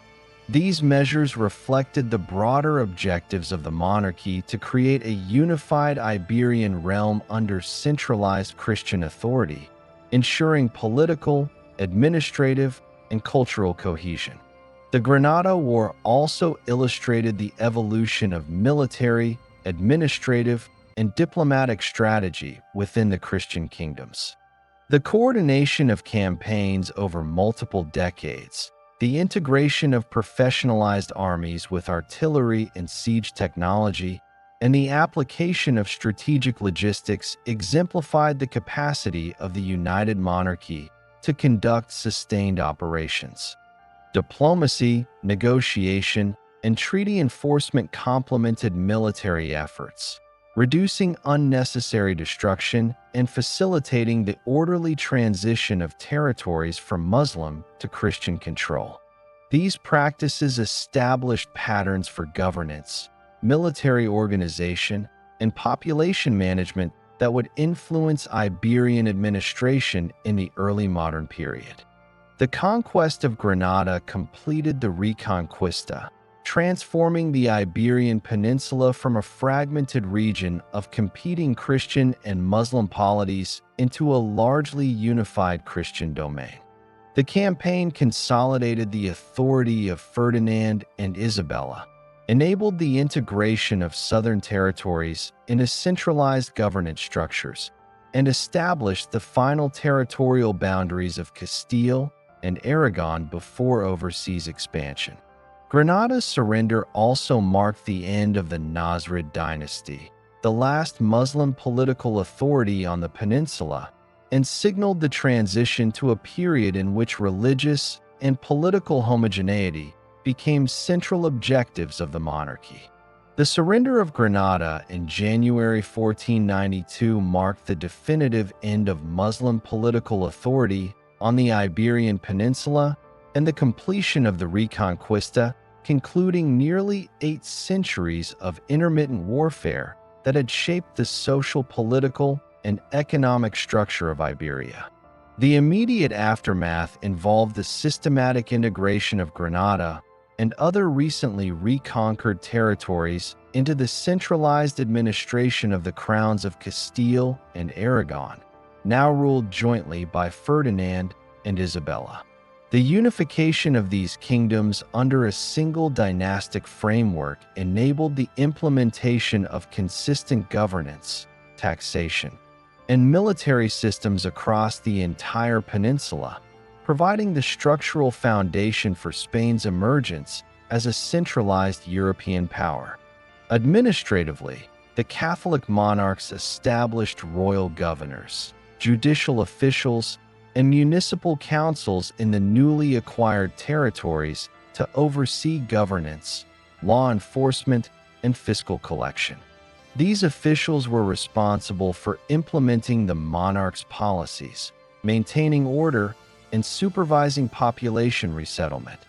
These measures reflected the broader objectives of the monarchy to create a unified Iberian realm under centralized Christian authority, ensuring political, administrative, and cultural cohesion. The Granada War also illustrated the evolution of military, administrative, and diplomatic strategy within the Christian kingdoms. The coordination of campaigns over multiple decades, the integration of professionalized armies with artillery and siege technology, and the application of strategic logistics exemplified the capacity of the united monarchy to conduct sustained operations. Diplomacy, negotiation, and treaty enforcement complemented military efforts, reducing unnecessary destruction and facilitating the orderly transition of territories from Muslim to Christian control. These practices established patterns for governance, military organization, and population management that would influence Iberian administration in the early modern period. The conquest of Granada completed the Reconquista, transforming the Iberian Peninsula from a fragmented region of competing Christian and Muslim polities into a largely unified Christian domain. The campaign consolidated the authority of Ferdinand and Isabella, enabled the integration of southern territories into centralized governance structures, and established the final territorial boundaries of Castile and Aragon before overseas expansion. Granada's surrender also marked the end of the Nasrid dynasty, the last Muslim political authority on the peninsula, and signaled the transition to a period in which religious and political homogeneity became central objectives of the monarchy. The surrender of Granada in January 1492 marked the definitive end of Muslim political authority on the Iberian Peninsula and the completion of the Reconquista, concluding nearly 8 centuries of intermittent warfare that had shaped the social, political, and economic structure of Iberia. The immediate aftermath involved the systematic integration of Granada and other recently reconquered territories into the centralized administration of the crowns of Castile and Aragon, now ruled jointly by Ferdinand and Isabella. The unification of these kingdoms under a single dynastic framework enabled the implementation of consistent governance, taxation, and military systems across the entire peninsula, providing the structural foundation for Spain's emergence as a centralized European power. Administratively, the Catholic monarchs established royal governors, judicial officials, and municipal councils in the newly acquired territories to oversee governance, law enforcement, and fiscal collection. These officials were responsible for implementing the monarch's policies, maintaining order, and supervising population resettlement.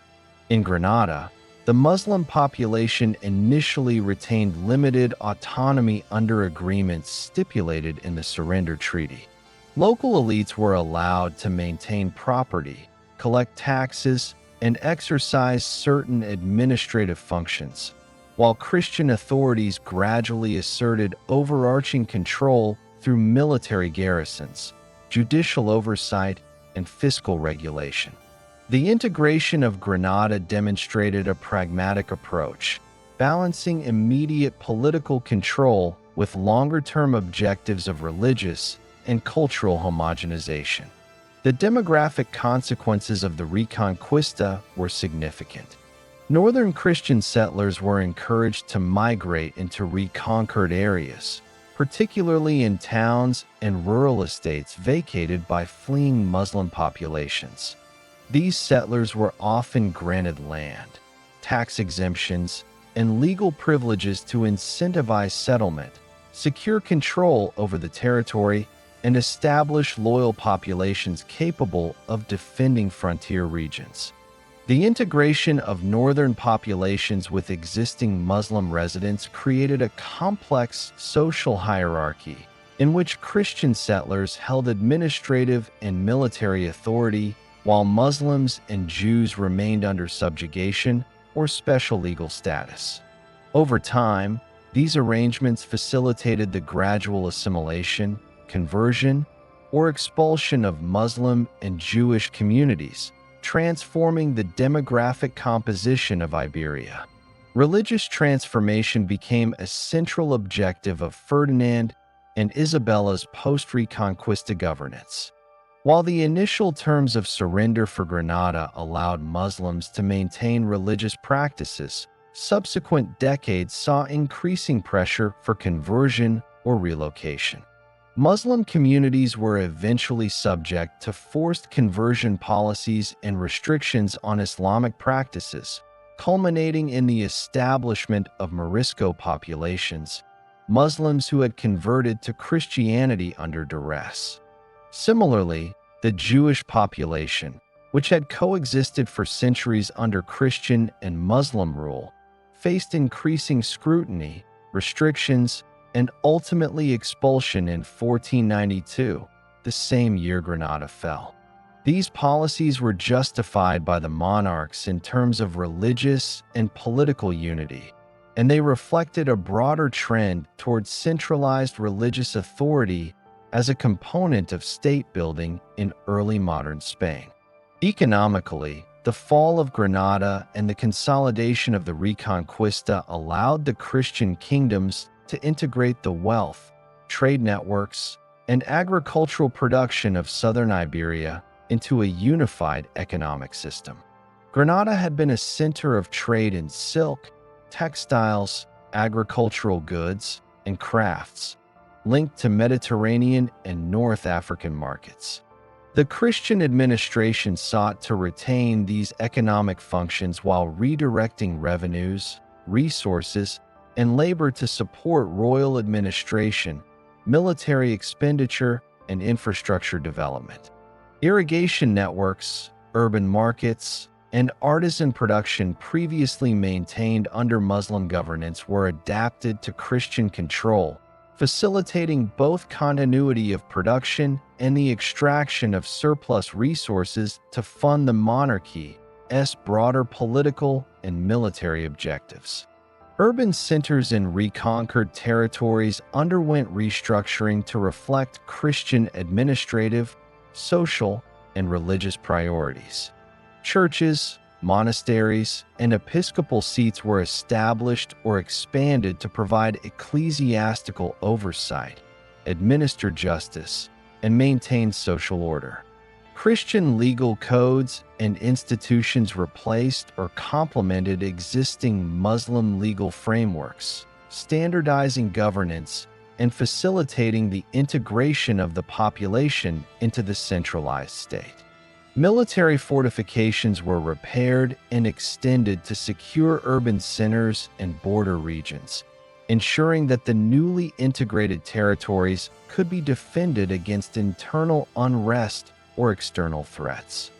In Granada, the Muslim population initially retained limited autonomy under agreements stipulated in the Surrender Treaty. Local elites were allowed to maintain property, collect taxes, and exercise certain administrative functions, while Christian authorities gradually asserted overarching control through military garrisons, judicial oversight, and fiscal regulation. The integration of Granada demonstrated a pragmatic approach, balancing immediate political control with longer-term objectives of religious and cultural homogenization. The demographic consequences of the Reconquista were significant. Northern Christian settlers were encouraged to migrate into reconquered areas, particularly in towns and rural estates vacated by fleeing Muslim populations. These settlers were often granted land, tax exemptions, and legal privileges to incentivize settlement, secure control over the territory, and establish loyal populations capable of defending frontier regions. The integration of northern populations with existing Muslim residents created a complex social hierarchy in which Christian settlers held administrative and military authority, while Muslims and Jews remained under subjugation or special legal status. Over time, these arrangements facilitated the gradual assimilation, conversion, or expulsion of Muslim and Jewish communities, transforming the demographic composition of Iberia. Religious transformation became a central objective of Ferdinand and Isabella's post-Reconquista governance. While the initial terms of surrender for Granada allowed Muslims to maintain religious practices, subsequent decades saw increasing pressure for conversion or relocation. Muslim communities were eventually subject to forced conversion policies and restrictions on Islamic practices, culminating in the establishment of Morisco populations, Muslims who had converted to Christianity under duress. Similarly, the Jewish population, which had coexisted for centuries under Christian and Muslim rule, faced increasing scrutiny, restrictions, and ultimately expulsion in 1492, the same year Granada fell. These policies were justified by the monarchs in terms of religious and political unity, and they reflected a broader trend towards centralized religious authority as a component of state building in early modern Spain. Economically, the fall of Granada and the consolidation of the Reconquista allowed the Christian kingdoms to integrate the wealth, trade networks, and agricultural production of southern Iberia into a unified economic system. Granada had been a center of trade in silk, textiles, agricultural goods, and crafts, linked to Mediterranean and North African markets. The Christian administration sought to retain these economic functions while redirecting revenues, resources, and labor to support royal administration, military expenditure, and infrastructure development. Irrigation networks, urban markets, and artisan production previously maintained under Muslim governance were adapted to Christian control, facilitating both continuity of production and the extraction of surplus resources to fund the monarchy's broader political and military objectives. Urban centers in reconquered territories underwent restructuring to reflect Christian administrative, social, and religious priorities. Churches, monasteries, and episcopal seats were established or expanded to provide ecclesiastical oversight, administer justice, and maintain social order. Christian legal codes and institutions replaced or complemented existing Muslim legal frameworks, standardizing governance and facilitating the integration of the population into the centralized state. Military fortifications were repaired and extended to secure urban centers and border regions, ensuring that the newly integrated territories could be defended against internal unrest or external threats.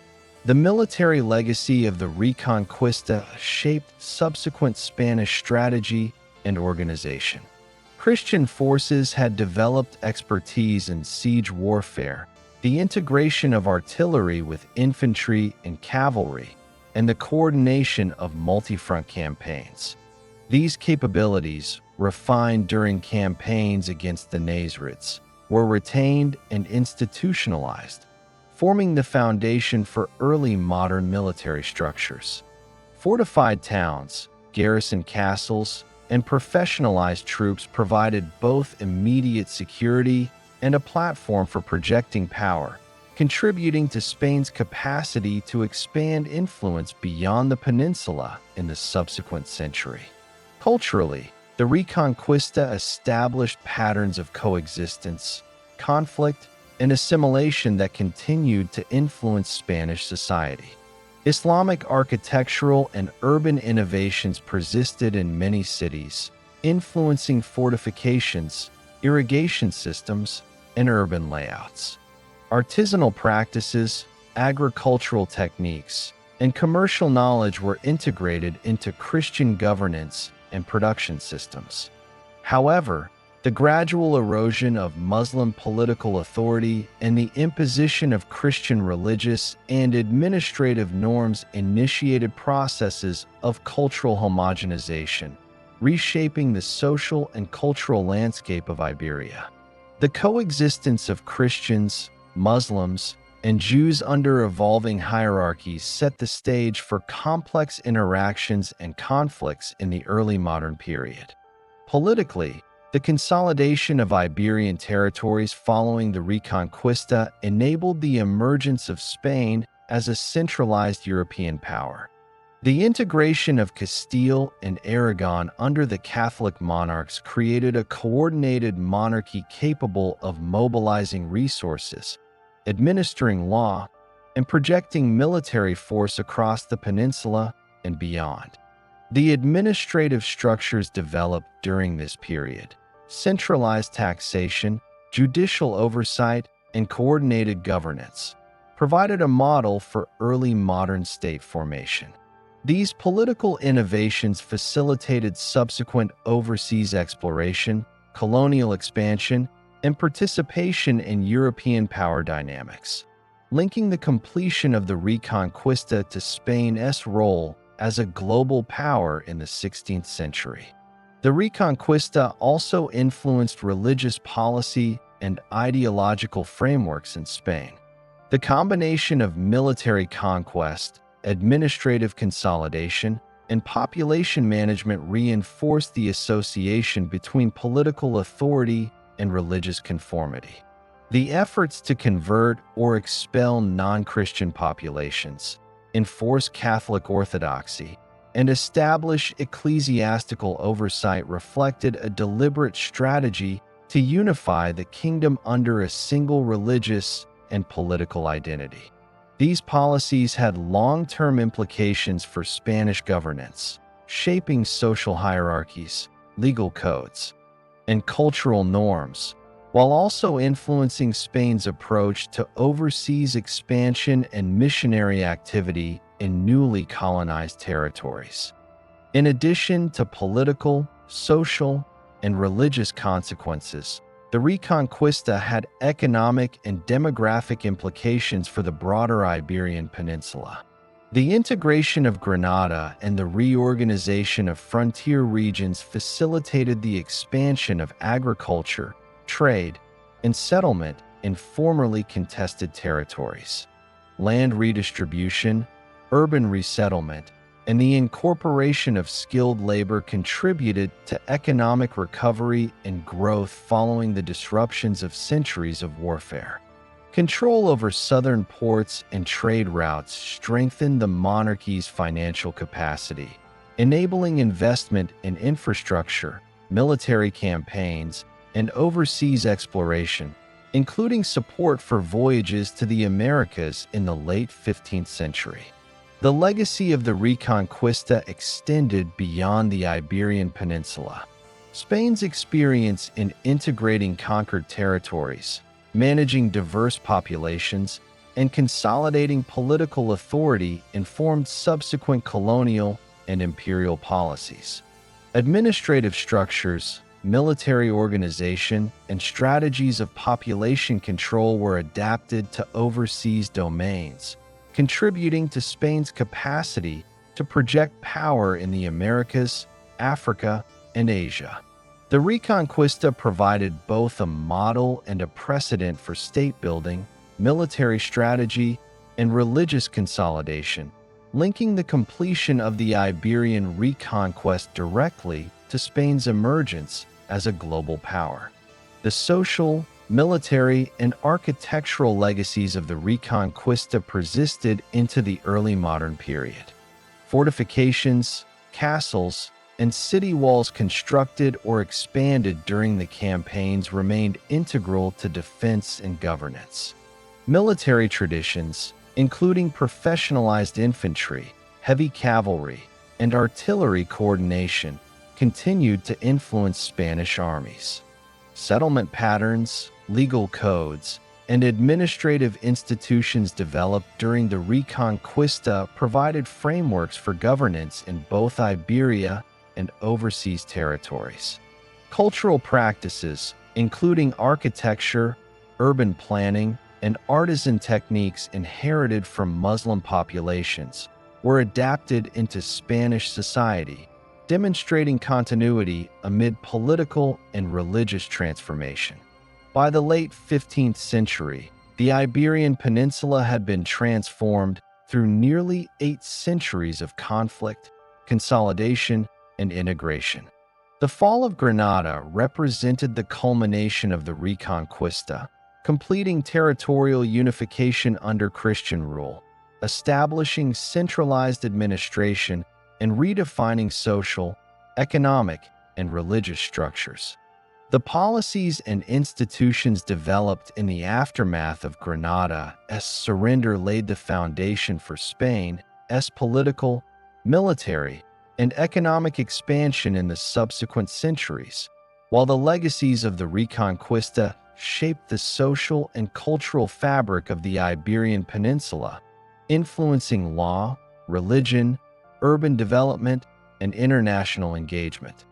The military legacy of the Reconquista shaped subsequent Spanish strategy and organization. Christian forces had developed expertise in siege warfare, the integration of artillery with infantry and cavalry, and the coordination of multi-front campaigns. These capabilities, refined during campaigns against the Nasrids, were retained and institutionalized, forming the foundation for early modern military structures. Fortified towns, garrison castles, and professionalized troops provided both immediate security and a platform for projecting power, contributing to Spain's capacity to expand influence beyond the peninsula in the subsequent century. Culturally, the Reconquista established patterns of coexistence, conflict, and assimilation that continued to influence Spanish society. Islamic architectural and urban innovations persisted in many cities, influencing fortifications, irrigation systems, and urban layouts. Artisanal practices, agricultural techniques, and commercial knowledge were integrated into Christian governance and production systems. However, the gradual erosion of Muslim political authority and the imposition of Christian religious and administrative norms initiated processes of cultural homogenization, reshaping the social and cultural landscape of Iberia. The coexistence of Christians, Muslims, and Jews under evolving hierarchies set the stage for complex interactions and conflicts in the early modern period. Politically, the consolidation of Iberian territories following the Reconquista enabled the emergence of Spain as a centralized European power. The integration of Castile and Aragon under the Catholic monarchs created a coordinated monarchy capable of mobilizing resources, administering law, and projecting military force across the peninsula and beyond. The administrative structures developed during this period, centralized taxation, judicial oversight, and coordinated governance, provided a model for early modern state formation. These political innovations facilitated subsequent overseas exploration, colonial expansion, and participation in European power dynamics. linking the completion of the Reconquista to Spain's role as a global power in the 16th century. The Reconquista also influenced religious policy and ideological frameworks in Spain. The combination of military conquest, administrative consolidation, and population management reinforced the association between political authority and religious conformity. The efforts to convert or expel non-Christian populations, enforce Catholic orthodoxy, and establish ecclesiastical oversight reflected a deliberate strategy to unify the kingdom under a single religious and political identity. These policies had long-term implications for Spanish governance, shaping social hierarchies, legal codes, and cultural norms, while also influencing Spain's approach to overseas expansion and missionary activity in newly colonized territories. In addition to political, social, and religious consequences, the Reconquista had economic and demographic implications for the broader Iberian Peninsula. The integration of Granada and the reorganization of frontier regions facilitated the expansion of agriculture, trade, and settlement in formerly contested territories. Land redistribution, urban resettlement, and the incorporation of skilled labor contributed to economic recovery and growth following the disruptions of centuries of warfare. Control over southern ports and trade routes strengthened the monarchy's financial capacity, enabling investment in infrastructure, military campaigns, and overseas exploration, including support for voyages to the Americas in the late 15th century. The legacy of the Reconquista extended beyond the Iberian Peninsula. Spain's experience in integrating conquered territories, managing diverse populations, and consolidating political authority informed subsequent colonial and imperial policies. Administrative structures, military organization, and strategies of population control were adapted to overseas domains, contributing to Spain's capacity to project power in the Americas, Africa, and Asia. The Reconquista provided both a model and a precedent for state building, military strategy, and religious consolidation, linking the completion of the Iberian Reconquest directly to Spain's emergence as a global power. The social, military, and architectural legacies of the Reconquista persisted into the early modern period. Fortifications, castles, and city walls constructed or expanded during the campaigns remained integral to defense and governance. Military traditions, including professionalized infantry, heavy cavalry, and artillery coordination, continued to influence Spanish armies. Settlement patterns, legal codes, and administrative institutions developed during the Reconquista provided frameworks for governance in both Iberia and overseas territories. Cultural practices, including architecture, urban planning, and artisan techniques inherited from Muslim populations, were adapted into Spanish society, demonstrating continuity amid political and religious transformation. By the late 15th century, the Iberian Peninsula had been transformed through nearly 8 centuries of conflict, consolidation, and integration. The fall of Granada represented the culmination of the Reconquista, completing territorial unification under Christian rule, establishing centralized administration, and redefining social, economic, and religious structures. The policies and institutions developed in the aftermath of Granada's surrender laid the foundation for Spain's political, military, and economic expansion in the subsequent centuries, while the legacies of the Reconquista shaped the social and cultural fabric of the Iberian Peninsula, influencing law, religion, urban development, and international engagement.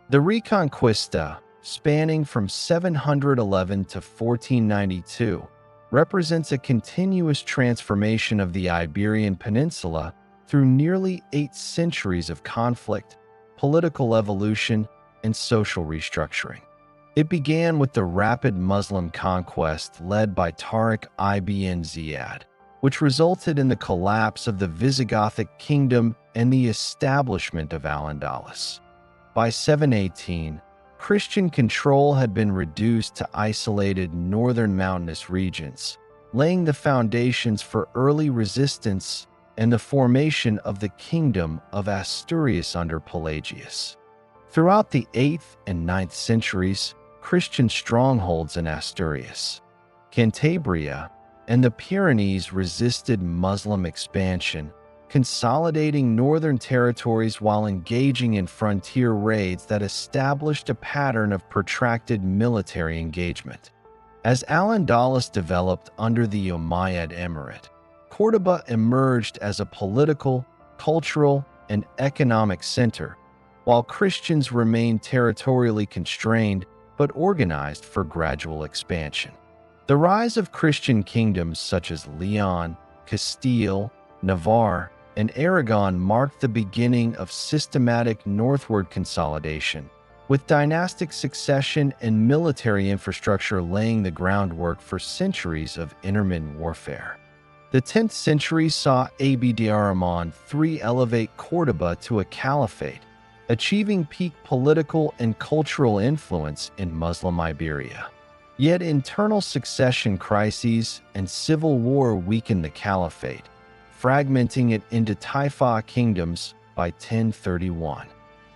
The Reconquista, spanning from 711 to 1492, represents a continuous transformation of the Iberian Peninsula through nearly 8 centuries of conflict, political evolution, and social restructuring. It began with the rapid Muslim conquest led by Tariq ibn Ziyad, which resulted in the collapse of the Visigothic kingdom and the establishment of Al-Andalus. By 718, Christian control had been reduced to isolated northern mountainous regions, laying the foundations for early resistance and the formation of the Kingdom of Asturias under Pelagius. Throughout the 8th and 9th centuries, Christian strongholds in Asturias, Cantabria, and the Pyrenees resisted Muslim expansion, consolidating northern territories while engaging in frontier raids that established a pattern of protracted military engagement. As Al-Andalus developed under the Umayyad Emirate, Córdoba emerged as a political, cultural, and economic center, while Christians remained territorially constrained but organized for gradual expansion. The rise of Christian kingdoms such as León, Castile, Navarre, and Aragon marked the beginning of systematic northward consolidation, with dynastic succession and military infrastructure laying the groundwork for centuries of intermittent warfare. The 10th century saw Abd ar-Rahman III elevate Córdoba to a caliphate, achieving peak political and cultural influence in Muslim Iberia. Yet internal succession crises and civil war weakened the caliphate, fragmenting it into Taifa kingdoms by 1031.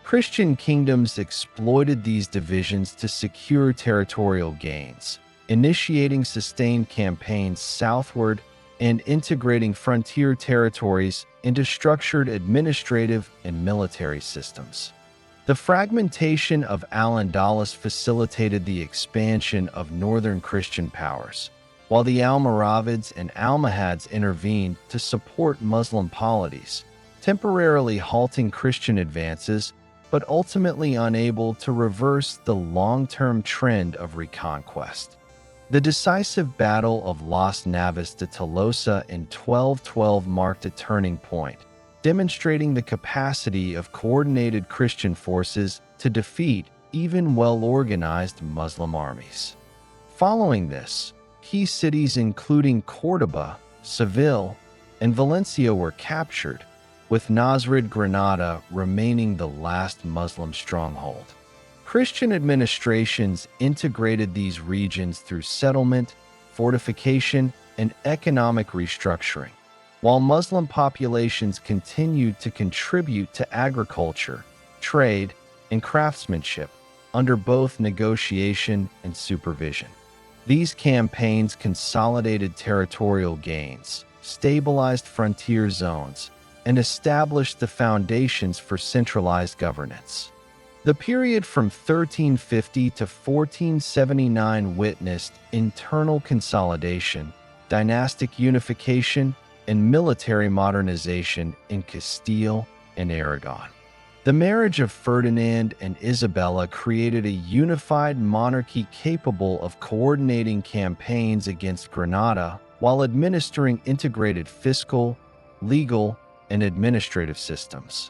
Christian kingdoms exploited these divisions to secure territorial gains, initiating sustained campaigns southward and integrating frontier territories into structured administrative and military systems. The fragmentation of Al-Andalus facilitated the expansion of northern Christian powers, while the Almoravids and Almohads intervened to support Muslim polities, temporarily halting Christian advances but ultimately unable to reverse the long-term trend of reconquest. The decisive Battle of Las Navas de Tolosa in 1212 marked a turning point, demonstrating the capacity of coordinated Christian forces to defeat even well-organized Muslim armies. Following this, key cities including Córdoba, Seville, and Valencia were captured, with Nasrid Granada remaining the last Muslim stronghold. Christian administrations integrated these regions through settlement, fortification, and economic restructuring, while Muslim populations continued to contribute to agriculture, trade, and craftsmanship under both negotiation and supervision. These campaigns consolidated territorial gains, stabilized frontier zones, and established the foundations for centralized governance. The period from 1350 to 1479 witnessed internal consolidation, dynastic unification, and military modernization in Castile and Aragon. The marriage of Ferdinand and Isabella created a unified monarchy capable of coordinating campaigns against Granada while administering integrated fiscal, legal, and administrative systems.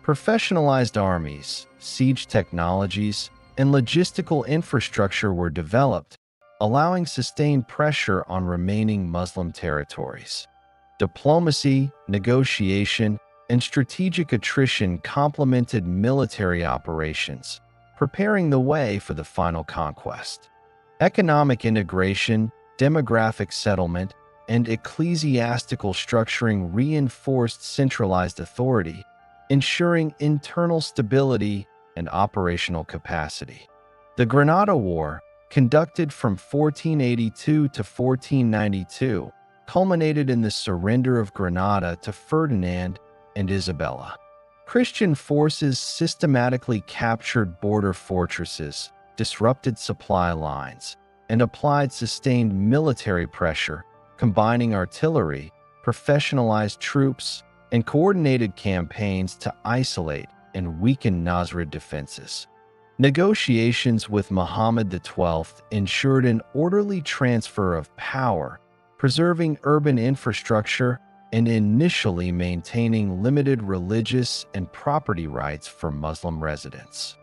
Professionalized armies, siege technologies, and logistical infrastructure were developed, allowing sustained pressure on remaining Muslim territories. Diplomacy, negotiation, and strategic attrition complemented military operations, preparing the way for the final conquest. Economic integration, demographic settlement, and ecclesiastical structuring reinforced centralized authority, ensuring internal stability and operational capacity. The Granada War, conducted from 1482 to 1492, culminated in the surrender of Granada to Ferdinand and Isabella. Christian forces systematically captured border fortresses, disrupted supply lines, and applied sustained military pressure, combining artillery, professionalized troops, and coordinated campaigns to isolate and weaken Nasrid defenses. Negotiations with Muhammad XII ensured an orderly transfer of power preserving urban infrastructure and initially maintaining limited religious and property rights for Muslim residents.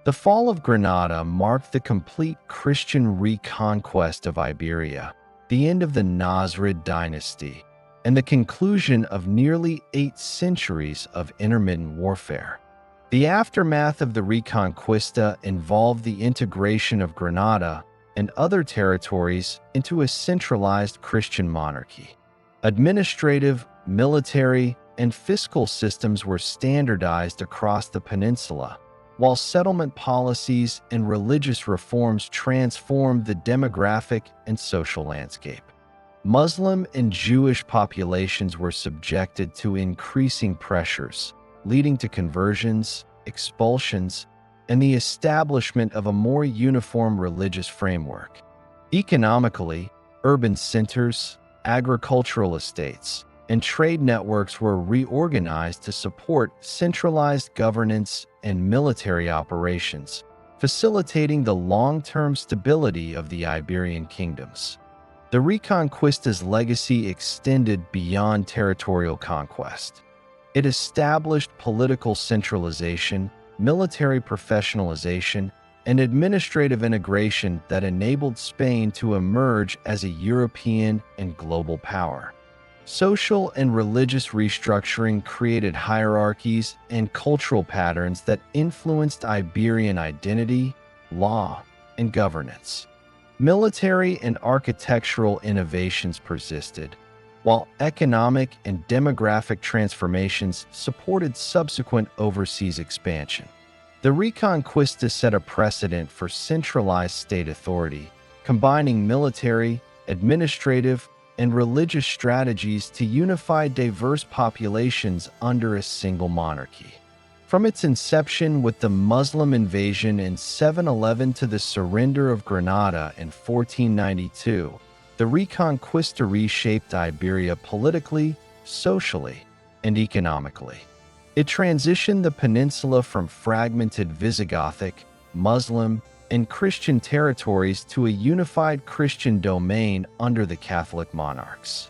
The fall of Granada marked the complete Christian reconquest of Iberia, the end of the Nasrid dynasty, and the conclusion of nearly 8 centuries of intermittent warfare. The aftermath of the Reconquista involved the integration of Granada and other territories into a centralized Christian monarchy. Administrative, military, and fiscal systems were standardized across the peninsula, while settlement policies and religious reforms transformed the demographic and social landscape. Muslim and Jewish populations were subjected to increasing pressures, leading to conversions, expulsions, and the establishment of a more uniform religious framework. Economically, urban centers, agricultural estates, and trade networks were reorganized to support centralized governance and military operations, facilitating the long-term stability of the Iberian kingdoms. The Reconquista's legacy extended beyond territorial conquest. It established political centralization, military professionalization, and administrative integration that enabled Spain to emerge as a European and global power. Social and religious restructuring created hierarchies and cultural patterns that influenced Iberian identity, law, and governance. Military and architectural innovations persisted, while economic and demographic transformations supported subsequent overseas expansion. The Reconquista set a precedent for centralized state authority, combining military, administrative, and religious strategies to unify diverse populations under a single monarchy. From its inception with the Muslim invasion in 711 to the surrender of Granada in 1492, the Reconquista reshaped Iberia politically, socially, and economically. It transitioned the peninsula from fragmented Visigothic, Muslim, and Christian territories to a unified Christian domain under the Catholic Monarchs.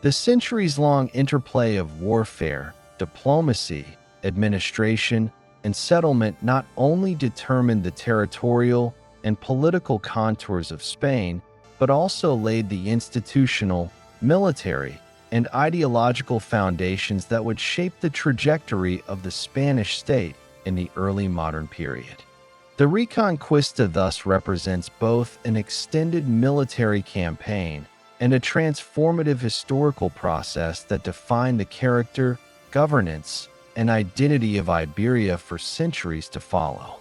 The centuries-long interplay of warfare, diplomacy, administration, and settlement not only determined the territorial and political contours of Spain, but also laid the institutional, military, and ideological foundations that would shape the trajectory of the Spanish state in the early modern period. The Reconquista thus represents both an extended military campaign and a transformative historical process that defined the character, governance, and identity of Iberia for centuries to follow.